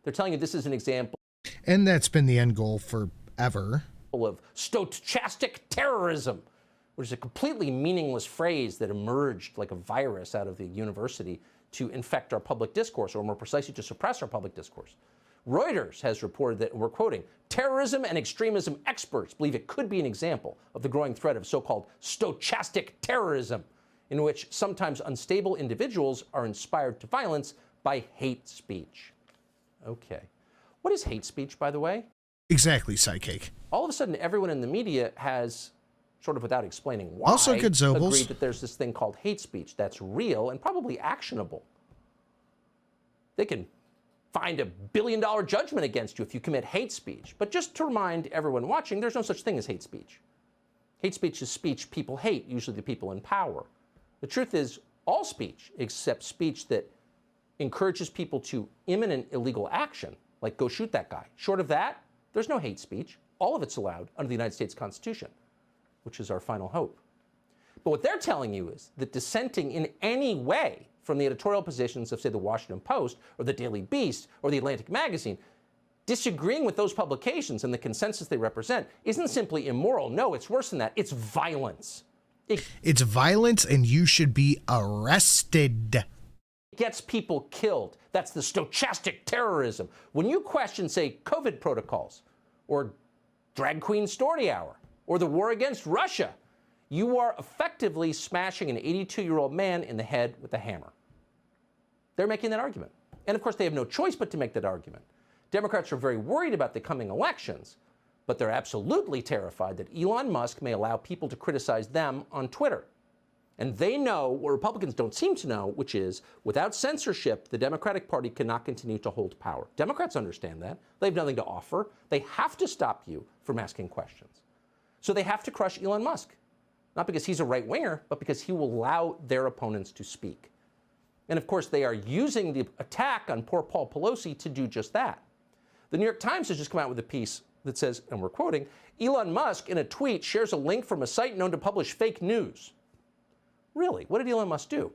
Speaker 2: They're telling you this is an example.
Speaker 1: And that's been the end goal forever.
Speaker 2: Of stochastic terrorism, which is a completely meaningless phrase that emerged like a virus out of the university to infect our public discourse, or more precisely, to suppress our public discourse. Reuters has reported that, and we're quoting, terrorism and extremism experts believe it could be an example of the growing threat of so-called stochastic terrorism, in which sometimes unstable individuals are inspired to violence by hate speech. Okay. What is hate speech, by the way?
Speaker 1: Exactly, Psychic.
Speaker 2: All of a sudden, everyone in the media has, sort of without explaining why,
Speaker 1: Also good Zobels.
Speaker 2: agreed that there's this thing called hate speech that's real and probably actionable. They can find $1 billion judgment against you if you commit hate speech. But just to remind everyone watching, there's no such thing as hate speech. Hate speech is speech people hate, usually the people in power. The truth is, all speech, except speech that encourages people to imminent illegal action, like go shoot that guy. Short of that, there's no hate speech. All of it's allowed under the United States Constitution, which is our final hope. But what they're telling you is that dissenting in any way from the editorial positions of, say, the Washington Post or the Daily Beast or the Atlantic Magazine, disagreeing with those publications and the consensus they represent isn't simply immoral. No, it's worse than that. It's violence.
Speaker 1: It's violence, and you should be arrested.
Speaker 2: It gets people killed. That's the stochastic terrorism. When you question, say, COVID protocols or drag queen story hour or the war against Russia, you are effectively smashing an 82-year-old man in the head with a hammer. They're making that argument. And of course, they have no choice but to make that argument. Democrats are very worried about the coming elections, but they're absolutely terrified that Elon Musk may allow people to criticize them on Twitter. And they know what Republicans don't seem to know, which is, without censorship, the Democratic Party cannot continue to hold power. Democrats understand that. They have nothing to offer. They have to stop you from asking questions. So they have to crush Elon Musk. Not because he's a right-winger, but because he will allow their opponents to speak. And of course, they are using the attack on poor Paul Pelosi to do just that. The New York Times has just come out with a piece that says, and we're quoting, Elon Musk in a tweet shares a link from a site known to publish fake news. Really? What did Elon Musk do?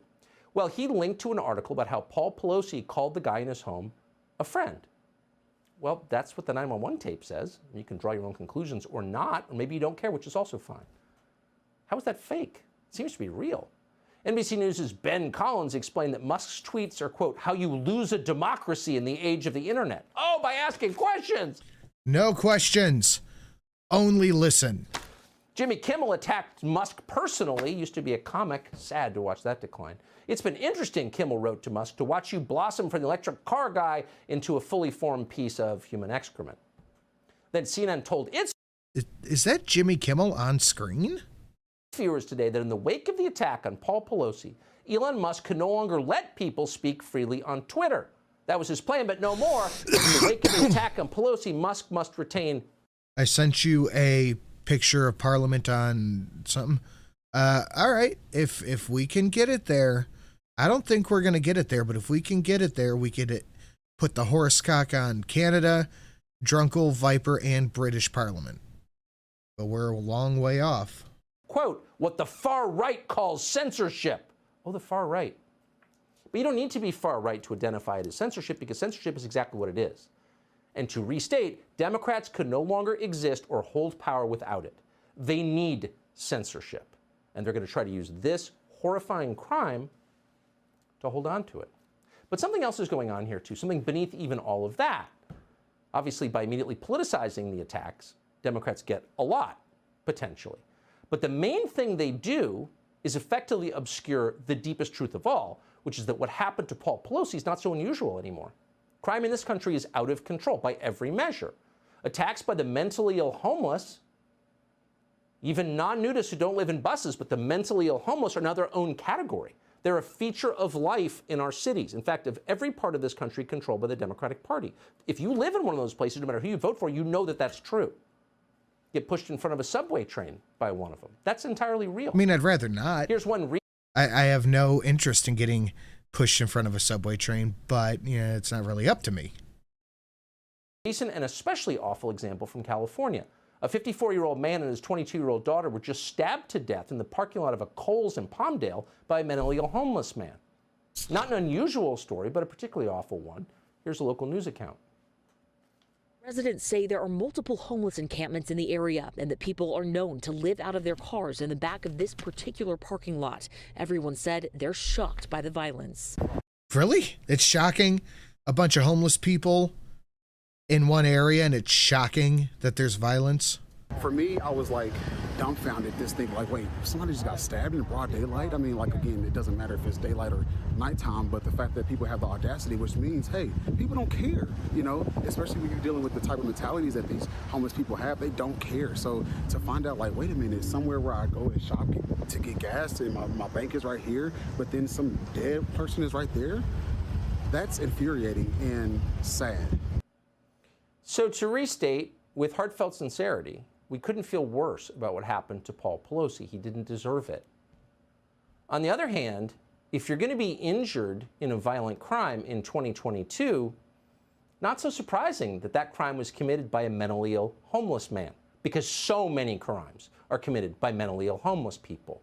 Speaker 2: Well, he linked to an article about how Paul Pelosi called the guy in his home a friend. Well, that's what the 911 tape says. You can draw your own conclusions or not, or maybe you don't care, which is also fine. How is that fake? It seems to be real. NBC News' Ben Collins explained that Musk's tweets are, quote, how you lose a democracy in the age of the internet. Oh, by asking questions.
Speaker 1: No questions. Only listen.
Speaker 2: Jimmy Kimmel attacked Musk personally. Used to be a comic. Sad to watch that decline. It's been interesting, Kimmel wrote to Musk, to watch you blossom from the electric car guy into a fully formed piece of human excrement. Then CNN told its...
Speaker 1: Is that Jimmy Kimmel on screen?
Speaker 2: ...viewers today that in the wake of the attack on Paul Pelosi, Elon Musk can no longer let people speak freely on Twitter. That was his plan, but no more. In the wake of the attack on Pelosi, Musk must retain...
Speaker 1: I sent you a picture of Parliament on something. All right, if we can get it there, I don't think we're going to get it there, but if we can get it there, we could put the horoscope on Canada, Drunkle, Viper, and British Parliament. But we're a long way off.
Speaker 2: Quote, what the far right calls censorship. Oh, the far right. But you don't need to be far right to identify it as censorship, because censorship is exactly what it is. And to restate, Democrats could no longer exist or hold power without it. They need censorship. And they're going to try to use this horrifying crime to hold on to it. But something else is going on here, too, something beneath even all of that. Obviously, by immediately politicizing the attacks, Democrats get a lot, potentially. But the main thing they do is effectively obscure the deepest truth of all, which is that what happened to Paul Pelosi is not so unusual anymore. Crime in this country is out of control by every measure. Attacks by the mentally ill homeless, even non-nudists who don't live in buses, but the mentally ill homeless are now their own category. They're a feature of life in our cities. In fact, of every part of this country controlled by the Democratic Party. If you live in one of those places, no matter who you vote for, you know that that's true. Get pushed in front of a subway train by one of them. That's entirely real.
Speaker 1: I mean, I'd rather not.
Speaker 2: Here's one
Speaker 1: I have no interest in getting pushed in front of a subway train, but it's not really up to me.
Speaker 2: Recent and especially awful example from California. A 54-year-old man and his 22-year-old daughter were just stabbed to death in the parking lot of a Kohl's in Palmdale by a mentally ill homeless man. Not an unusual story, but a particularly awful one. Here's a local news account.
Speaker 3: Residents say there are multiple homeless encampments in the area and that people are known to live out of their cars in the back of this particular parking lot. Everyone said they're shocked by the violence.
Speaker 1: Really? It's shocking? A bunch of homeless people in one area, and it's shocking that there's violence?
Speaker 17: For me, I was like dumbfounded, just thinking like, wait, somebody just got stabbed in broad daylight? I mean, like, again, it doesn't matter if it's daylight or nighttime, but the fact that people have the audacity, which means, hey, people don't care, especially when you're dealing with the type of mentalities that these homeless people have, they don't care. So to find out, like, wait a minute, somewhere where I go and shop to get gas and my bank is right here, but then some dead person is right there, that's infuriating and sad.
Speaker 2: So to restate, with heartfelt sincerity, we couldn't feel worse about what happened to Paul Pelosi. He didn't deserve it. On the other hand, if you're going to be injured in a violent crime in 2022, not so surprising that that crime was committed by a mentally ill homeless man, because so many crimes are committed by mentally ill homeless people.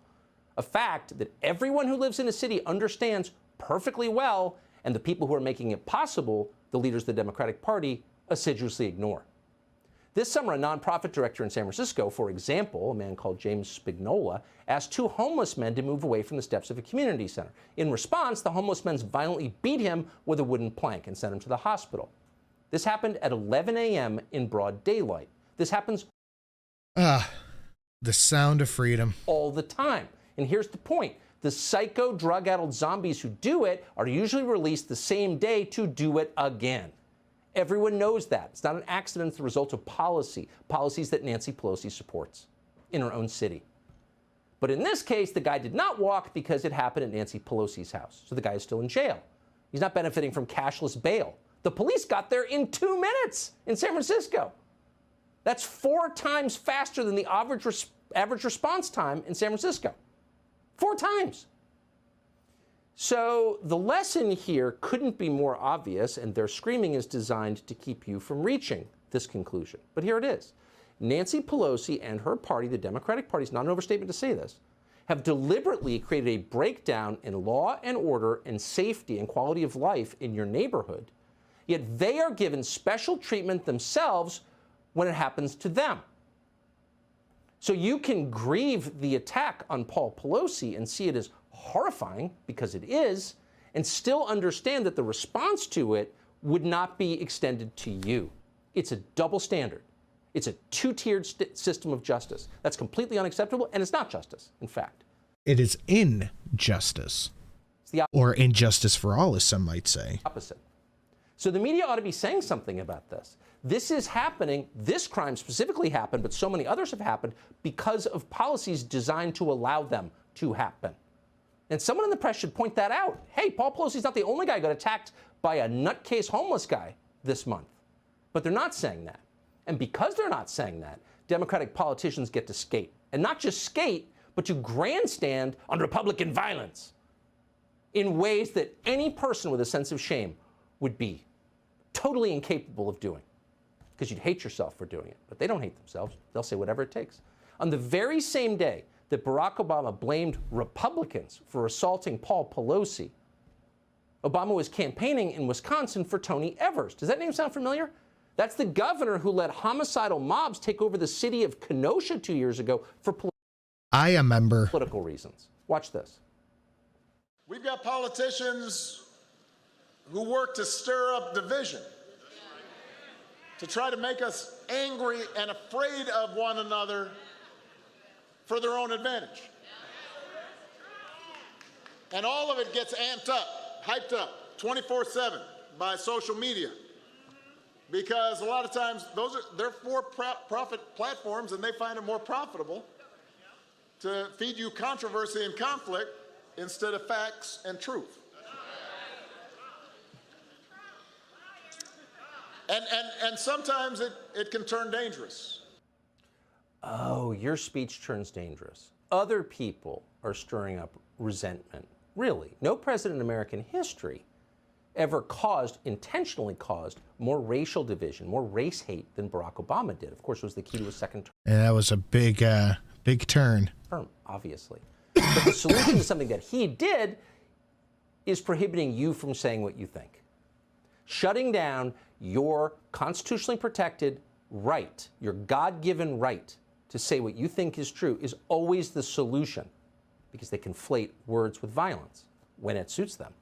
Speaker 2: A fact that everyone who lives in a city understands perfectly well, and the people who are making it possible, the leaders of the Democratic Party, assiduously ignore. This summer, a nonprofit director in San Francisco, for example, a man called James Spignola, asked two homeless men to move away from the steps of a community center. In response, the homeless men violently beat him with a wooden plank and sent him to the hospital. This happened at 11 a.m. in broad daylight. This happens
Speaker 1: the sound of freedom
Speaker 2: all the time. And here's the point. The psycho, drug-addled zombies who do it are usually released the same day to do it again. Everyone knows that. It's not an accident. It's the result of policies that Nancy Pelosi supports in her own city. But in this case, the guy did not walk because it happened at Nancy Pelosi's house. So the guy is still in jail. He's not benefiting from cashless bail. The police got there in 2 minutes in San Francisco. That's 4 times faster than the average response time in San Francisco. 4 times. So the lesson here couldn't be more obvious, and their screaming is designed to keep you from reaching this conclusion. But here it is. Nancy Pelosi and her party, the Democratic Party, it's not an overstatement to say this, have deliberately created a breakdown in law and order and safety and quality of life in your neighborhood, yet they are given special treatment themselves when it happens to them. So you can grieve the attack on Paul Pelosi and see it as horrifying, because it is, and still understand that the response to it would not be extended to you. It's a double standard. It's a 2-tiered system of justice. That's completely unacceptable, and it's not justice, in fact.
Speaker 1: It is injustice. Or injustice for all, as some might say.
Speaker 2: Opposite. So the media ought to be saying something about this. This is happening, this crime specifically happened, but so many others have happened because of policies designed to allow them to happen. And someone in the press should point that out. Hey, Paul Pelosi's not the only guy who got attacked by a nutcase homeless guy this month. But they're not saying that. And because they're not saying that, Democratic politicians get to skate. And not just skate, but to grandstand on Republican violence. in ways that any person with a sense of shame would be totally incapable of doing, because you'd hate yourself for doing it. But they don't hate themselves. They'll say whatever it takes. On the very same day that Barack Obama blamed Republicans for assaulting Paul Pelosi, Obama was campaigning in Wisconsin for Tony Evers. Does that name sound familiar? That's the governor who let homicidal mobs take over the city of Kenosha 2 years ago for political reasons. Watch this.
Speaker 5: We've got politicians who work to stir up division, to try to make us angry and afraid of one another for their own advantage. And all of it gets amped up, hyped up 24/7 by social media, because a lot of times they're for-profit platforms, and they find it more profitable to feed you controversy and conflict instead of facts and truth. And sometimes it can turn dangerous.
Speaker 2: Oh, your speech turns dangerous. Other people are stirring up resentment. Really, no president in American history ever intentionally caused more racial division, more race hate than Barack Obama did. Of course, it was the key to his second term.
Speaker 1: And that was a big turn.
Speaker 2: Obviously. But the solution to something that he did is prohibiting you from saying what you think. Shutting down your constitutionally protected right, your God-given right to say what you think is true, is always the solution, because they conflate words with violence when it suits them.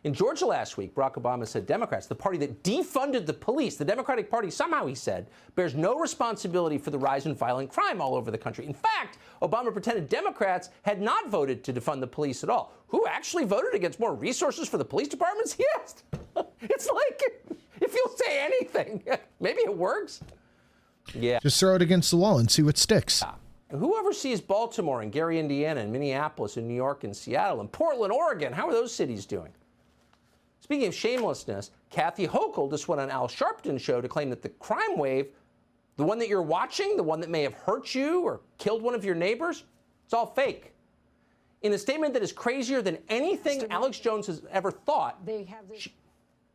Speaker 2: In Georgia last week, Barack Obama said Democrats, the party that defunded the police, the Democratic Party, somehow, he said, bears no responsibility for the rise in violent crime all over the country. In fact, Obama pretended Democrats had not voted to defund the police at all. Who actually voted against more resources for the police departments? He asked. It's like, if you'll say anything, maybe it works. Yeah.
Speaker 1: Just throw it against the wall and see what sticks.
Speaker 2: Who oversees Baltimore and Gary, Indiana, and Minneapolis and New York and Seattle and Portland, Oregon? How are those cities doing? Speaking of shamelessness, Kathy Hochul just went on Al Sharpton's show to claim that the crime wave, the one that you're watching, the one that may have hurt you or killed one of your neighbors, it's all fake. In a statement that is crazier than anything Alex Jones has ever thought,
Speaker 6: they have this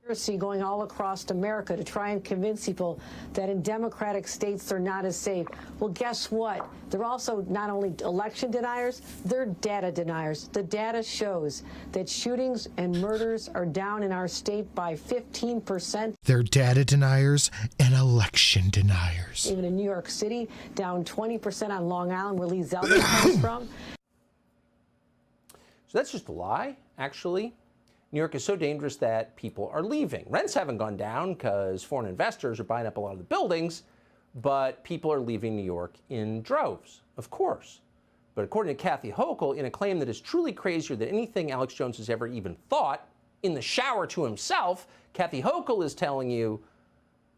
Speaker 6: conspiracy going all across America to try and convince people that in democratic states they're not as safe. Well, guess what? They're also not only election deniers, they're data deniers. The data shows that shootings and murders are down in our state by 15%.
Speaker 1: They're data deniers and election deniers.
Speaker 6: Even in New York City, down 20% on Long Island, where Lee Zeldin comes from.
Speaker 2: So that's just a lie, actually. New York is so dangerous that people are leaving. Rents haven't gone down because foreign investors are buying up a lot of the buildings, but people are leaving New York in droves, of course. But according to Kathy Hochul, in a claim that is truly crazier than anything Alex Jones has ever even thought, in the shower to himself, Kathy Hochul is telling you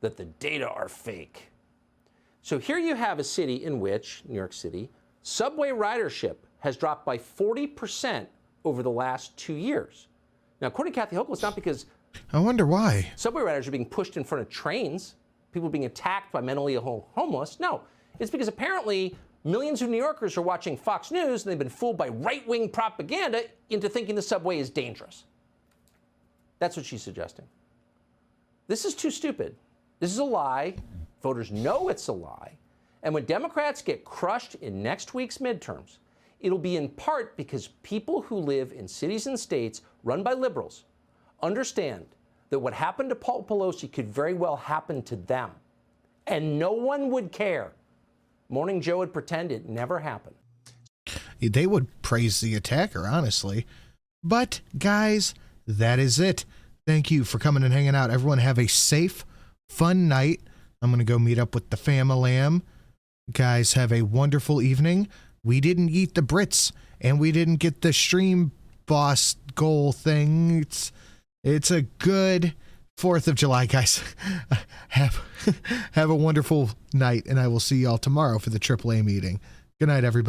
Speaker 2: that the data are fake. So here you have a city in which, New York City, subway ridership has dropped by 40% over the last 2 years. Now, according to Kathy Hochul, it's not because
Speaker 1: I wonder why
Speaker 2: subway riders are being pushed in front of trains, people being attacked by mentally ill homeless. No, it's because apparently millions of New Yorkers are watching Fox News and they've been fooled by right-wing propaganda into thinking the subway is dangerous. That's what she's suggesting. This is too stupid. This is a lie. Voters know it's a lie. And when Democrats get crushed in next week's midterms, it'll be in part because people who live in cities and states run by liberals understand that what happened to Paul Pelosi could very well happen to them. And no one would care. Morning Joe would pretend it never happened.
Speaker 1: They would praise the attacker, honestly. But, guys, that is it. Thank you for coming and hanging out. Everyone have a safe, fun night. I'm going to go meet up with the fam-a-lamb. Guys, have a wonderful evening. We didn't eat the Brits, and we didn't get the stream boss goal thing. It's a good 4th of July, guys. Have a wonderful night, and I will see y'all tomorrow for the AAA meeting. Good night, everybody.